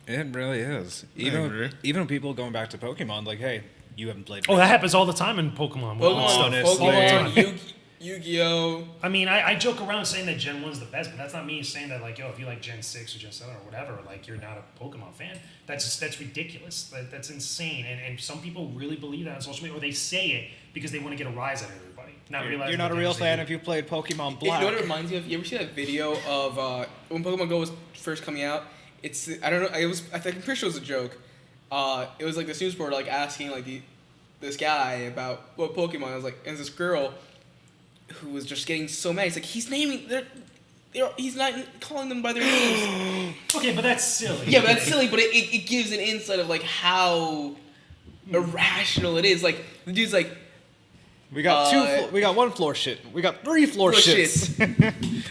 F: It really is.
A: agree.
F: Even people going back to Pokemon, like, hey, you haven't played.
E: Oh, that happens all the time in Pokemon.
F: Honestly.
D: Yu-Gi-Oh.
E: I mean, I joke around saying that Gen 1's the best, but that's not me saying that, like, yo, if you like Gen 6 or Gen 7 or whatever, like, you're not a Pokemon fan. That's ridiculous. That's insane. And some people really believe that on social media, or they say it because they want to get a rise out of everybody. Not realizing
F: You're not
E: the
F: a real
E: things they
F: fan
E: do.
F: if you played Pokemon
D: You
F: Black.
D: know what it reminds me of? You ever see that video of when Pokemon Go was first coming out? It's I don't know. I'm pretty sure it was a joke. It was like the news reporter like asking like this guy about what Pokemon. I was like, and this girl who was just getting so mad. He's like, he's naming he's not calling them by their names.
E: Okay, but that's silly.
D: Yeah, but that's silly. But it gives an insight of like how irrational it is. Like the dude's like.
F: We got we got one floor shit. We got three floor shits.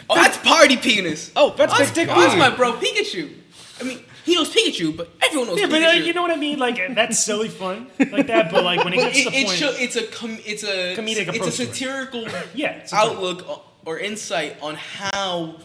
D: Oh, that's party penis.
F: Oh, that's Big Dick
D: That's
F: B.
D: my bro Pikachu. I mean, he knows Pikachu, but everyone knows
E: Yeah, but
D: Pikachu.
E: you know what I mean? Like, that's silly fun like that, but like when it
D: But
E: gets to the point...
D: it's a
E: Comedic
D: it's a
E: approach to it.
D: satirical
E: Yeah, it's a
D: outlook or insight on how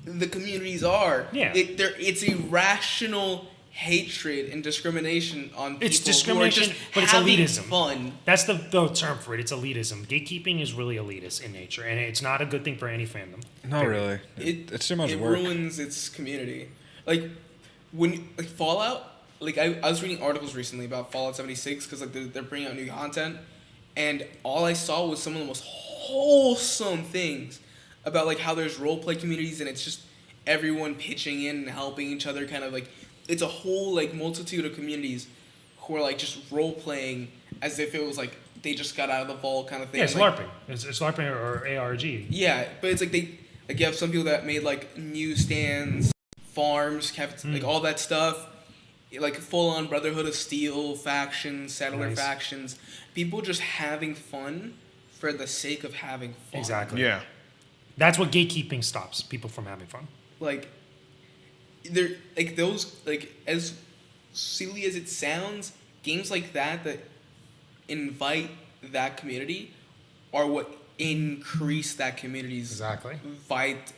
D: the communities are.
E: Yeah.
D: It's irrational hatred and discrimination on people
E: It's
D: who
E: discrimination,
D: are just
E: but it's
D: having
E: elitism.
D: fun.
E: That's the term for it. It's elitism. Gatekeeping is really elitist in nature, and it's not a good thing for any fandom.
F: No, really. It's too much work.
D: It ruins its community. Like when Fallout. Like I was reading articles recently about Fallout 76 because like they're bringing out new content, and all I saw was some of the most wholesome things about like how there's role play communities and it's just everyone pitching in and helping each other. Kind of like it's a whole like multitude of communities who are like just role playing as if it was like they just got out of the vault kind of thing.
E: Yeah, it's
D: like,
E: LARPing. It's LARPing or ARG.
D: Yeah, but it's like you have some people that made like newsstands, farms, like all that stuff, like full on Brotherhood of Steel factions, settler
E: Nice.
D: factions, people just having fun for the sake of having fun.
E: Exactly.
A: Yeah.
E: That's what gatekeeping stops people from having fun.
D: Like they're like those like as silly as it sounds, games like that invite that community are what increase that community's
E: Exactly.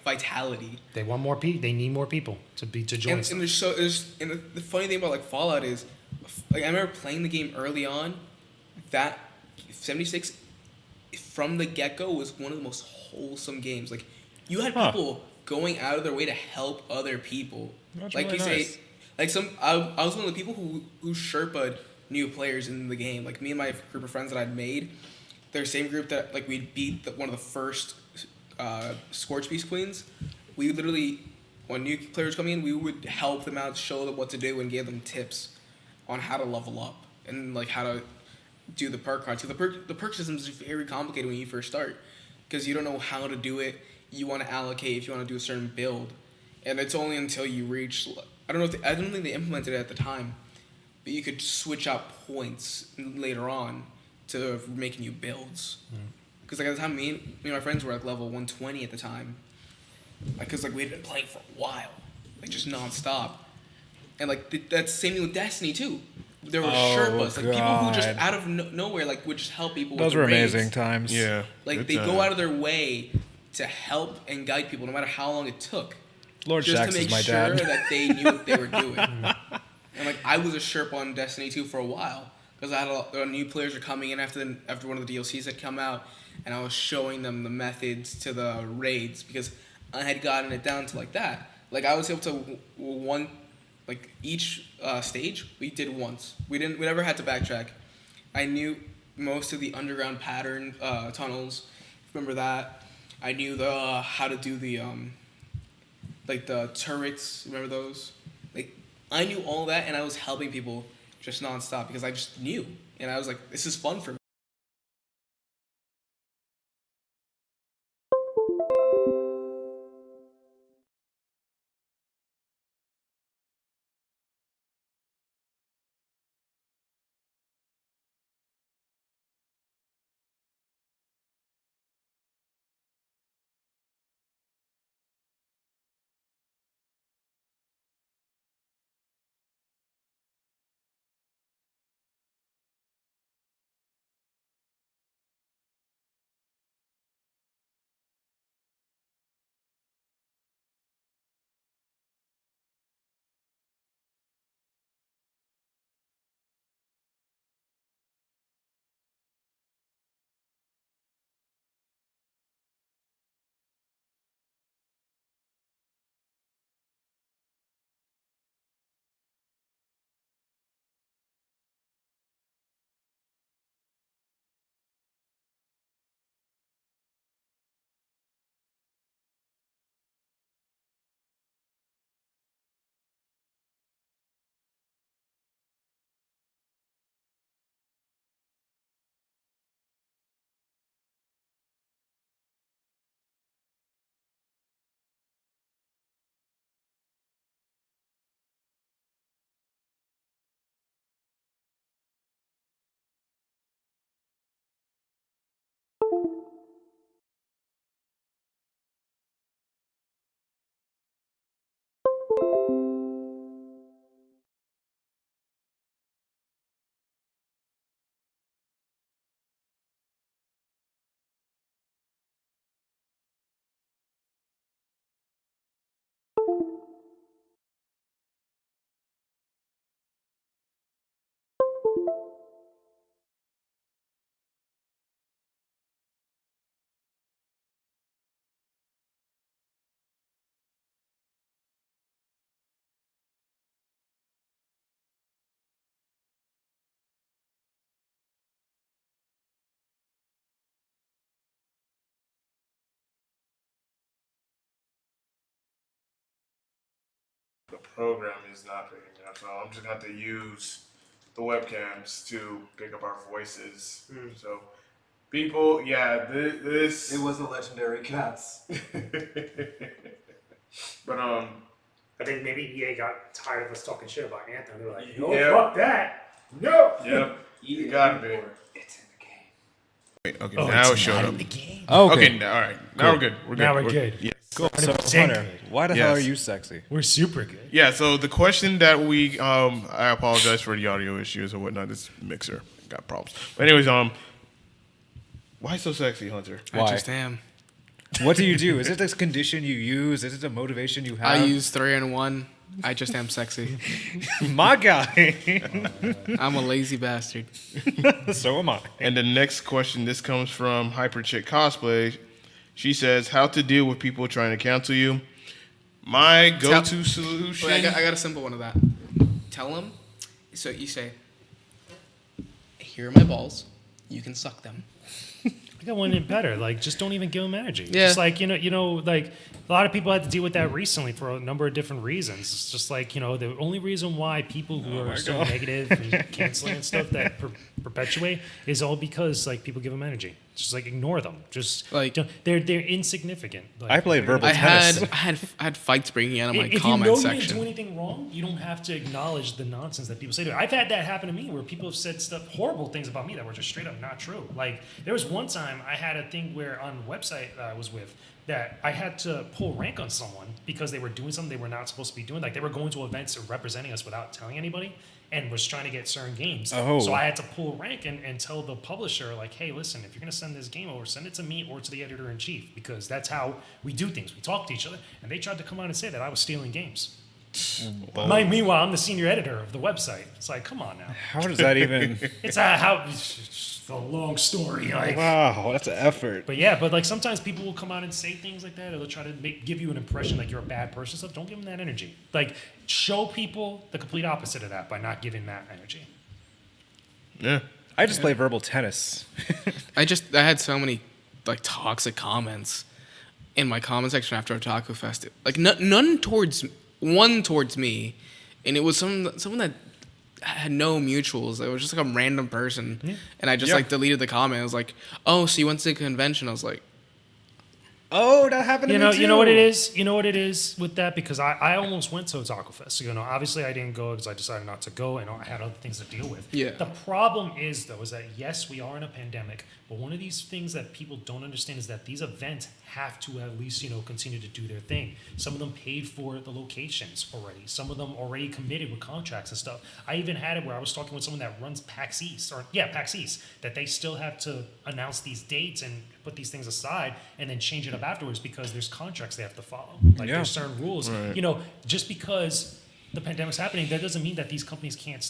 D: vitality.
E: They want more people. They need more people to join.
D: And the funny thing about like Fallout is, like I remember playing the game early on, that 76 from the get go was one of the most wholesome games. Like you had people going out of their way to help other people.
F: That's
D: like
F: really
D: you
F: nice.
D: say, like I was one of the people who Sherpa'd new players in the game. Like me and my group of friends that I'd made, they're the same group that like we'd beat one of the first Scorch Beast Queens. We literally, when new players come in, we would help them out, show them what to do, and give them tips on how to level up and like how to do the perk cards. So the perk system is very complicated when you first start because you don't know how to do it. You want to allocate if you want to do a certain build, and it's only until you reach. I don't think they implemented it at the time, but you could switch out points later on to make new builds. Because like at the time, me and my friends were like level 120 at the time, because like we'd been playing for a while, like just nonstop, and like that's the same thing with Destiny too. There were Sherpas, like people who just
F: God.
D: out of nowhere like would just help people.
F: Those
D: with
F: were
D: the raids.
F: amazing times.
A: Yeah.
D: Like
A: Good
D: they
A: time.
D: go out of their way to help and guide people, no matter how long it took,
F: Lord
D: just
F: Shax
D: to make
F: is my
D: sure
F: dad.
D: that they knew what they were doing. And And like I was a Sherpa on Destiny 2 for a while because I had new players are coming in after one of the DLCs had come out, and I was showing them the methods to the raids because I had gotten it down to like that. Like I was able to each stage we did once. We never had to backtrack. I knew most of the underground pattern tunnels. Remember that? I knew the how to do the like the turrets. Remember those? Like I knew all that, and I was helping people just nonstop because I just knew, and I was like, this is fun for me.
A: The program is not picking up, so I'm just gonna have to use the webcams to pick up our voices. So, people, yeah, this.
G: It was the legendary cats.
A: But
E: I think maybe EA got tired of us talking shit about Anthem. They were like, no,
A: Yeah.
E: fuck that. No.
A: Yep,
G: You
A: gotta be.
G: It's in the game.
A: Wait, okay, now it showed up.
F: Oh,
A: Okay, all right, now we're good. We're good.
E: Now we're good.
A: Yeah.
F: Cool. So,
E: 100%
F: Hunter,
E: good.
F: why the hell
A: Yes.
F: are you sexy?
E: We're super good.
A: Yeah, so the question that we, I apologize for the audio issues and whatnot. This mixer got problems. But anyways, why so sexy, Hunter?
D: I
F: Why?
D: just am.
F: What do you do? Is it this condition you use? Is it a motivation you have?
D: I use 3-in-1. I just am sexy.
F: My guy.
D: I'm a lazy bastard.
F: So am I.
A: And the next question, this comes from Hyper Chick Cosplay. She says, "How to deal with people trying to cancel you?" My go-to solution.
D: Wait, I got a simple one of that. Tell them. So you say, "Here are my balls. You can suck them."
E: I got one in better. Like, just don't even give them energy.
D: Yeah.
E: Just like, like a lot of people had to deal with that recently for a number of different reasons. It's just like, the only reason why people who are so negative and canceling and stuff that perpetuate is all because like people give them energy. Just like ignore them. Just
D: Like-
E: they're insignificant. Like,
F: I played
E: they're-
F: verbal
D: I
F: tennis.
D: had fights breaking out of my
E: If you
D: comment
E: know you
D: section.
E: didn't do anything wrong, you don't have to acknowledge the nonsense that people say to you. I've had that happen to me where people have said horrible things about me that were just straight up not true. Like there was one time I had a thing where on a website that I was with that I had to pull rank on someone because they were doing something they were not supposed to be doing. Like they were going to events and representing us without telling anybody and was trying to get certain games.
F: Oh.
E: So I had to pull rank and tell the publisher, like, hey, listen, if you're going to send this game over, send it to me or to the editor-in-chief because that's how we do things. We talk to each other. And they tried to come out and say that I was stealing games. Meanwhile, I'm the senior editor of the website. It's like, come on now.
F: How does that even?
E: It's a long story. Like,
F: Wow, that's an effort.
E: but yeah, but like sometimes people will come out and say things like that, or they'll try to give you an impression like you're a bad person. So don't give them that energy. Like, show people the complete opposite of that by not giving that energy.
A: Yeah.
F: I just play verbal tennis.
D: I had so many like toxic comments in my comment section after Otaku Fest. Like none towards me, and it was someone that had no mutuals. It was just like a random person, and I just like deleted the comment. I was like, "Oh, so you went to the convention?" I was like,
F: Oh, that happened to me too.
E: You know what it is? You know what it is with that? Because I almost went to Otaku Fest. You know, obviously I didn't go because I decided not to go and I had other things to deal with.
D: Yeah.
E: The problem is, though, is that yes, we are in a pandemic, but one of these things that people don't understand is that these events have to at least, you know, continue to do their thing. Some of them paid for the locations already. Some of them already committed with contracts and stuff. I even had it where I was talking with someone that runs PAX East, PAX East, that they still have to announce these dates and put these things aside and then change it up afterwards because there's contracts they have to follow. Like there's certain rules.
A: Right.
E: You know, just because the pandemic's happening, that doesn't mean that these companies can't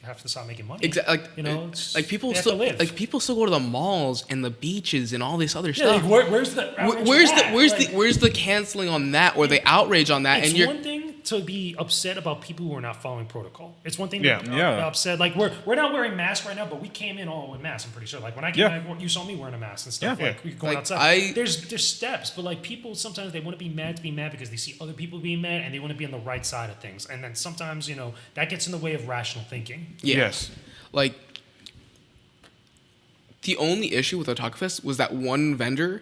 E: have to stop making money.
D: exactly.
E: You know,
D: like people
E: they have to
D: still
E: live.
D: people still go to the malls and the beaches and all this other
E: Yeah, like,
D: stuff.
E: where's the outrage on that?
D: Where's the canceling on that or the outrage on that?
E: It's
D: And you're
E: one thing to be upset about people who are not following protocol. It's one thing
A: Yeah.
E: to be
F: Yeah.
E: upset. Like we're not wearing masks right now, but we came in all with masks. I'm pretty sure. Like when I came in, you saw me wearing a mask and stuff.
A: Yeah.
E: Like we going
D: Like,
E: outside. There's steps, but like people sometimes they want to be mad because they see other people being mad and they want to be on the right side of things. And then sometimes you know that gets in the way of rational thinking.
D: Yeah.
A: Yes.
D: Like, the only issue with Otaku Fest was that one vendor,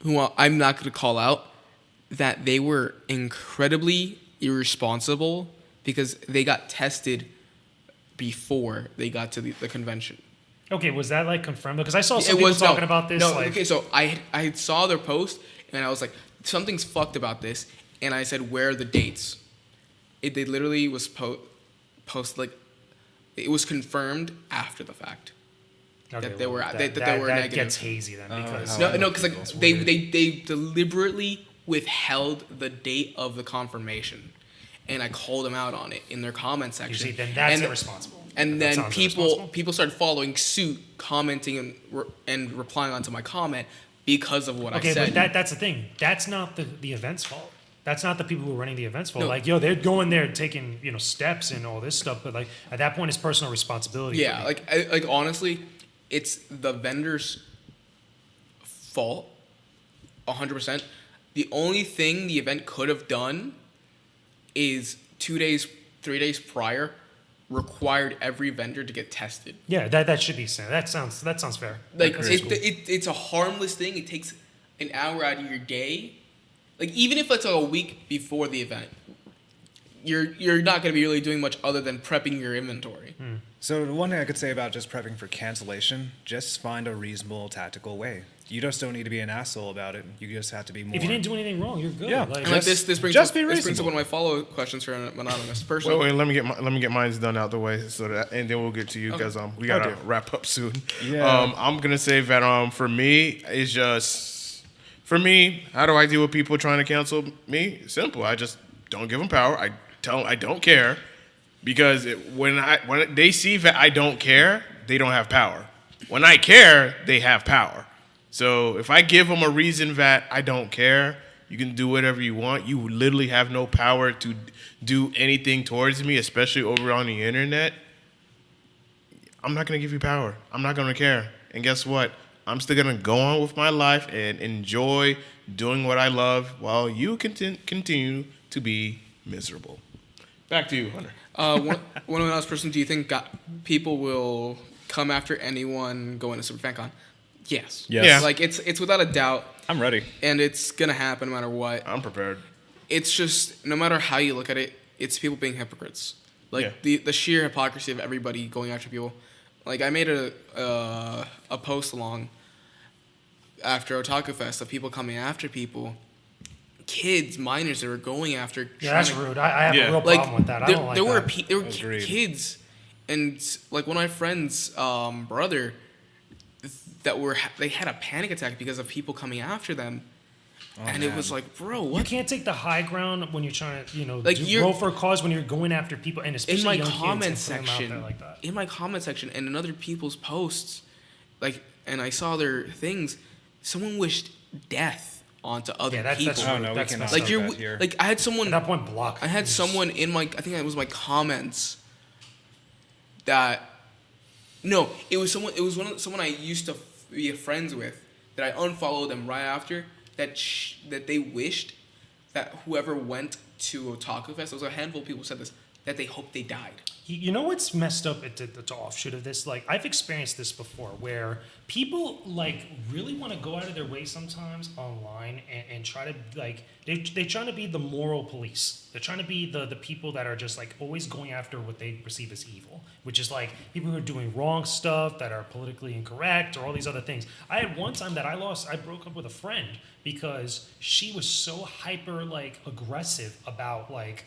D: who I'm not going to call out, that they were incredibly irresponsible because they got tested before they got to the convention.
E: Okay, was that like confirmed? Because I saw some people talking about this.
D: No,
E: like,
D: okay, so I saw their post and I was like, something's fucked about this, and I said, where are the dates? They literally was post like, it was confirmed after the fact.
E: okay,
D: that they were-
E: that,
D: that they
E: that,
D: were
E: that
D: negative.
E: gets hazy then because
D: No, because like they deliberately withheld the date of the confirmation, and I called them out on it in their comment
E: you
D: section.
E: see, then that's
D: and,
E: irresponsible.
D: And
E: That
D: then
E: sounds
D: people
E: irresponsible.
D: started following suit, commenting and replying onto my comment because of what I
E: Okay,
D: said.
E: but that's the thing. That's not the event's fault. That's not the people who are running the event's fault.
D: No.
E: Like, yo, they're going there taking, you know, steps and all this stuff, but like at that point it's personal responsibility. for
D: Yeah,
E: me.
D: like honestly, it's the vendor's fault, 100%. The only thing the event could have done is 2 days, 3 days prior, required every vendor to get tested.
E: Yeah, that should be said. That sounds fair.
D: Like
E: That's cool.
D: it's a harmless thing. It takes an hour out of your day. Like even if it's like a week before the event, you're not going to be really doing much other than prepping your inventory.
F: So the one thing I could say about just prepping for cancellation, just find a reasonable tactical way. You just don't need to be an asshole about it. You just have to be more.
E: If you didn't do anything wrong, you're good.
F: Yeah.
E: Like,
D: And like
F: Just-
D: this brings
F: just
D: up,
F: be
D: this brings up
F: reasonable.
D: one of my follow questions for an anonymous person.
A: Wait, let me get mine's done out the way so that, and then we'll get to you because we gotta
F: dear.
A: wrap up soon.
F: Yeah.
A: I'm gonna say that for me it's just how do I deal with people trying to cancel me? Simple. I just don't give them power. I tell them I don't care because when they see that I don't care, they don't have power. When I care, they have power. So if I give them a reason that I don't care, you can do whatever you want. You literally have no power to do anything towards me, especially over on the internet. I'm not going to give you power. I'm not going to care. And guess what? I'm still going to go on with my life and enjoy doing what I love while you continue to be miserable. Back to you, Hunter.
D: One last person. Do you think people will come after anyone going to Super FanCon? Yes.
F: Yes.
A: Yeah.
D: Like it's without a doubt,
F: I'm ready.
D: and it's gonna happen no matter what.
A: I'm prepared.
D: It's just no matter how you look at it, it's people being hypocrites. Like the sheer hypocrisy of everybody going after people. Like I made a post along after Otaku Fest of people coming after people, kids, minors that were going after.
E: yeah, that's rude. I have
A: Yeah.
E: a real
D: Like
E: problem with that. I
D: there,
E: don't like
D: there were
E: that.
D: there were
F: Agreed.
D: kids, and like one of my friends' brother, they had a panic attack because of people coming after them, and it was like, bro,
E: You
D: what?
E: can't take the high ground when you're trying to,
D: Like,
E: roll for a cause when you're going after people, and
D: In
E: especially
D: my
E: young
D: comment
E: kids, and putting them out
D: section,
E: there like that.
D: in my comment section, and in other people's posts, like, and I saw their things. Someone wished death onto other
E: Yeah, that's
D: people.
E: that's
F: Oh,
E: rude.
F: no, we
E: That's
F: cannot
E: messed
D: Like
E: up.
F: stop
D: you're
F: that here.
D: like I had someone.
E: At that point, block.
D: I had someone in my. I think it was my comments. That. No, it was someone. It was someone I used to be friends with that I unfollowed them right after that. That they wished that whoever went to Otaku Fest, there was a handful of people who said this, that they hoped they died.
E: You know what's messed up at the offshoot of this? Like, I've experienced this before where people, like, really want to go out of their way sometimes online and try to, like, they're trying to be the moral police. They're trying to be the people that are just, like, always going after what they perceive as evil, which is, like, people who are doing wrong stuff, that are politically incorrect, or all these other things. I had one time that I broke up with a friend because she was so hyper, like, aggressive about, like,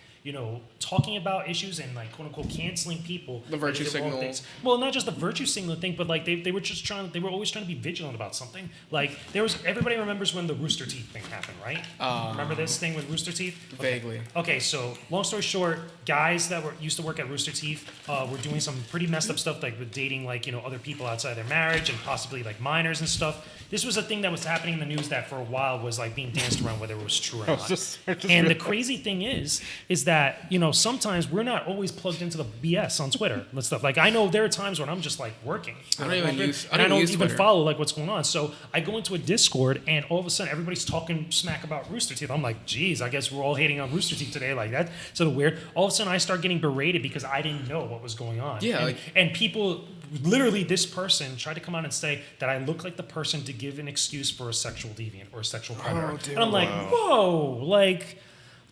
E: talking about issues and, like, quote unquote canceling people.
D: The virtue
E: that did wrong
D: signal.
E: things. Well, not just the virtue signal thing, but, like, they were always trying to be vigilant about something. Like, everybody remembers when the Rooster Teeth thing happened, right? Remember this thing with Rooster Teeth?
D: Vaguely.
E: Okay, so long story short, guys that used to work at Rooster Teeth were doing some pretty messed up stuff, like with dating, like, other people outside their marriage and possibly, like, minors and stuff. This was a thing that was happening in the news that for a while was, like, being danced around whether it was true or not. And the crazy thing is that, sometimes we're not always plugged into the BS on Twitter and stuff. Like, I know there are times when I'm just, like, working.
D: I don't even use
E: even
D: Twitter.
E: follow, like, what's going on. So I go into a Discord and all of a sudden everybody's talking smack about Rooster Teeth. I'm like, geez, I guess we're all hating on Rooster Teeth today. Like, that's sort of weird. All of a sudden I start getting berated because I didn't know what was going on.
D: Yeah,
E: and people, literally this person tried to come out and say that I look like the person to give an excuse for a sexual deviant or a sexual predator. And I'm like, whoa, like,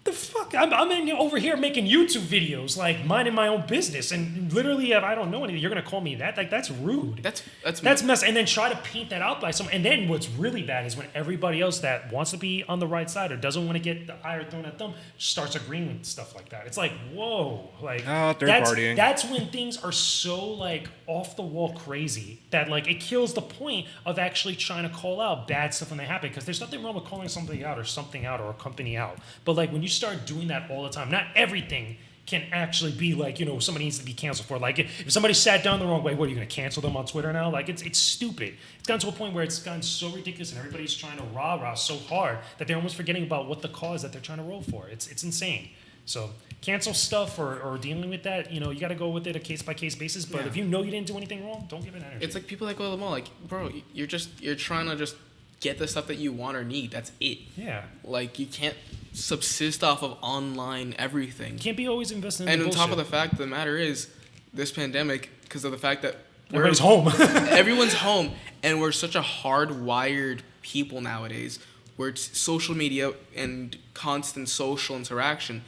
E: the fuck? I'm over here making YouTube videos, like, minding my own business, and literally, if I don't know anything, you're gonna call me that? Like, that's rude. That's mess. And then try to paint that out by someone. And then what's really bad is when everybody else that wants to be on the right side or doesn't want to get the ire thrown at them starts agreeing with stuff like that. It's like, whoa, like,
F: third partying.
E: That's when things are so, like, off the wall crazy that, like, it kills the point of actually trying to call out bad stuff when they happen, because there's nothing wrong with calling something out or a company out. But, like, when you start doing that all the time, not everything can actually be like, somebody needs to be canceled for. Like, if somebody sat down the wrong way, what, are you going to cancel them on Twitter now? Like, it's stupid. It's gotten to a point where it's gotten so ridiculous and everybody's trying to rah-rah so hard that they're almost forgetting about what the cause that they're trying to roll for. It's insane. So cancel stuff or dealing with that, you got to go with it a case-by-case basis. But if you know you didn't do anything wrong, don't give it energy.
D: It's like people that go to the mall, like, bro, you're trying to just get the stuff that you want or need. That's it.
E: Yeah.
D: Like, you can't subsist off of online everything.
E: You can't be always investing in
D: And
E: the
D: on top of
E: bullshit.
D: the fact of the matter is, this pandemic, because of the fact that
E: Everybody's home.
D: everyone's home, and we're such a hardwired people nowadays, where it's social media and constant social interaction.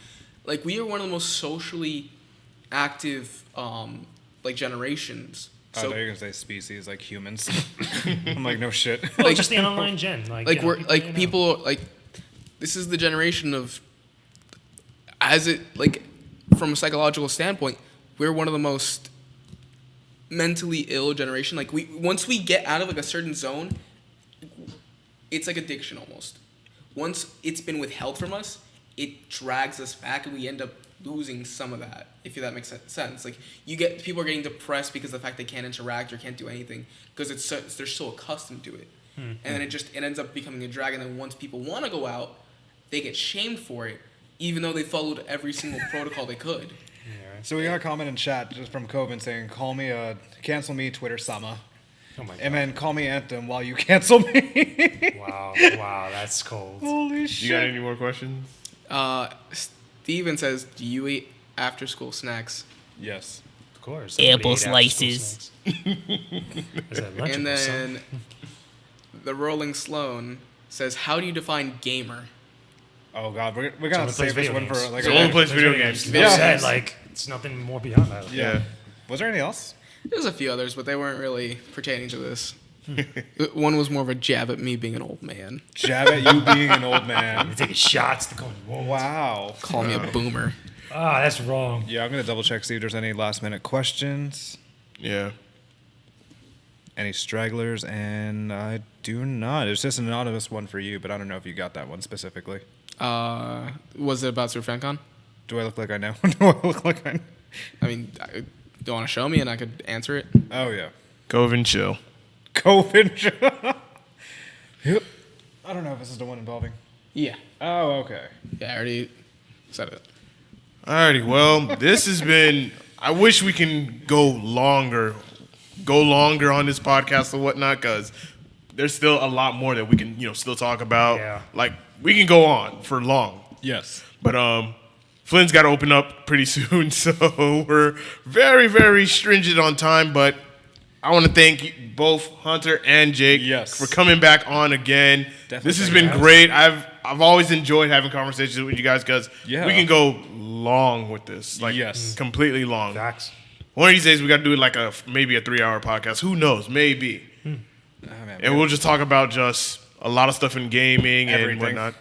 D: Like, we are one of the most socially active, like, generations.
F: I thought you were gonna say species, like humans. I'm like, no shit.
E: Well, it's just the online gen.
D: People, like, this is the generation of, from a psychological standpoint, we're one of the most mentally ill generation. Like, once we get out of, like, a certain zone, it's like addiction almost. Once it's been withheld from us, it drags us back, and we end up losing some of that, if that makes sense. Like, people are getting depressed because of the fact they can't interact or can't do anything because they're so accustomed to it. And then it ends up becoming a drag, and then once people want to go out, they get shamed for it, even though they followed every single protocol they could.
F: So we got a comment in chat just from Coven saying, cancel me, Twitter Sama.
E: Oh my God.
F: And then call me Anthem while you cancel me.
E: Wow, that's cold.
F: Holy shit.
A: You got any more questions?
D: Steven says, do you eat after school snacks?
F: Yes.
E: Of course.
C: Ample
E: Everybody ate after-school
C: slices.
E: snacks. Is that lunch
D: And
E: or something?
D: then the Rolling Sloan says, how do you define gamer?
F: Oh god, we're gonna have to
E: Someone
F: save this
E: plays
F: one
E: video
F: for
E: games.
F: like
A: Someone
F: a
A: plays video games.
E: They said,
F: Yes.
E: like, it's nothing more beyond that.
F: yeah. Was there anything else?
D: There's a few others, but they weren't really pertaining to this. One was more of a jab at me being an old man.
F: Jab at you being an old man.
E: You're taking shots to go. Whoa.
F: Wow.
D: Call me a boomer.
E: Ah, that's wrong.
F: Yeah, I'm gonna double check see if there's any last minute questions.
A: Yeah.
F: Any stragglers? And I do not. It's just an anonymous one for you, but I don't know if you got that one specifically.
D: Was it about Super FanCon?
F: Do I look like I know? Do I look like I know?
D: I mean, do you want to show me and I could answer it?
F: Oh, yeah.
A: Cove and chill.
F: COVID. Yep. I don't know if this is the one involving.
D: Yeah.
F: Oh, okay.
D: Yeah, I already said it.
A: Alrighty, well, this has been. I wish we can go longer on this podcast or whatnot, because there's still a lot more that we can, still talk about.
E: Yeah.
A: Like, we can go on for long.
F: Yes.
A: But Flynn's got to open up pretty soon, so we're very, very stringent on time. But I want to thank both Hunter and Jake for coming back on again.
F: Definitely.
A: This has been great. I've always enjoyed having conversations with you guys, because we can go long with this, like completely long.
E: Facts.
A: One of these days we got to do it like maybe a 3-hour podcast. Who knows? Maybe.
F: Oh, man,
A: And we'll just talk about just a lot of stuff in gaming and
F: Everything.
A: whatnot.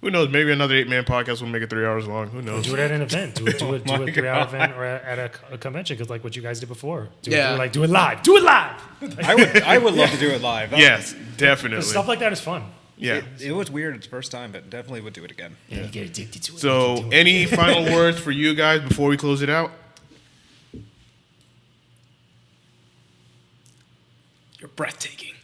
A: Who knows? Maybe another 8-man podcast will make it 3 hours long. Who knows?
E: Do it at an event. Do a 3-hour event or at a convention, because like what you guys did before. Do it live. Do it live.
F: I would love to do it live.
A: Yes, definitely.
E: Stuff like that is fun.
A: Yeah.
F: It was weird the first time, but definitely would do it again.
E: Yeah. You get addicted to it.
A: So, any final words for you guys before we close it out?
C: You're breathtaking.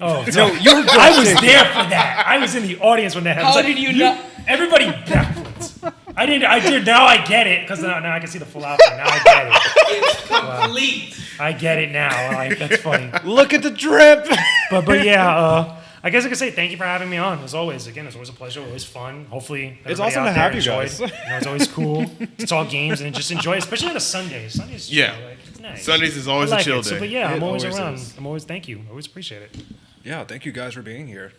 E: Oh no! I was there for that. I was in the audience when that happened.
C: How did you not?
E: Everybody backwards. I did. Now I get it, because now I can see the full outfit. Now I get it.
C: It's complete.
E: I get it now. Like, that's funny.
F: Look at the drip.
E: But yeah. I guess I can say thank you for having me on. As always, again, it's always a pleasure. Always fun. Hopefully,
F: It's
E: everybody
F: awesome
E: out
F: to
E: there
F: have you
E: enjoyed.
F: guys.
E: It's always cool to talk games and just enjoy it, especially on a Sunday. Sundays,
A: Yeah.
E: it's nice.
A: Sundays is always
E: I like
A: a chill
E: it. So,
A: day.
E: but yeah, I'm
F: It
E: always
F: always
E: around.
F: is.
E: Thank you. I always appreciate it.
F: Yeah, thank you guys for being here.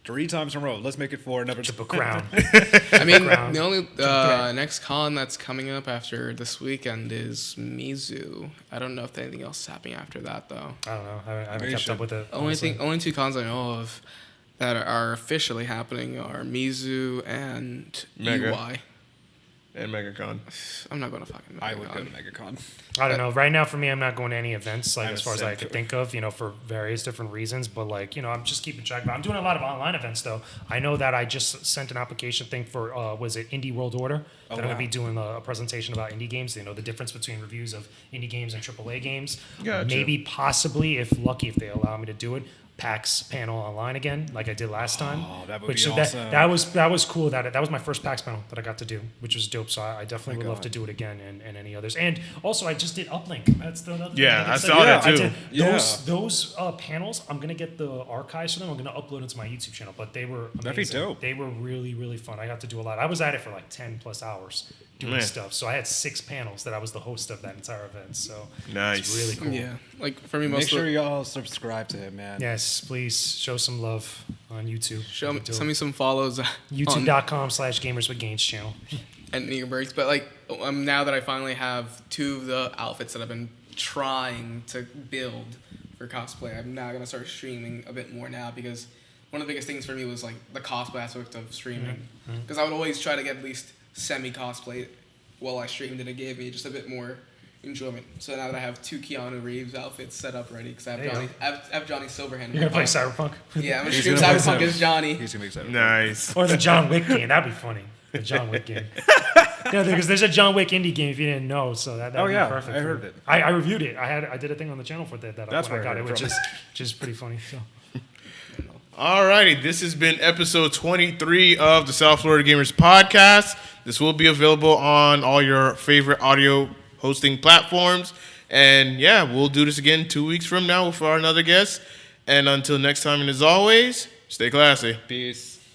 F: 3 times in a row. Let's make it 4. Another
E: Triple crown.
D: I mean,
E: Crown.
D: the only next con that's coming up after this weekend is Mizu. I don't know if anything else is happening after that, though.
E: I don't know. I haven't
F: Maybe
E: kept
F: should.
E: up with it.
D: Only 2 cons I know of that are officially happening are Mizu and
A: Mega.
D: UI.
A: And MegaCon.
D: I'm not going to fucking.
F: I would go to
D: MegaCon.
F: MegaCon.
E: I don't know. Right now, for me, I'm not going to any events, like
F: I'm
E: as far as I could think of, for various different reasons. But like, I'm just keeping track of it. I'm doing a lot of online events, though. I know that I just sent an application thing for, was it Indie World Order? That I'm going to be doing a presentation about indie games. The difference between reviews of indie games and AAA games.
A: Gotcha.
E: Maybe, possibly, if lucky, if they allow me to do it, PAX panel online again, like I did last time.
F: Oh, that would
E: Which
F: be
E: so
F: awesome.
E: That was cool. That was my first PAX panel that I got to do, which was dope. So I definitely would love to do it again, and any others. And also, I just did Uplink. That's the other thing.
A: Yeah,
E: did
A: I
E: say.
A: saw that
E: I
A: too.
E: did.
F: Yeah.
E: Those panels, I'm gonna get the archives for them. I'm gonna upload into my YouTube channel. But they were amazing.
F: That'd be dope.
E: They were really, really fun. I got to do a lot. I was at it for like 10+ hours doing
A: Man.
E: stuff. So I had 6 panels that I was the host of that entire event. So
A: Nice.
E: it's really cool.
D: Yeah, like for me,
F: Make
D: most
F: sure
D: of the,
F: y'all subscribe to him, man.
E: Yes, please show some love on YouTube.
D: send me some follows on
E: YouTube.com/GamersWithGains channel.
D: and Niggerbergs. But like now that I finally have 2 of the outfits that I've been trying to build for cosplay, I'm now gonna start streaming a bit more now, because one of the biggest things for me was like the cosplay aspect of streaming, because I would always try to get at least semi-cosplay while I streamed, and it gave me just a bit more enjoyment. So now that I have 2 Keanu Reeves outfits set up ready, because I have
E: There you
D: Johnny, I have Johnny Silverhand.
E: You're gonna play Cyberpunk?
D: Yeah, I'm gonna
F: He's
D: stream
F: gonna play
D: Cyberpunk as Johnny.
F: He's gonna be excited.
A: Nice.
E: Or the John Wick game. That'd be funny. The John Wick game. No, because there's a John Wick indie game if you didn't know. So that'd
F: Oh,
E: be
F: yeah,
E: perfect.
F: I
E: for
F: heard
E: it.
F: it.
E: I reviewed it. I did a thing on the channel for that.
F: That's
E: when I
F: where I
E: got
F: heard
E: it,
F: it
E: which
F: from.
E: is pretty funny. So.
A: Alrighty, this has been episode 23 of the South Florida Gamers Podcast. This will be available on all your favorite audio hosting platforms. And yeah, we'll do this again 2 weeks from now for another guest. And until next time, and as always, stay classy.
F: Peace.